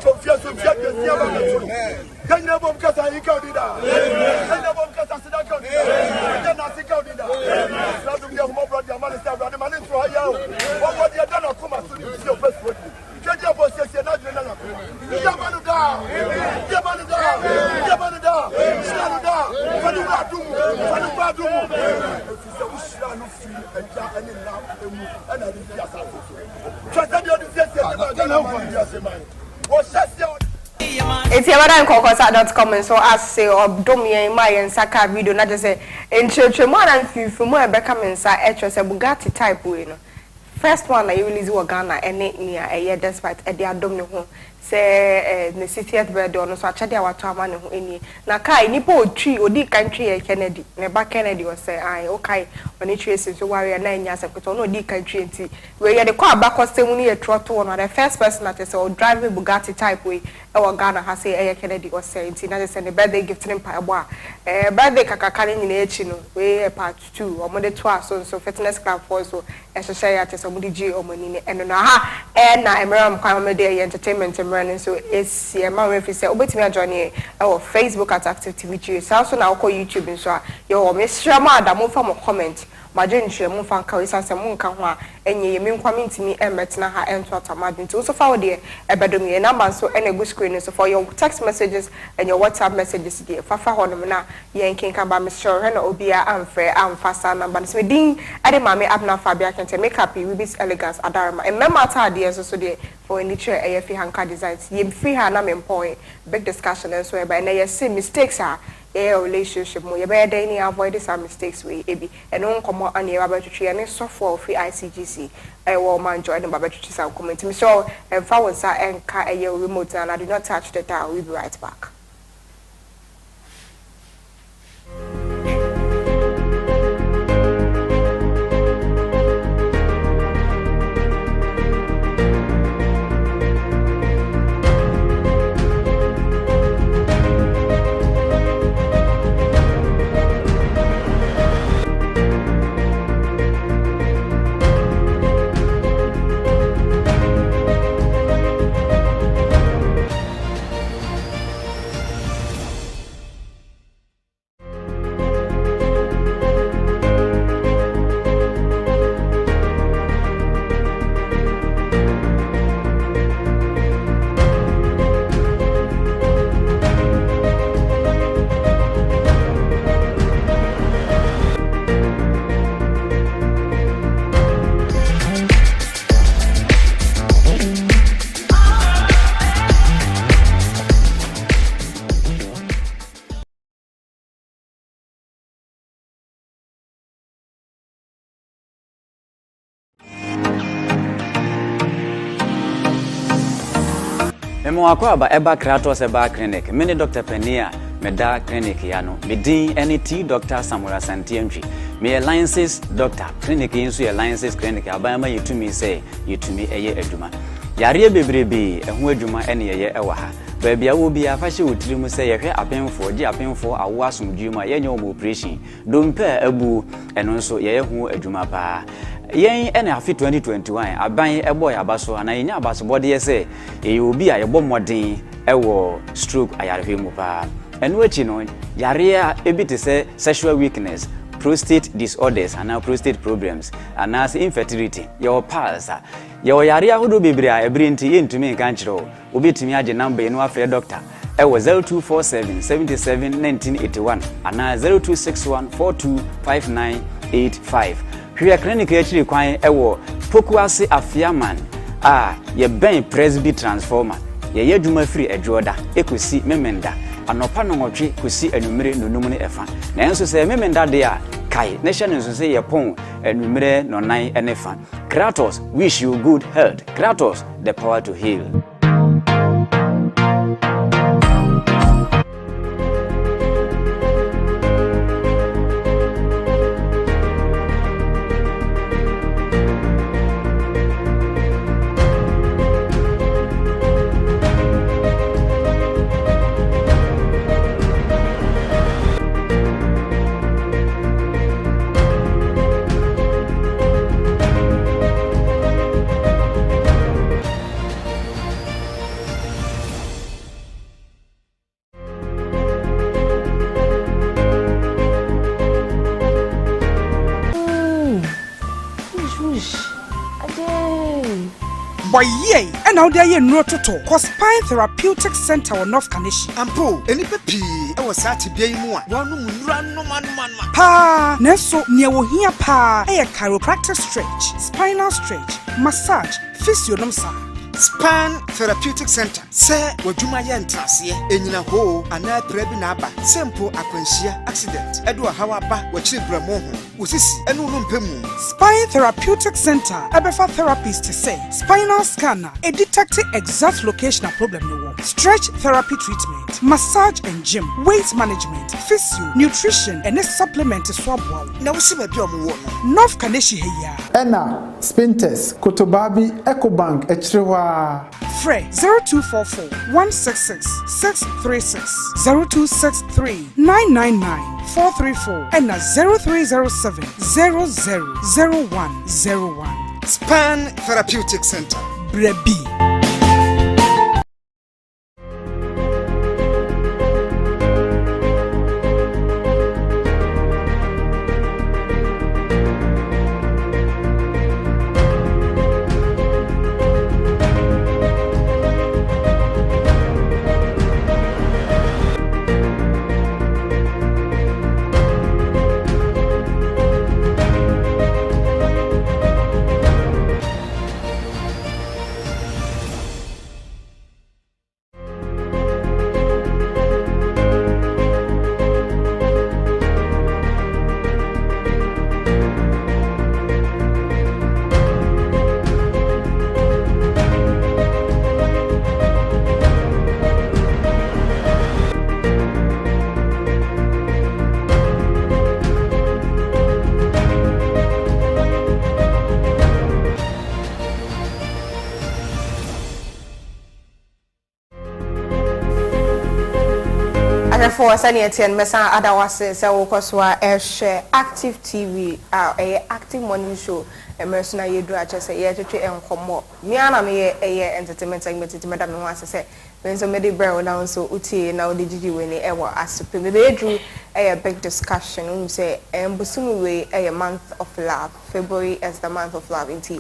can never get a hiccup. Can never get a sidaka. Then I think out in that. Not to your mother, your man is the man is for you. What you have done, come as to your best with you. Get your boss, you're not doing that. Your man down. Your man down. Your man down. Stand down. When you are doing, when you are doing. We shall not feel any love and I didn't just it's your Kokosa.com so as say or Domi my and Saka video not just say in church more than few more becoming sa Bugatti type way no first one I release Ghana and near a year despite a dear domino say the 60th birthday on so actually our man who any na kai nipo tree odi country Kennedy neba Kennedy was say I okay on it traces so warrior 9 years ago no di country nti we ye the kwa back custom ni a trotto one the first person that is or driving Bugatti type way e Ghana has say Kennedy was say nti na say the birthday gift him pa ebo birthday kakaka ni na echi no we part 2 omode 2 so fitness club for so e so share at so omode G omoni ni eno na ha e na emeram kwa omode entertainment and so it's my referee say obetimi journey our Facebook at Active TV also na ko YouTube nso a yo mesra ma adam from comment ma je nhwe mu fa nka we sanse mu nka ho a enye yemi nkwame ntimi emetna ha ento atamadu nti so fa wo de ebedom ye number so ene go screen so for your text messages and your WhatsApp messages there fa ho no na ye nkenka ba mesra he na obia amfre amfasa number so din ade mame abna fa bia kente make up we be elegance adarama e mema ta de so there for any chair AFI Hanka designs ye free ha na me point big discussion and so by na ye see mistakes are relationship mo ye be dey ni avoid some mistakes we ebi and on komo an ye ba twetwe any software free ICGC wo man join ba twetwe some comment me so fa won sa enka remote and I do not touch the dial. We'll be right back. Memo akwa ba eba Kratos eba clinic. Mini Dr. Penia meda clinic ya no. Medin NT Dr. Samuel Santientwi. Me alliances Dr. Clinic yinso alliances clinic abama yitumi say yitumi eye adwuma. Yare bebrebe eho adwuma ene ye ewa ha. Baby a wo bia fa hye wotiri mu say yehwe apenfo gi apenfo awo asomdwuma yenye o operation. Dompe abu eno nso ye ho adwuma pa. Yen ene afi 2021 aban ebo ya baso ana yenya abaso bode ye say e obi a yebo modern ewo stroke ayarehwe mu pa. Eno echi no yare a ebiti say sexual weakness, prostate disorders and prostate problems and as infertility your pulse your yare ahodo bebre a ebrinti yentumi nka nkyerɛ obetumi age number eno afre doctor ewo 0247 77 1981 and 0261425985 hwe clinic actually kwan ewo Pokuase Afiaman ye ben Presby transformer ye yadwuma free adwoda ekosi memenda anopa no nwotwe kosi anumere nonum ne efa na enso se memenda de a kai nation enso se ye pon anumere nonan enefa. Kratos wish you good health. Kratos the power to heal. Boy, yay! And now there no toto. Cause Spine Therapeutic Center or North Kanishi. Ampo, any pepi, I was at Biay Mua. No man. Pa, Neso, near here pa, a chiropractic stretch, spinal stretch, massage, physiognomy. Spine Therapeutic Center. Say, what you may entasia, Enina ho, and I prebinaba, simple aquentia accident. Edwa Hawaba, what you bramoho. usisi enu no mpemu. Spine Therapeutic Center Ebefa Therapist to say spinal scanner a detect exact locational problem you want. Stretch therapy treatment, massage and gym, weight management, physio, nutrition and a supplement to swab wow. Na wusi me bi omo wo no. North Kaneshi heya. Ena Spinters Kotobabi Ecobank Echrewa. Fre 0244 166 636 0263 999 434 and 0307 000101. Span Therapeutic Center. Brebi. For Sunny and Messa Adawase, so Koswa Air Active TV, a active morning show, a mercenary Yedra, just a year to and come. Miana me a entertainment segment to Madame wants to say, when somebody brown down so Uti now did you win it ever as to they drew a big discussion, say, and Busumi a month of love. February is the month of love in tea.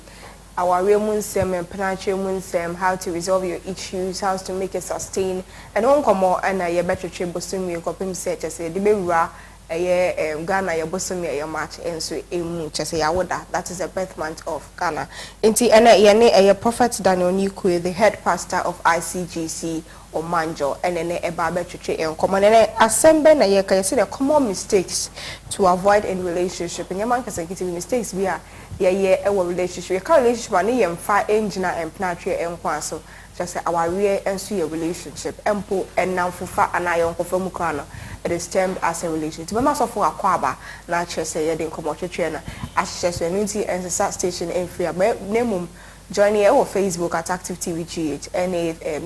Our real munsem and penalty munsem, how to resolve your issues, how to make it sustain, and on come more and a better trip Bosumi and Copim set as a debera a year Ghana, your Bosumi, your match, and so a much as a yawoda. That is the birth month of Ghana. Inti and a prophet Daniel Nikwe, the head pastor of ICGC or Manjo, and then a barber tree and common and assemble a year can see the common mistakes to avoid in relationship. And your man can mistakes we are. Our relationship. We can't relationship and fire engineer and planetary and so just our real and see a relationship. Empo and now for far and I uncle from Mukano. It is termed as a relationship. But most of our quaba, not just say, didn't come out to trainer. As just when and the start station in free. Name joining our Facebook at Active TV GH and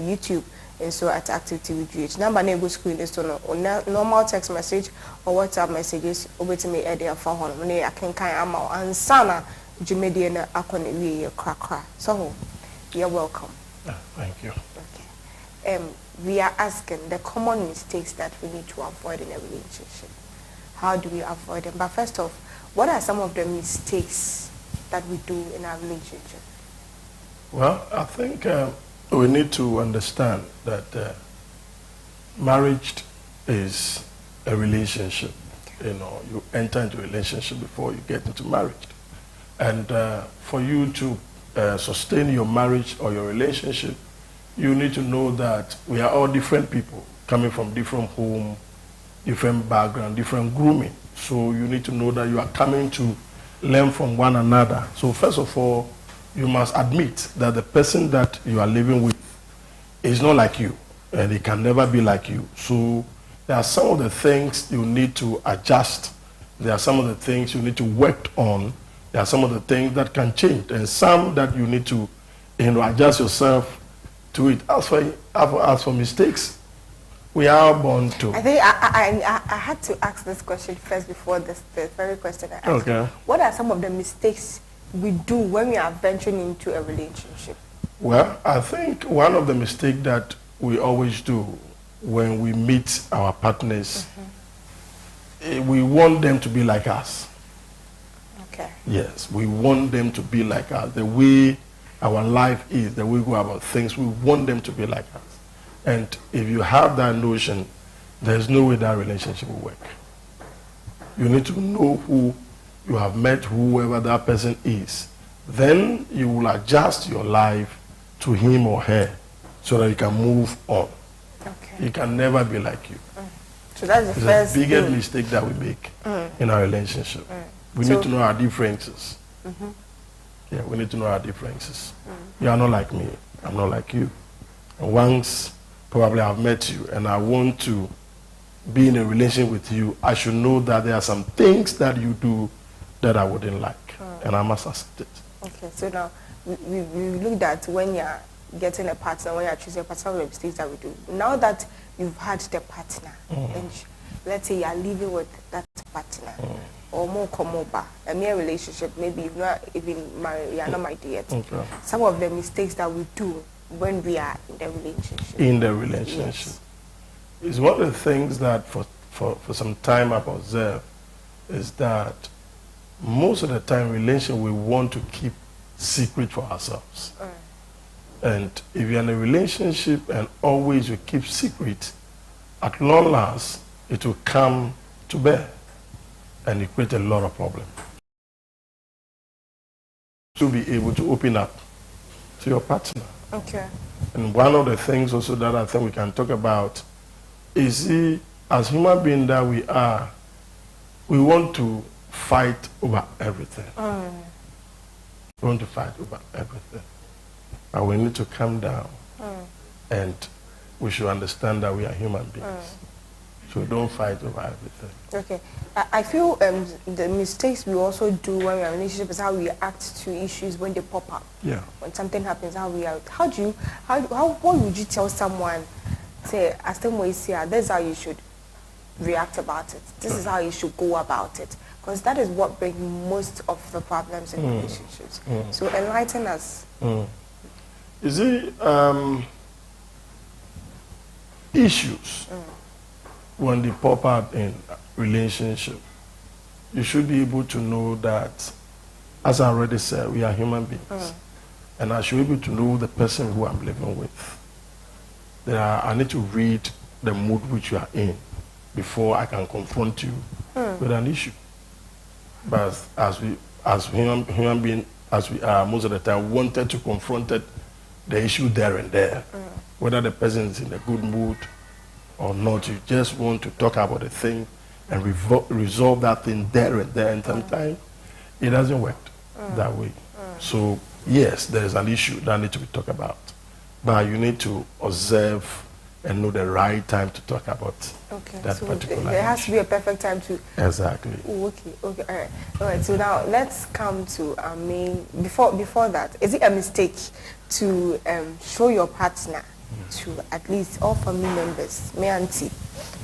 YouTube. And so at Active TV GH. Number neighbor screen is to know normal text message or WhatsApp messages over to me at their phone. When I can kind of and sana Jumediana Akon we crack. So you're welcome. Thank you. Okay. We are asking the common mistakes that we need to avoid in a relationship. How do we avoid them? But first off, what are some of the mistakes that we do in our relationship? Well, I think we need to understand that marriage is a relationship. Okay. You know, you enter into a relationship before you get into marriage. And for you to sustain your marriage or your relationship, you need to know that we are all different people coming from different home, different background, different grooming. So you need to know that you are coming to learn from one another. So first of all, you must admit that the person that you are living with is not like you, and it can never be like you. So there are some of the things you need to adjust. There are some of the things you need to work on. There are some of the things that can change, and some that you need to, adjust yourself to it. As for mistakes, we are born to. I think I had to ask this question first before the very question I asked. Okay. What are some of the mistakes we do when we are venturing into a relationship? Well, I think one of the mistakes that we always do when we meet our partners, we want them to be like us. Okay. Yes, we want them to be like us. The way our life is, the way we go about things, we want them to be like us. And if you have that notion, there's no way that relationship will work. You need to know who you have met, whoever that person is. Then you will adjust your life to him or her so that you can move on. Okay. He can never be like you. So that's the first biggest mistake that we make in our relationship. We need to know our differences. Yeah, we need to know our differences. You are not like me. I'm not like you. And once probably I've met you and I want to be in a relationship with you, I should know that there are some things that you do that I wouldn't like, and I must accept it. Okay, so now we looked at when you're getting a partner, when you're choosing a partner, what are the mistakes that we do. Now that you've had the partner, and let's say you're living with that partner, or more come over, a mere relationship, maybe you've not even married, you're not married yet. Some of the mistakes that we do when we are in the relationship. In the relationship. Yes. It's one of the things that for some time I've observed is that most of the time relationship we want to keep secret for ourselves. And if you're in a relationship and always you keep secret, at long last it will come to bear and it creates a lot of problems. To be able to open up to your partner. Okay. And one of the things also that I think we can talk about is, as human beings that we are, we want to fight over everything. We want to fight over everything. And we need to calm down. And we should understand that we are human beings. So don't fight over everything. Okay. I feel the mistakes we also do when we're in a relationship is how we react to issues when they pop up. Yeah. When something happens, how we react. What would you tell someone, say, as the way this is how you should react about it. This is how you should go about it. Because that is what brings most of the problems in relationships. So enlighten us. You see, issues, when they pop up in relationship, you should be able to know that, as I already said, we are human beings. And I should be able to know the person who I'm living with. I need to read the mood which you are in before I can confront you with an issue. But as human beings, as we are most of the time, wanted to confront the issue there and there. Whether the person is in a good mood or not, you just want to talk about the thing and resolve that thing there and there. And sometimes it doesn't work that way. So yes, there is an issue that needs to be talked about. But you need to observe and know the right time to talk about that so particular there has to be a perfect time to... Exactly. Okay, all right. So now let's come to our main... Before that, is it a mistake to show your partner to at least all family members, me auntie,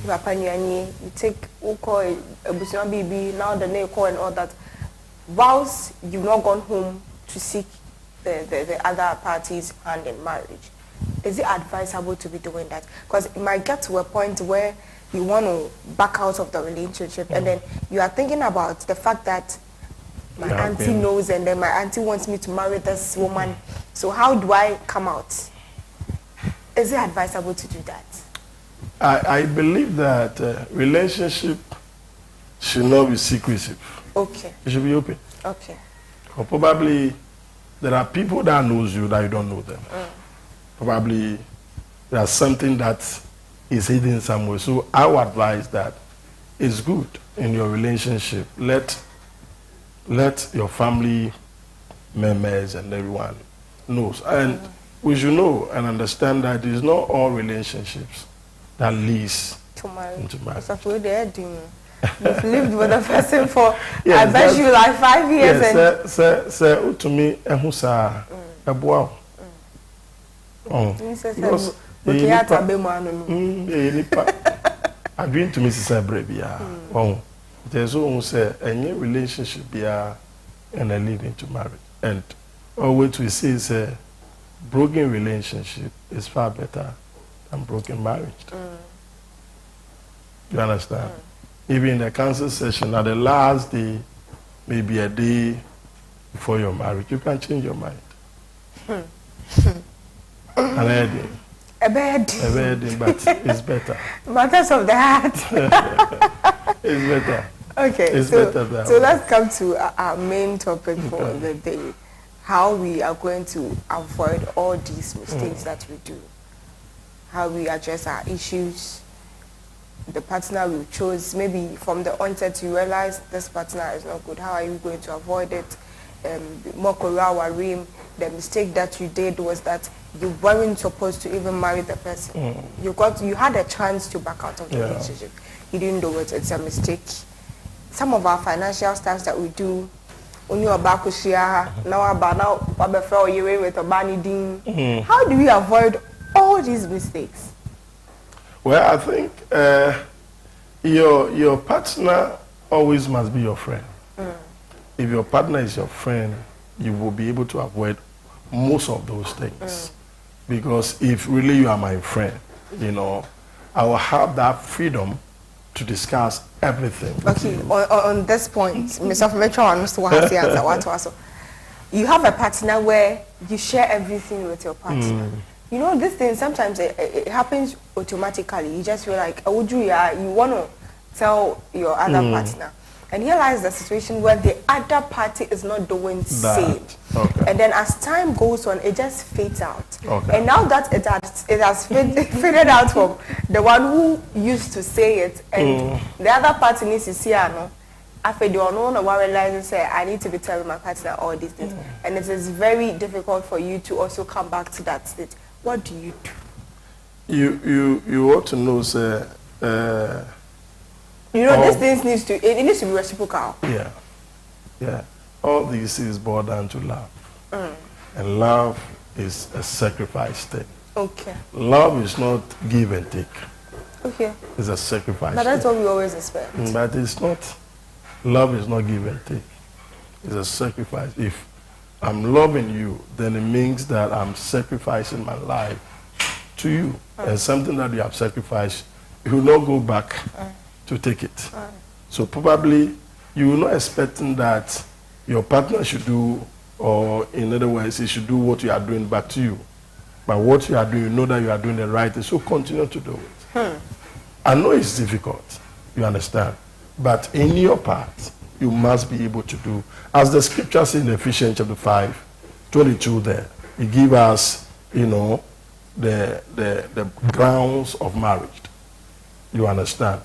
papa you take call a baby, now the name call and all that, whilst you've not gone home to seek the other party's hand in marriage? Is it advisable to be doing that? Because it might get to a point where you want to back out of the relationship and then you are thinking about the fact that my auntie knows and then my auntie wants me to marry this woman. So how do I come out? Is it advisable to do that? I believe that relationship should not be secretive. Okay. It should be open. Okay. Or probably there are people that knows you that you don't know them. Probably there's something that is hidden somewhere. So I would advise that it's good in your relationship. Let your family members and everyone knows. And we should know and understand that it is not all relationships that leads into marriage. You've lived with a person for, I bet you, like 5 years. Yes, and to me, because agreeing to Mrs. Abrebia, there's almost a relationship and a lead into marriage. And always we say is a broken relationship is far better than broken marriage. You understand? Even in the council session, at the last day, maybe a day before your marriage, you can change your mind. A bed, but it's better. Matters of the heart. It's better. Okay, it's better that so let's come to our main topic for the day. How we are going to avoid all these mistakes that we do. How we address our issues the partner we chose, maybe from the onset you realize this partner is not good. How are you going to avoid it? The mistake that you did was that you weren't supposed to even marry the person. You had a chance to back out of the relationship. You didn't do it. It's a mistake. Some of our financial stuff that we do, only about now how do we avoid all these mistakes? Well, I think your partner always must be your friend. If your partner is your friend, you will be able to avoid most of those things. Because if really you are my friend, you know, I will have that freedom to discuss everything. Okay, on this point, Mr. You have a partner where you share everything with your partner. You know, this thing, sometimes it happens automatically. You just feel like, you want to tell your other partner. And here lies the situation where the other party is not doing same. And then as time goes on, it just fades out. And now that it has faded out from the one who used to say it, and the other party needs to see, after the one realizing, say, I need to be telling my partner all these things. And it is very difficult for you to also come back to that state. What do you do? You ought to know, sir. This thing needs to be reciprocal. Yeah. All these things boil down to love. And love is a sacrifice thing. Okay. Love is not give and take. Okay. It's a sacrifice. But that's what we always expect. But it's not. Love is not give and take. It's a sacrifice. If I'm loving you, then it means that I'm sacrificing my life to you. And something that you have sacrificed, you will not go back to take it. So probably you will not expecting that your partner should do, or in other words, he should do what you are doing back to you. But what you are doing, you know that you are doing the right thing, so continue to do it. I know it's difficult, you understand, but in your part, you must be able to do. As the scripture says in Ephesians chapter 5:22 there, it gives us, you know, the grounds of marriage. You understand?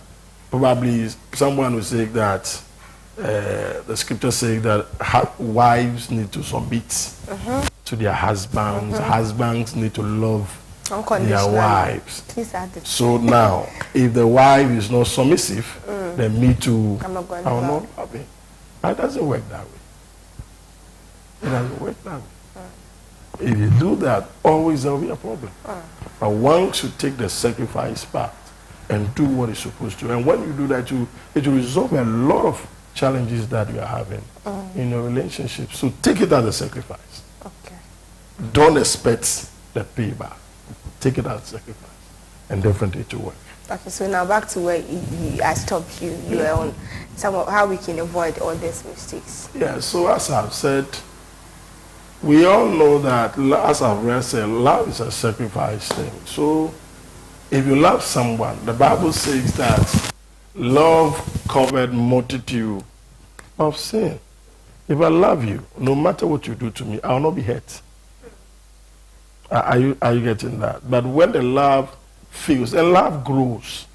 Probably someone will say that the scripture says that wives need to submit to their husbands. Husbands need to love their wives. So now, if the wife is not submissive, then me too, I will not love it. It doesn't work that way. It doesn't work that way. If you do that, always there will be a problem. But one should take the sacrifice part and do what it's supposed to. And when you do that, it will resolve a lot of challenges that you are having in your relationship. So take it as a sacrifice. Don't expect the payback. Take it as a sacrifice. And definitely to work. Okay, so now back to where I stopped you. You were on some of how we can avoid all these mistakes. Yeah, so as I've said, we all know that, as I've said, love is a sacrifice thing. So if you love someone, the Bible says that love covered multitude of sin. If I love you, no matter what you do to me, I will not be hurt. Are you getting that? But when the love feels, and love grows.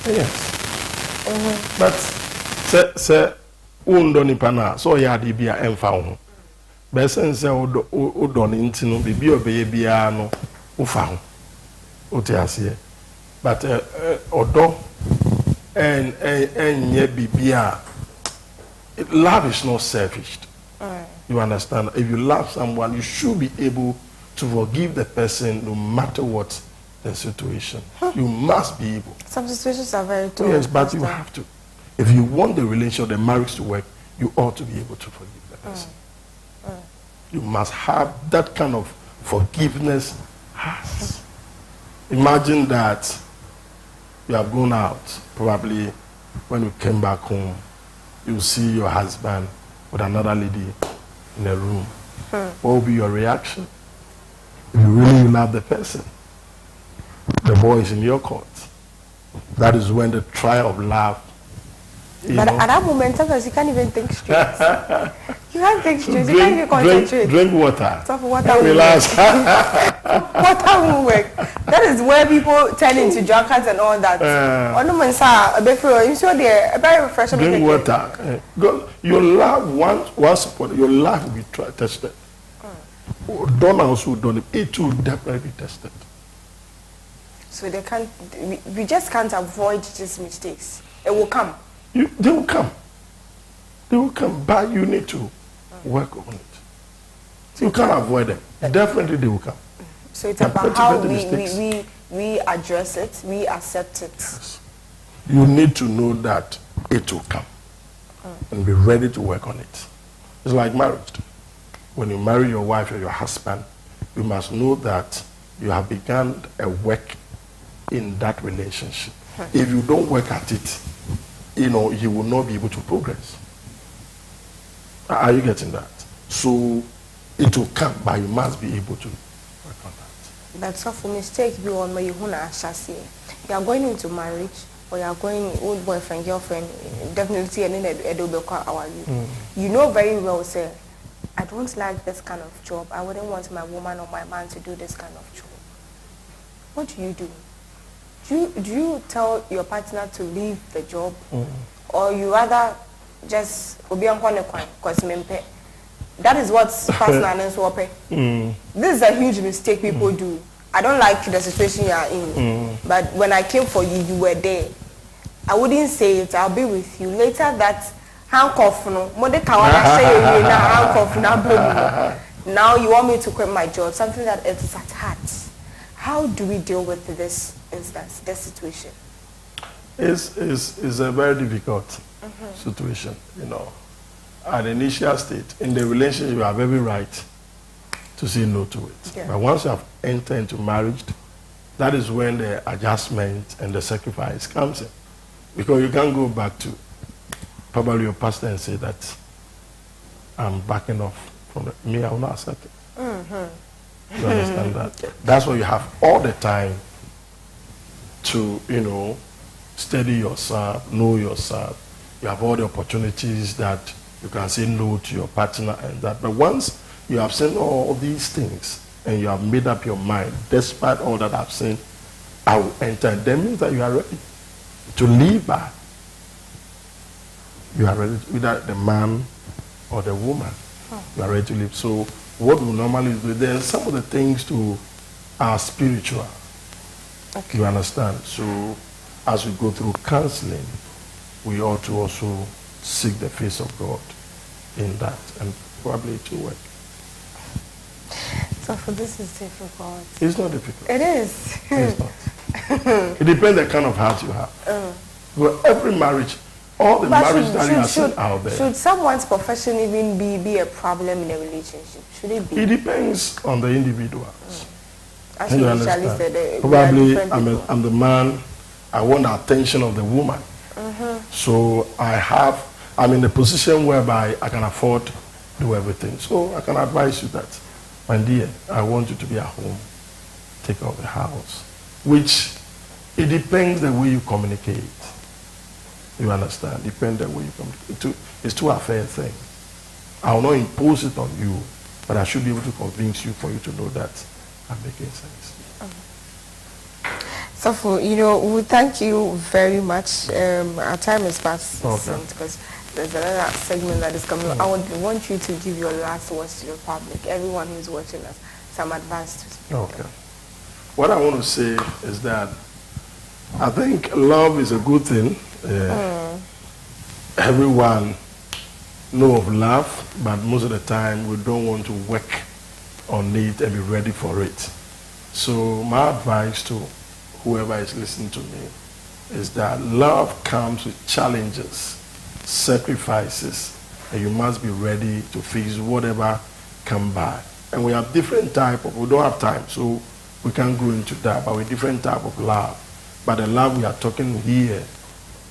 Yes. But say undo ni pana so ya de bia emfa ho. Be sense udo ni ntino bibi obeye bia no ufa ho. Oti ase. But odo and ye bibia, love is not selfish. You understand? If you love someone, you should be able to forgive the person no matter what the situation. You must be able. Some situations are very tough. Yes, but you have to. If you want the relationship, the marriage to work, you ought to be able to forgive the person. You must have that kind of forgiveness heart. Imagine that you have gone out, probably when you came back home, you see your husband with another lady in a room. What will be your reaction? If you really love the person, the boy is in your court. That is when the trial of love. But at that moment, sometimes you can't even think straight. You can't take stress. You can't even concentrate. Drink water. So for water Relax. water will work. That is where people turn into drunkards and all that. Very refreshing. Drink water. Your life, once upon your life will be tested. Done also done it will definitely be tested. So they can't. We just can't avoid these mistakes. It will come. They will come. They will come, but you need to work on it. You can't avoid them. Definitely they will come. So it's about how we address it, we accept it. Yes. You need to know that it will come and be ready to work on it. It's like marriage. When you marry your wife or your husband, you must know that you have begun a work in that relationship. If you don't work at it, you will not be able to progress. Are you getting that? So it will come, but you must be able to work on that. That's all for mistake. You are going into marriage, or you are going old boyfriend, girlfriend, definitely, and then you know very well, sir, I don't like this kind of job. I wouldn't want my woman or my man to do this kind of job. What do? Do you tell your partner to leave the job, or you rather just because that is what's personal and swap. This is a huge mistake people do. I don't like the situation you are in, but when I came for you, you were there. I wouldn't say it. I'll be with you later. That handcuff, now you want me to quit my job, something that is at heart. How do we deal with this instance, this situation? It's a very difficult situation, At the initial state, in the relationship, you have every right to say no to it. Yeah. But once you have entered into marriage, that is when the adjustment and the sacrifice comes in. Because you can't go back to probably your pastor and say that I'm backing off from me, I will not accept it. You understand that? That's why you have all the time to, study yourself, know yourself. You have all the opportunities that you can say no to your partner and that. But once you have seen all these things and you have made up your mind, despite all that I've seen, I will enter. That means that you are ready to live by. You are ready, either the man or the woman. You are ready to live. So what we normally do, then some of the things too are spiritual. Okay. You understand? So as we go through counseling, we ought to also seek the face of God in that, and probably to work. So for this is difficult. It's not difficult. It is. It's not. It depends the kind of heart you have. Well, every marriage, all the marriages that you are seeing out there. Should someone's profession even be a problem in a relationship? Should it be? It depends on the individuals. As you initially said, probably I'm the man, I want the attention of the woman. So I'm in a position whereby I can afford to do everything. So I can advise you that, my dear, I want you to be at home, take care of the house. Which, it depends the way you communicate. You understand? Depends the way you communicate. It's too a fair thing. I will not impose it on you, but I should be able to convince you for you to know that I'm making sense. So, we thank you very much. Our time is past because there's another segment that is coming. I want you to give your last words to the public, everyone who's watching us, some advice to speak. Okay. What I want to say is that I think love is a good thing. Everyone know of love, but most of the time we don't want to work on it and be ready for it. So my advice to whoever is listening to me is that love comes with challenges, sacrifices, and you must be ready to face whatever come by. And we have different we don't have time, so we can't go into that, but with different type of love. But the love we are talking here,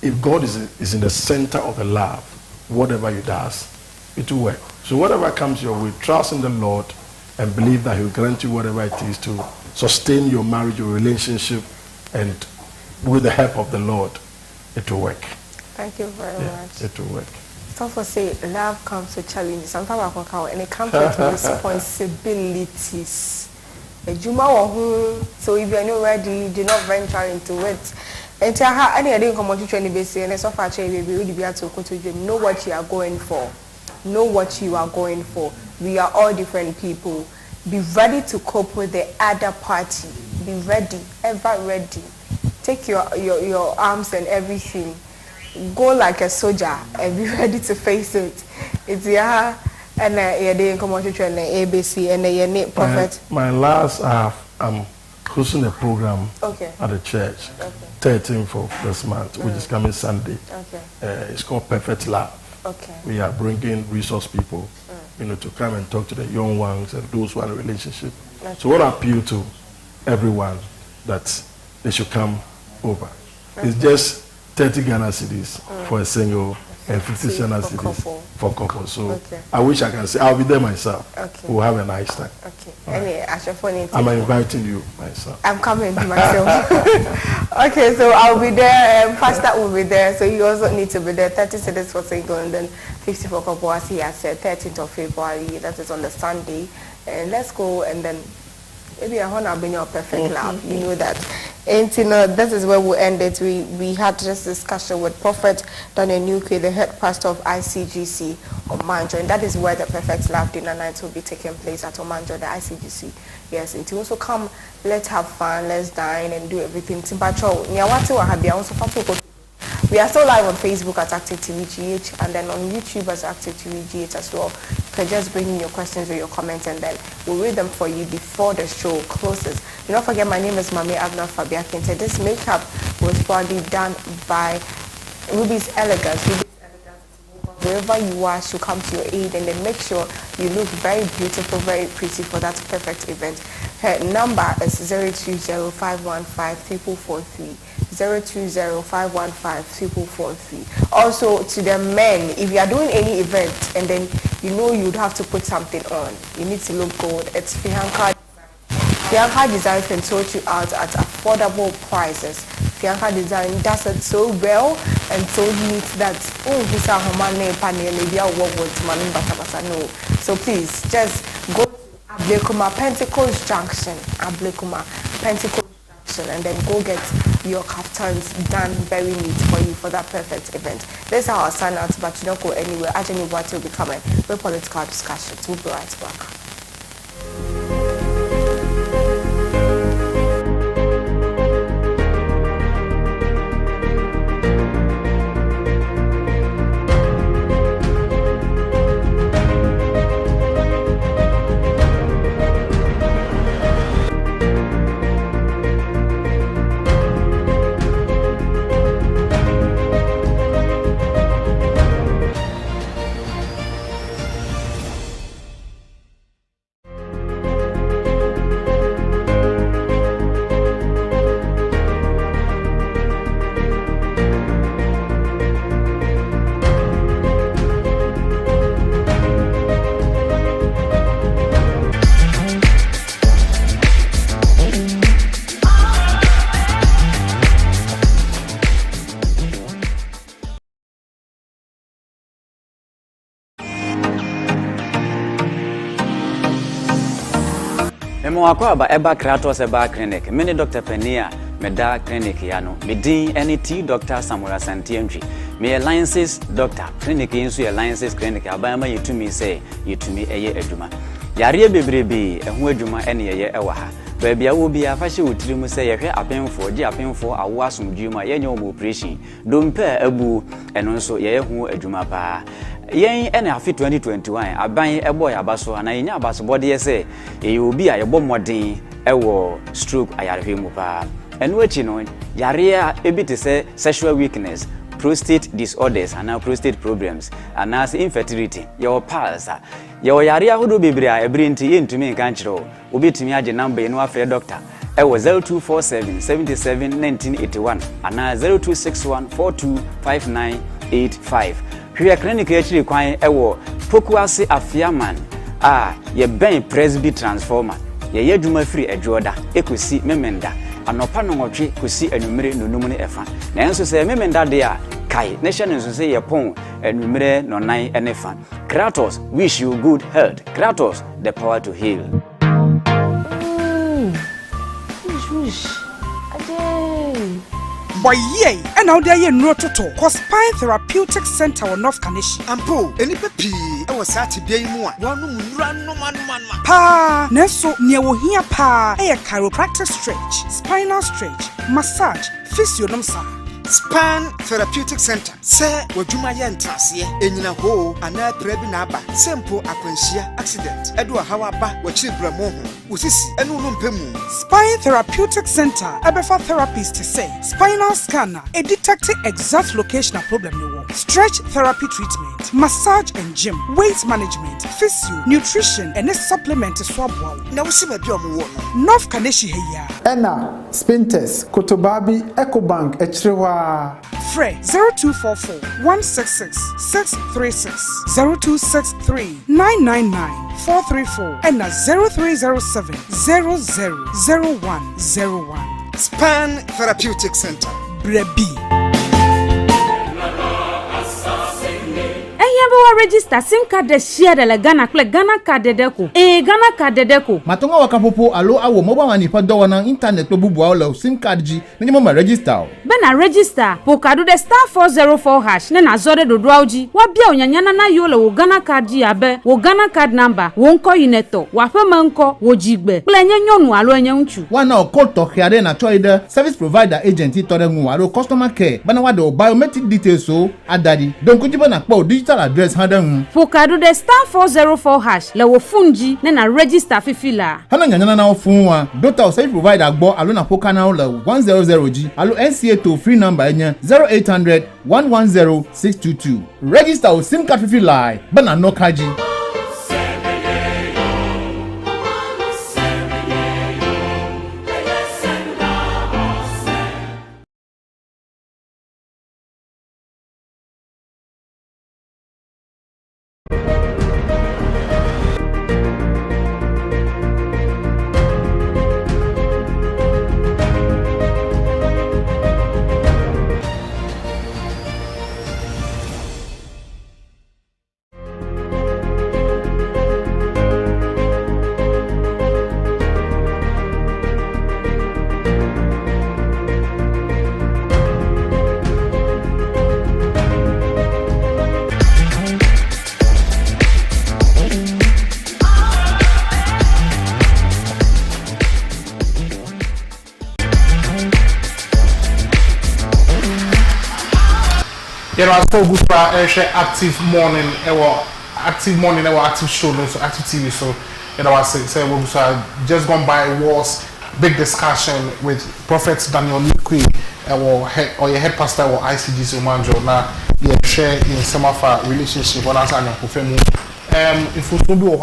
if God is in the center of the love, whatever you does, it will work. So whatever comes your way, trust in the Lord and believe that He will grant you whatever it is to sustain your marriage, your relationship, and with the help of the Lord, it will work. Thank you very much. It will work. Some for say love comes with challenges. Sometimes I can count, and it comes with responsibilities. So if you are not ready, do not venture into it. And to have any idea come to training base and so far we will be able to go to gym. Know what you are going for. Know what you are going for. We are all different people. Be ready to cope with the other party. Be ready, ever ready. Take your arms and everything. Go like a soldier and be ready to face it. It's and you're doing commercial training, ABC, and your prophet. My last I'm hosting a program at the church, 13th of this month, which is coming Sunday. It's called Perfect Love. We are bringing resource people, to come and talk to the young ones and those who are in a relationship. So what I appeal to everyone that they should come over. It's just 30 Ghana cedis for a single and 50 Ghana cedis for couple. So I wish I can say I'll be there myself. We'll have a nice time. I'm inviting you myself. I'm coming myself. Okay, so I'll be there. Pastor will be there. So you also need to be there. 30 cedis for single and then 50 for couple. As he has said, 13th of February. That is on the Sunday. And let's go and then maybe I want to be your perfect love. You know that. And this is where we ended. We had this discussion with Prophet Daniel Newquay, the head pastor of ICGC Omanjo, and that is where the Perfect Love dinner night will be taking place at Omanjo, the ICGC. Yes, and to also come, let's have fun, let's dine and do everything. We are still live on Facebook at Active TV GH and then on YouTube as Active TV GH as well. You can just bring in your questions or your comments and then we'll read them for you before the show closes. Do not forget, my name is Mami Abna Fabiakinte. This makeup was probably done by Ruby's Elegance. Wherever you are, she'll come to your aid and then make sure you look very beautiful, very pretty for that perfect event. Her number is 020-515-3443. 020-515-3443. Also, to the men, if you are doing any event and then you know you'd have to put something on, you need to look good. It's Fianca. Fianca Design can sort you out at affordable prices. Fianca Design does it so well and so neat that no. So please just go to Ablekuma Pentecost Junction, and then go get your kaftans done very neat for you for that perfect event. This is how I'll sign out, but you don't go anywhere. Ajani Buati will be coming with political discussions. We'll be right back. Mwakwaba eba Kratos eba clinic. Mini Dr. Penia meda clinic yano. Midin NET Dr. Samuel Santientry. Me alliances doctor clinic insu alliances clinic abayama yitumi say yitumi eye adwuma. Yare bebrebe ehu adwuma ene ye ewa ha. Baby awo bi afahye wotiri mu say yehwe apenfo gi apenfo awo asomdwuma yenye omo operation. Dompe abu eno nso ye hu adwuma pa. Yen ene afi 2021 aban ebo ya baso na yenya abaso bode ye say e obi a yebo modern ewo stroke ayarehwe mu pa. Eno achi no yare a ebite say sexual weakness, prostate disorders and prostate problems and as infertility your pulse your yare ahodo bebre a ebrinti yentumi nkan kire obi tumi age number eno afre doctor ewo 0247 77 1981 and 0261 425985 hwe clinic actually kwan ewo Pokuase Afiaman ye ben Presby transformer ye yeduma free edwoda ekosi memenda anopa no nwotwe kosi anumere nonum ne efa na enso se memenda de a kai nation nso say ye pon enumere no nan ene fa. Kratos wish you good health. Kratos the power to heal. Wish. Ade. Boy yay, and now there no toto. Cause Spine Therapeutic Center on North Kanishi. Ampo, any pepi, I was sat be more. One run no man. Pa, neso near here pa, a chiropractic stretch, spinal stretch, massage, physio nomsa. Span Therapeutic Center. Sir, wajuma yentrasie. Enyina ho ana prebi na aba. Sempo akwanhia accident. Edo hawa ba wachiri bramo ho. Usisi enu no mpemu. Spine Therapeutic Center. Ebefa therapist say spinal scanner. A detect exact location of problem you want. Stretch therapy treatment, massage and gym, weight management, physio, nutrition, and a supplement to swab wow. Now see me be omo wo. North Kaneshi heya. Ena Spintex Kotobabi EcoBank Echrewa. Fre 0244 166 636 0263 999 434 and 0307 000101. Span Therapeutic Center. Brebi. Register SIM card de share de la Ghana card de deco. Ghana card de deco. Matonga wakapopo alo awo mobile money pa do wana internet lo bubu awlo SIM card ji minimum register. Bena register po kadu de *404# ne na zore do dwauji. Wa bia onyanyana na yole wo Ghana card ji abe wo Ghana card number wo nko ineto wa fema nko wo jigbe. Plenye nyonu alo enye nchu. Wana okoto khiare na choide service provider agent tore nwu alo customer care bana wa do biometric details so adadi. Don kujiba na po digital address Fokadu de *404# le wo funji ne na register fifila. Hana nyanyana na ofunwa dota service provider gbo alo na poka na le 100G alo NCA to free number enya 0800 110 622. Register o SIM card fifila bana no kaji. You know, I still good for active morning, active show, so active TV. So, you know, I say we just gone by was big discussion with Prophet Daniel Nikwe, or your head pastor or ICGC Manjo. Now, yeah, share in some of our relationship. What I'm saying, if we do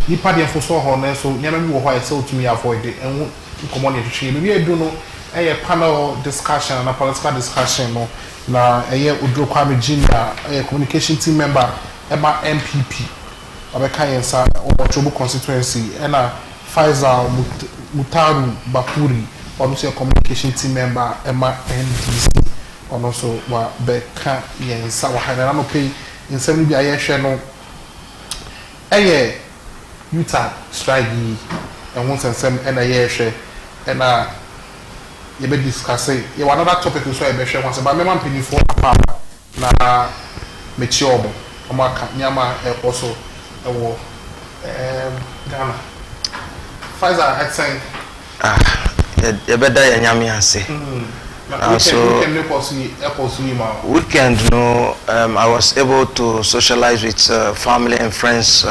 you party and for so on, so you know, why I told to me avoid it and come on to change. Maybe I don't know a panel discussion and a political discussion. No. Na Udro Kwame Junior, a communication team member, Emma MPP, Abeka Yensa, or Chobo constituency, and Faisal Mutaru Bakuri, also a communication team member, Emma NDC, and also Beka Yensa, Wahanano pay in 70 BIA channel. Utah strike and once and some and a year share, and you be discussing. You want another topic to say about once, but me man pay for na mature. Omaka nyama also Ghana. Pfizer had saying you better nyami ase. Weekend, no, I was able to socialize with family and friends.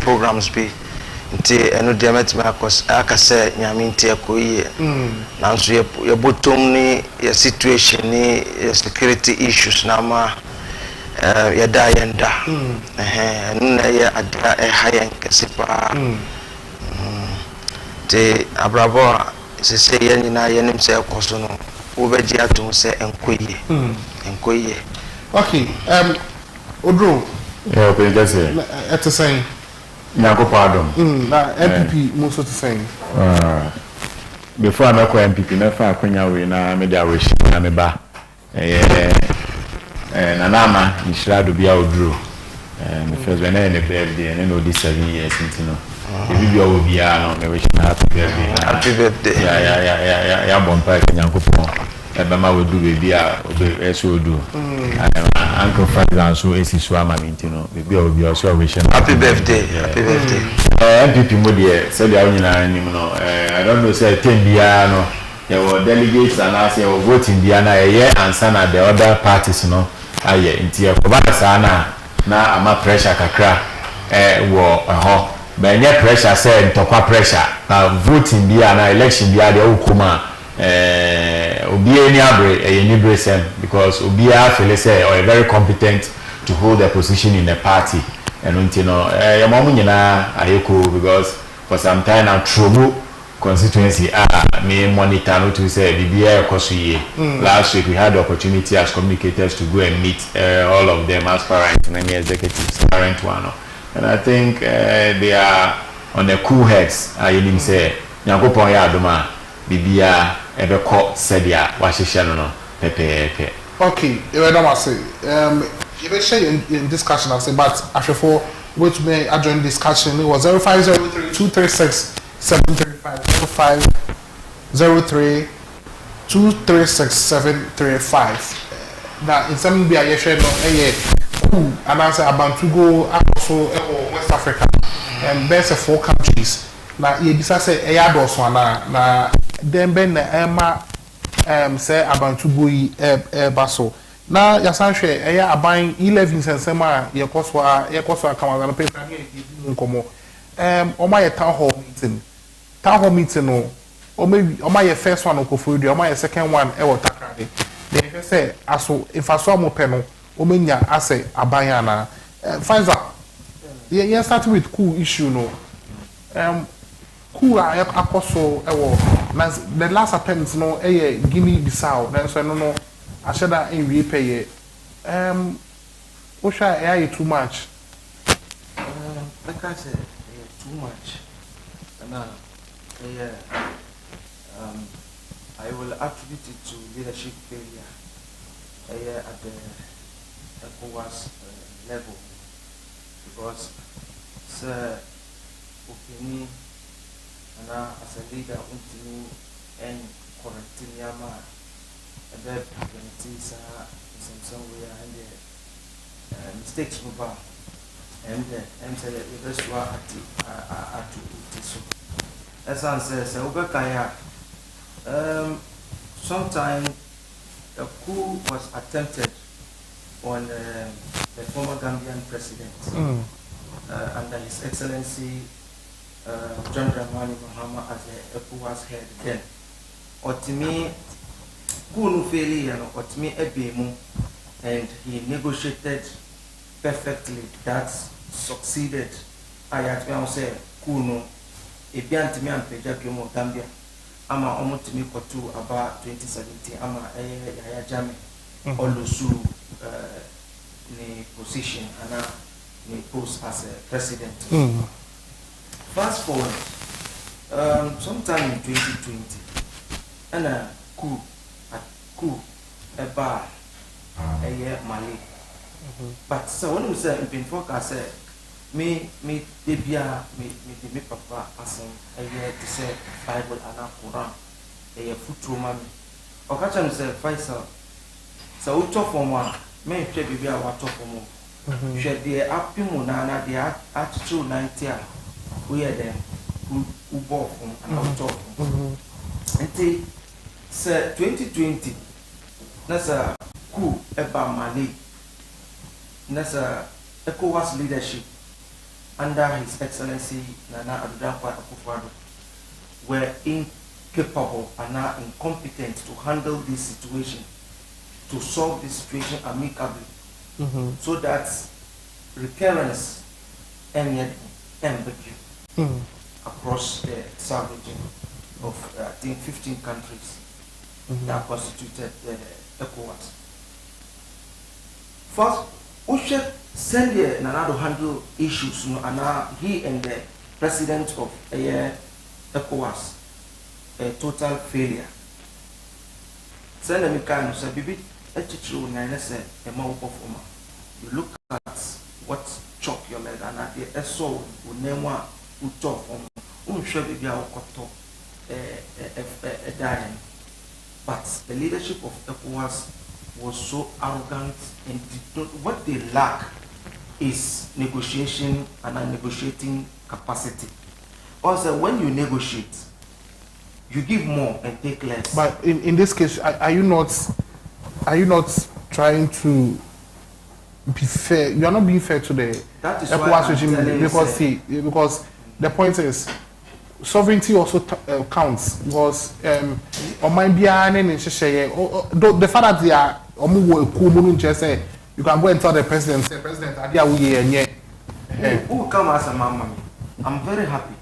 Programs be. Nti eno de metime aka say nyame nti akoyi nanso ye bottom ni ye situation ni security issues na ma ye da yenda na ye ada hayen kesipa te abrabo se se ye nyina ye nim se koso no wo beji atum se enkoyi okay Odro yeah okay just at the same Nyako pardon. Na MPP most of the same. Before I go MPP, na fa akwanya we na me dia we shi na me ba. nanama nhyira do bia oduro the first when I birthday and no this 7 years into no ebi bia obia no me wish happy birthday ya bompa nyankopon ebema we do baby a obe eso do uncle Frank so esi so ama minti no baby obi so wish happy birthday MPP mo de say dia nyina nim no I don't know say tem bia no there were delegates and as you voting bia na answer na the other parties no aye nti e ko ba sana na ama pressure kakra wo ho but nye pressure say ntokwa pressure na voting bia na election bia de okuma obi any abre any bresem because obi a feel say or very competent to hold a position in a party and until no your mom nyina ayeko because for some time now trouble constituency me monitor no to say bibia ekosuye last week we had the opportunity as communicators to go and meet all of them aspirant and executives current one and I think they are on the cool heads I say Nyankopon ya adoma bibia ebeko sedia wahihye no pepepe. Okay, you know what I say. You may share in discussion I say, but after for which may I join discussion it was 0503-236-735 0503-236-735. Now in some be I share no cool and answer about to go also West Africa and best of 4 countries. Now you say also na then ben Emma say about to go baso. Na yasan hwe eya aban 11 sensema yekoso akama na paper nkomo oma ye town hall meeting no oma ye first one okofuru oma ye second one e watakade they say aso ifaso mo pe no omenya ase aban ana Pfizer ye start with cool issue no cool akoso ewo na the last attempt no eye Guinea Bissau na so no I said that in repay Osha AI too much. Like I said, too much. And I will attribute it to leadership failure at the ECOWAS level. Because Sir Opini and as a leader and correcting Yama. About some way and mistakes move on and say the best one at so as I says Obakaya sometime a coup was attempted on the former Gambian president under His Excellency John Dramani Mahama as the ECOWAS head then or to me Kunu failure and Otmi Ebemu and he negotiated perfectly. That succeeded. I had say Kunu Ebiantimi and Pejakimu Gambia. Ama Omotimi Kotu about 2017. Ama Yaya Jami Olusu ni position and ni post as a president. Fast forward, sometime in 2020, and a coup eba Mali. But so when we say in focus say me debia me papa asen to say Bible and Quran futu mami. Okacha me say Faisal so we talk for one me hwe bibia wa talk for mo. Hwe de apimu na de attitude 90 we are them who bought from and talk. Until 2020 nasa coup eba Mali nasa ECOWAS leadership under His Excellency Nana Addo Dankwa Akufo-Addo were incapable and are incompetent to handle this situation, to solve this situation amicably, so that recurrence and ambiguity across the South region of I think 15 countries that constituted the ECOWAS. First, we should send Nana to handle issues, and he and the president of ECOWAS, a total failure. Send them kind of say, Bibi, you look at what chop your leg and at the so unema uto but the leadership of ECOWAS was so arrogant and what they lack is negotiation and a negotiating capacity. Also, when you negotiate, you give more and take less. But in this case, are you not trying to be fair? You are not being fair to the ECOWAS regime because the point is sovereignty also counts because the fact that they are you can go and tell the president, say, President, who come as a mama? I'm very happy.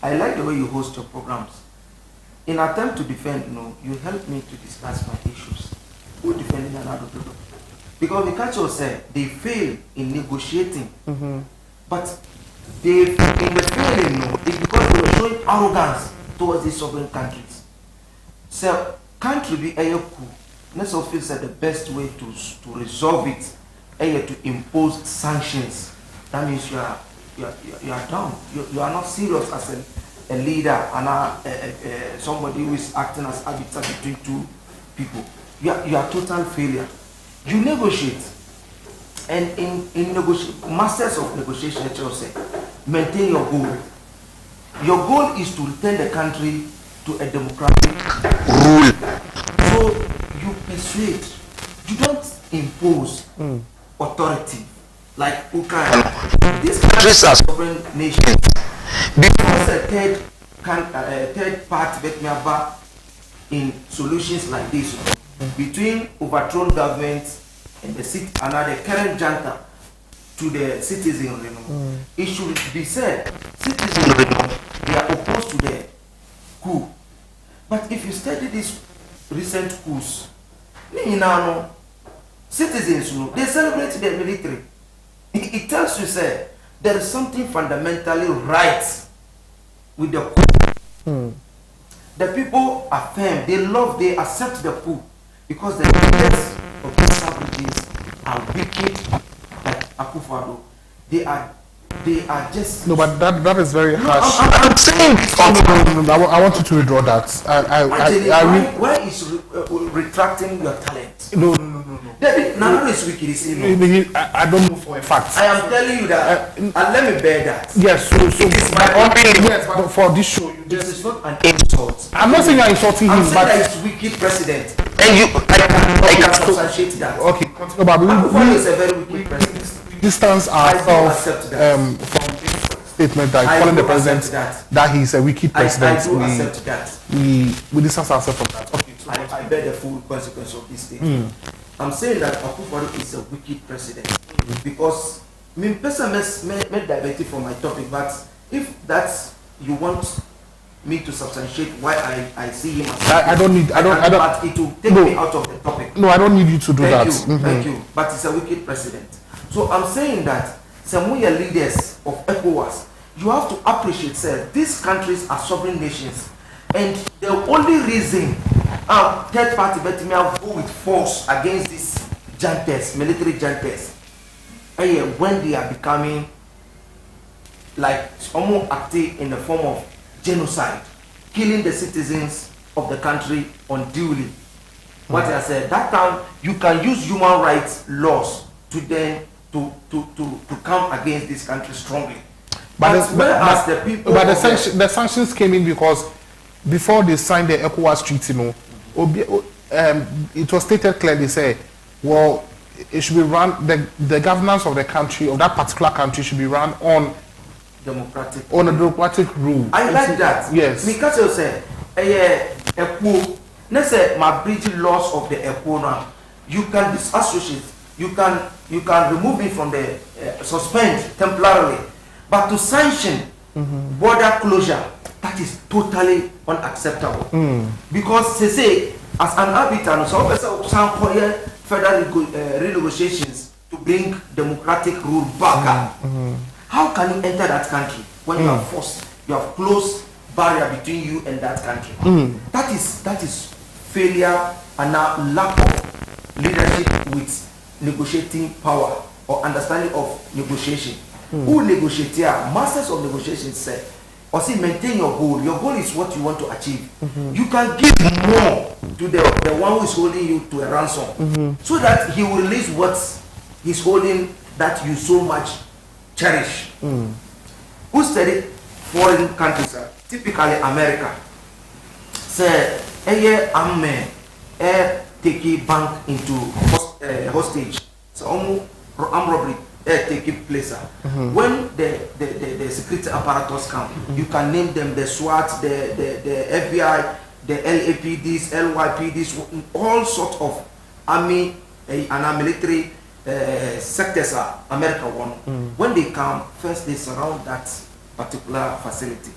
I like the way you host your programs. In attempt to defend, you help me to discuss my issues. Who defending another people? Because the culture said they fail in negotiating, but they in the failing, it's because they were showing arrogance towards these sovereign countries. So country be a coup. Let's all feel that the best way to resolve it is to impose sanctions. That means you are down. You are not serious as a leader and somebody who is acting as arbiter between two people. You are total failure. You negotiate, and in masters of negotiation, I say, maintain your goal. Your goal is to return the country to a democratic rule. So you persuade. You don't impose authority like Ukraine. These countries are sovereign nations. Because a third party in solutions like this between overthrown governments and the current junta to the citizens, it should be said citizens they are opposed to the coup. But if you study these recent coups, citizens they celebrate the military. It tells you say there is something fundamentally right with the coup. The people affirm, they accept the coup because the leaders of these savages are wicked like Akufo-Addo. They are just no, but that is very harsh. I'm saying I want you to withdraw that. Why is retracting your talent? No. None of is wicked. I don't know for a fact. I am telling you that, and let me bear that. Yes, so it's my opinion. Yes, but for this show, this is not an insult. I'm not saying you're insulting him, but I'm saying that it's wicked president, and I can substantiate that. Okay, continue, but Akufo-Addo is a very wicked president. Distance ourselves from this statement that calling the president that he's a wicked president. I do accept that. We distance ourselves from that. Okay, so I bear the full consequence of this statement. I'm saying that Akufo-Addo is a wicked president because person may divert from my topic, but if that's you want me to substantiate why I see him as I don't but it will take me out of the topic. No, I don't need you to do that. Thank you. But it's a wicked president. So I'm saying that some of your leaders of ECOWAS, you have to appreciate, sir, these countries are sovereign nations. And the only reason third party Betimia go with force against these juntas, military juntas, when they are becoming like almost active in the form of genocide, killing the citizens of the country unduly. What I said, that time you can use human rights laws to then to come against this country strongly. But the sanctions came in because before they signed the ECOWAS treaty, it was stated clearly, say, well, it should be run, the governance of the country, of that particular country, should be run on a democratic rule. I like that. Yes. Because you say, let's say my British laws of the ECO now, you can disassociate, you can remove it from the suspend temporarily, but to sanction border closure, that is totally unacceptable. Because they say, as an arbiter, some federal renegotiations to bring democratic rule back. How can you enter that country when you are forced? You have close barrier between you and that country. That is failure and now lack of leadership with negotiating power or understanding of negotiation. Who negotiate here? Masters of negotiation say, or say maintain your goal. Your goal is what you want to achieve. You can give more to the one who is holding you to a ransom, so that he will release what he's holding that you so much cherish. Who studied foreign countries, typically America, say, I'm take a bank into hostage. So armed robbery taking place. When the security apparatus come, you can name them the SWAT, the FBI, the LAPDs, LYPDs, all sorts of army and military sectors are America one. When they come, first they surround that particular facility.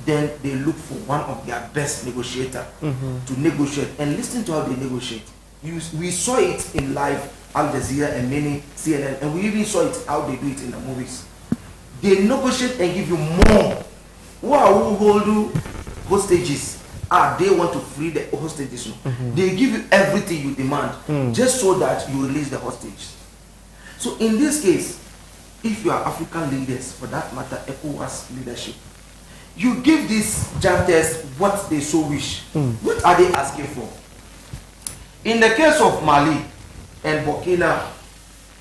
Then they look for one of their best negotiators to negotiate and listen to how they negotiate. We saw it in live Al Jazeera and many CNN, and we even saw it how they do it in the movies. They negotiate and give you more. Who hold you hostages? They want to free the hostages. They give you everything you demand just so that you release the hostages. So in this case, if you are African leaders, for that matter, ECOWAS leadership, you give these giants what they so wish. What are they asking for? In the case of Mali and Burkina,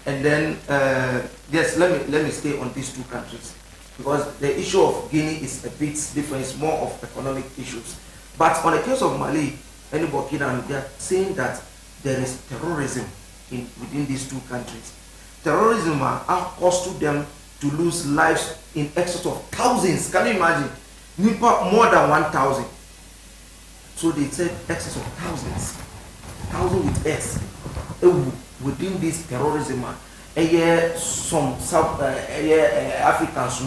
and then yes, let me stay on these two countries, because the issue of Guinea is a bit different. It's more of economic issues. But on the case of Mali and Burkina, they are saying that there is terrorism within these two countries. Terrorism are costing them to lose lives in excess of thousands. Can you imagine? More than 1,000. So they said excess of thousands. Thousands with S. Within this terrorism, some South Africans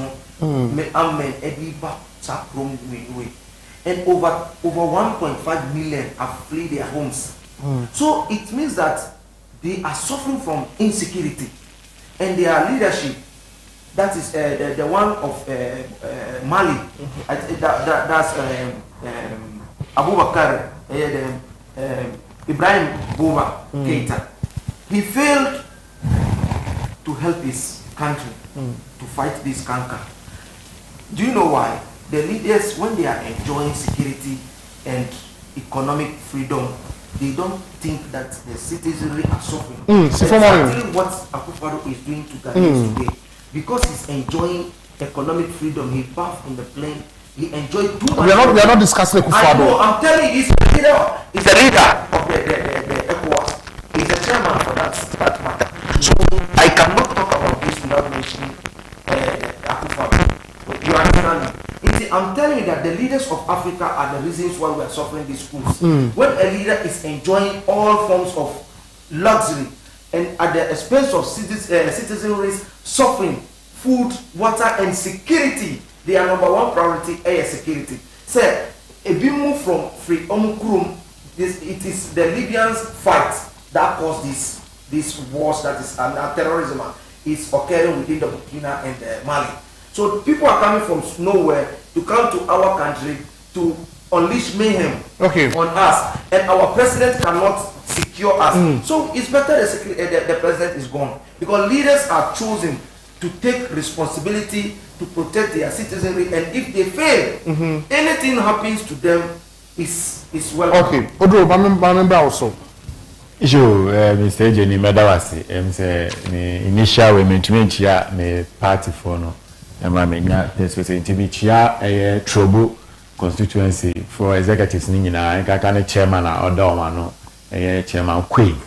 and over 1.5 million have fled their homes. So it means that they are suffering from insecurity, and their leadership, that is the one of Mali, that's Abubakar, Ibrahim Bouba Keita. He failed to help his country to fight this cancer. Do you know why? The leaders, when they are enjoying security and economic freedom, they don't think that the citizenry are suffering. That's exactly what Akufo-Addo is doing to Ghanaians today. Because he's enjoying economic freedom, he bathed in the plane, he enjoyed too much. We are not discussing Akufo-Addo. I'm telling you, he's the leader of the ECOWAS. He's the chairman for that matter. So I cannot talk about this without mentioning Akufo-Addo. You understand me? I'm telling you that the leaders of Africa are the reasons why we are suffering these fools. When a leader is enjoying all forms of luxury and at the expense of citizenry suffering food, water, and security, their number one priority is security. Say, if we move from free Omukurum, it is the Libyans fight that caused these wars, that is terrorism is occurring within the Burkina and Mali. So people are coming from nowhere to come to our country to unleash mayhem on us, and our president cannot secure us. So it's better the president is gone, because leaders are chosen to take responsibility to protect their citizenry, and if they fail, anything happens to them is welcome. Okay, Odro, remember also. Issue, Mr. Jenny Medawasi, initial women here, me party for no. A trouble constituency for executives nina and chairman or no chairman Queen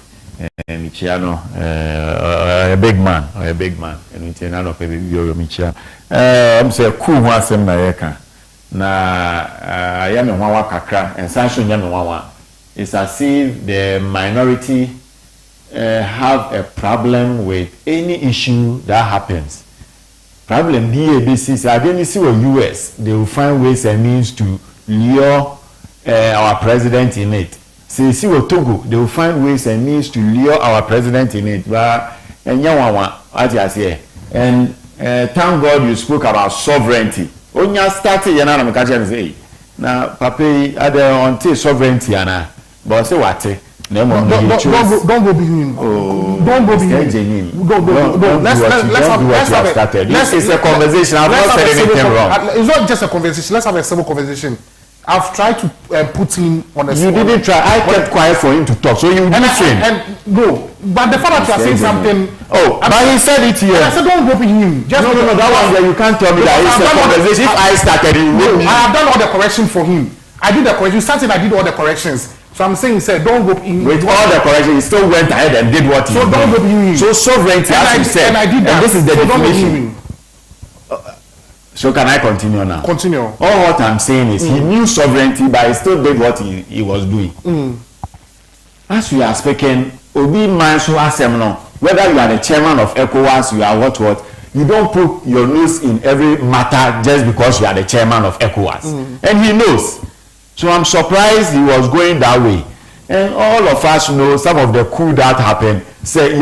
and Michiano a big man and we turn out of a Michia. I'm say cool once in Naeka na I am a Wawa Kakra and Sancho Yamawa. It's as if the minority have a problem with any issue that happens. Problem here, BC, I didn't see what US, they will find ways and means to lure our president in it. See what Togo, they will find ways and means to lure our president in it. But and thank God you spoke about sovereignty. When you started, you know, say, now, Papi, I don't want sovereignty, but say what? Don't go behind him. Don't go behind him. Don't. Let's have It's a conversation. I've not said anything wrong. It's not just a conversation. Let's have a civil conversation. I've tried to put him on a. You didn't try. I kept quiet for him to talk, so you listen. No, but the fact that you are saying something. Oh, but he said it here. I said don't go behind him. No, that one there you can't tell me that it's a conversation. If I started, I have done all the correction for him. I did the correction. You started, I did all the corrections. So I'm saying, he said, don't go in. With all the correction, he still went ahead and did what he did. So don't go in. So sovereignty, as you said. And I did that. And this is the so definition. So can I continue now? Continue. All what I'm saying is he knew sovereignty, but he still did what he was doing. As we are speaking, Obi Manso Asemno, whether you are the chairman of ECOWAS, you are what, you don't put your nose in every matter just because you are the chairman of ECOWAS. And he knows. So I'm surprised he was going that way. And all of us know some of the coup that happened. Say,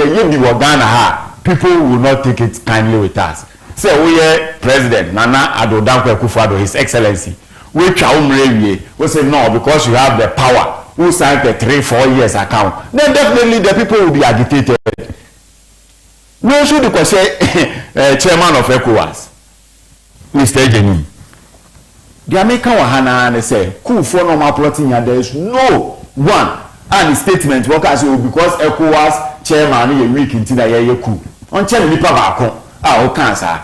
people will not take it kindly with us. Say, we are President Nana Addo Dankwa Akufo-Addo, His Excellency. We say no because you have the power. Who signed the 3-4 years account? Then definitely the people will be agitated. No, should you say chairman of ECOWAS, Mr. Ejenim. The American Wahana and say, coup for normal plotting, and there is no one and statement workers because ECOWAS chairman a week into the coup. On chairman cancer.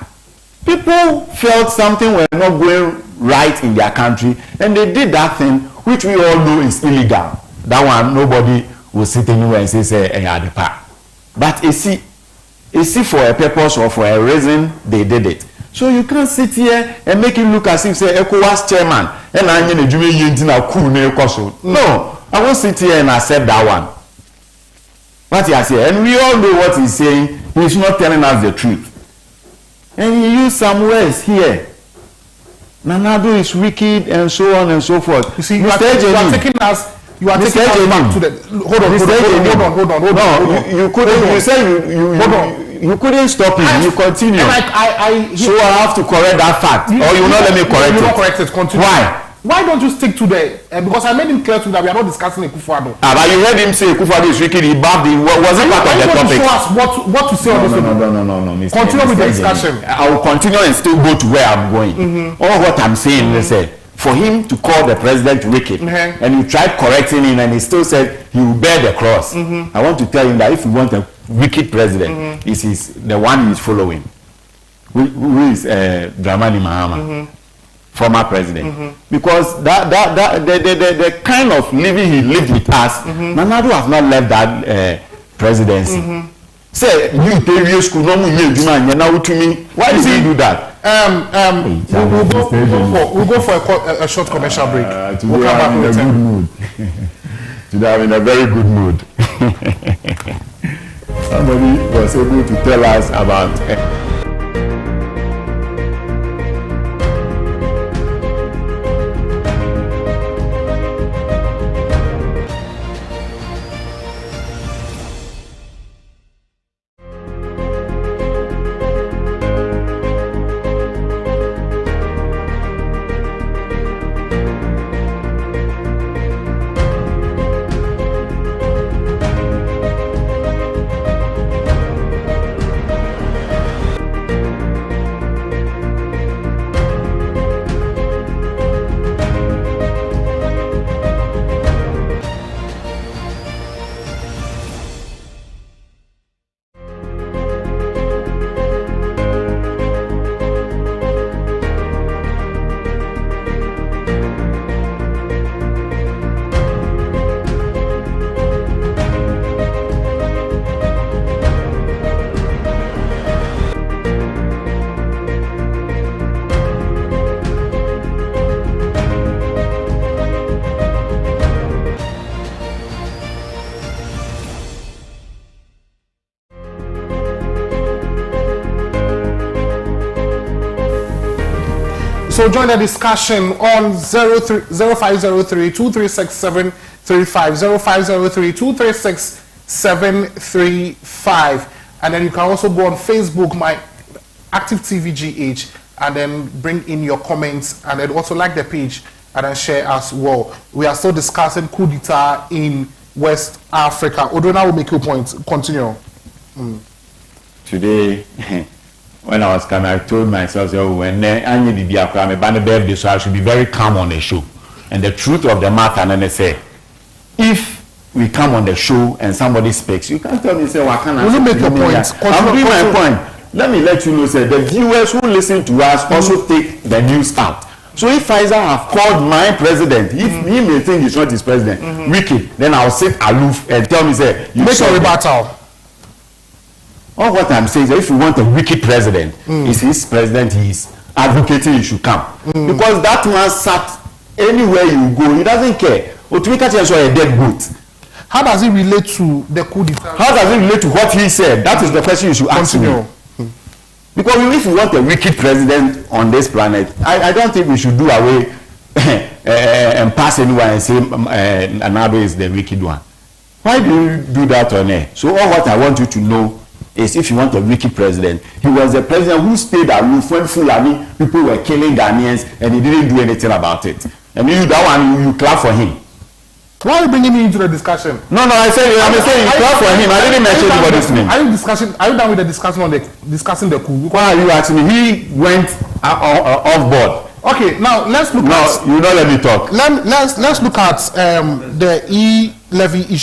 People felt something were not going right in their country, and they did that thing which we all know is illegal. That one nobody will sit anywhere and say the part. But you see for a purpose or for a reason they did it. So you can't sit here and make it look as if say ECOWAS chairman and I need to do no, I won't sit here and accept that one. What he say, and we all know what he's saying. He's not telling us the truth. And he used some words here. Nanado is wicked and so on and so forth. You see, you are taking us. You are taking us back to the. Hold on. No, you couldn't. You said you couldn't stop him. You continue. So I have to correct that fact, or you will not let me correct it. You will not correct it. Continue. Why? Why don't you stick to the? Because I made him clear to that we are not discussing Akufo-Addo. But you heard him say Akufo-Addo is wicked. He babbed. Was it part of the topic? Show us what to say on this. No. Continue with the discussion. I will continue and still go to where I'm going. All what I'm saying is for him to call the president wicked, and you tried correcting him, and he still said he will bear the cross. I want to tell him that if you want a wicked president, this is the one he is following. Who is Dramani Mahama, former president. Because the kind of living he lived with us, Nanado has not left that presidency. Say you previous school no now to me. Why did he do that? We'll go for a short commercial break. We'll come back in a good mood. Today I'm in a very good mood. Somebody was able to tell us about So join the discussion on 0503-236735, 0503-236735, and then you can also go on Facebook, my Active TVGH, and then bring in your comments, and then also like the page and then share as well. We are still discussing coup d'etat in West Africa. Odona will make your point. Continue. Today, when I was coming, I told myself, oh, when I need to be a birthday, so I should be very calm on the show. And the truth of the matter, and I say, if we come on the show and somebody speaks, you can't tell me, say, well, I can't. Will you make your point? I'm doing my point. Let me let you know, sir, the viewers who listen to us also take the news out. So if Pfizer have called my president, if he may think he's not his president, wicked, then I'll sit aloof and tell me, say, you make a rebuttal. All what I'm saying is that if you want a wicked president, is his president he is advocating you should come. Because that man sat anywhere you go, he doesn't care. Otumika is a dead goat. How does it relate to the coup d'etat? How does it relate to what he said? That is the question you should ask me. Because if you want a wicked president on this planet, I don't think we should do away and pass anyone and say Nado is the wicked one. Why do you do that on air? So all what I want you to know is if you want a wicked president, he was the president who stayed aloof when Fulani people were killing Ghanaians and he didn't do anything about it. And you that one you clap for him. Why are you bringing me into the discussion? No, I'm saying you clap for him. I didn't mention anybody's name. Are you done with the discussion on discussing the coup? Why are you asking me? He went off board. Okay, now let's look at. No, you don't let me talk. Let's look at the e-levy issue.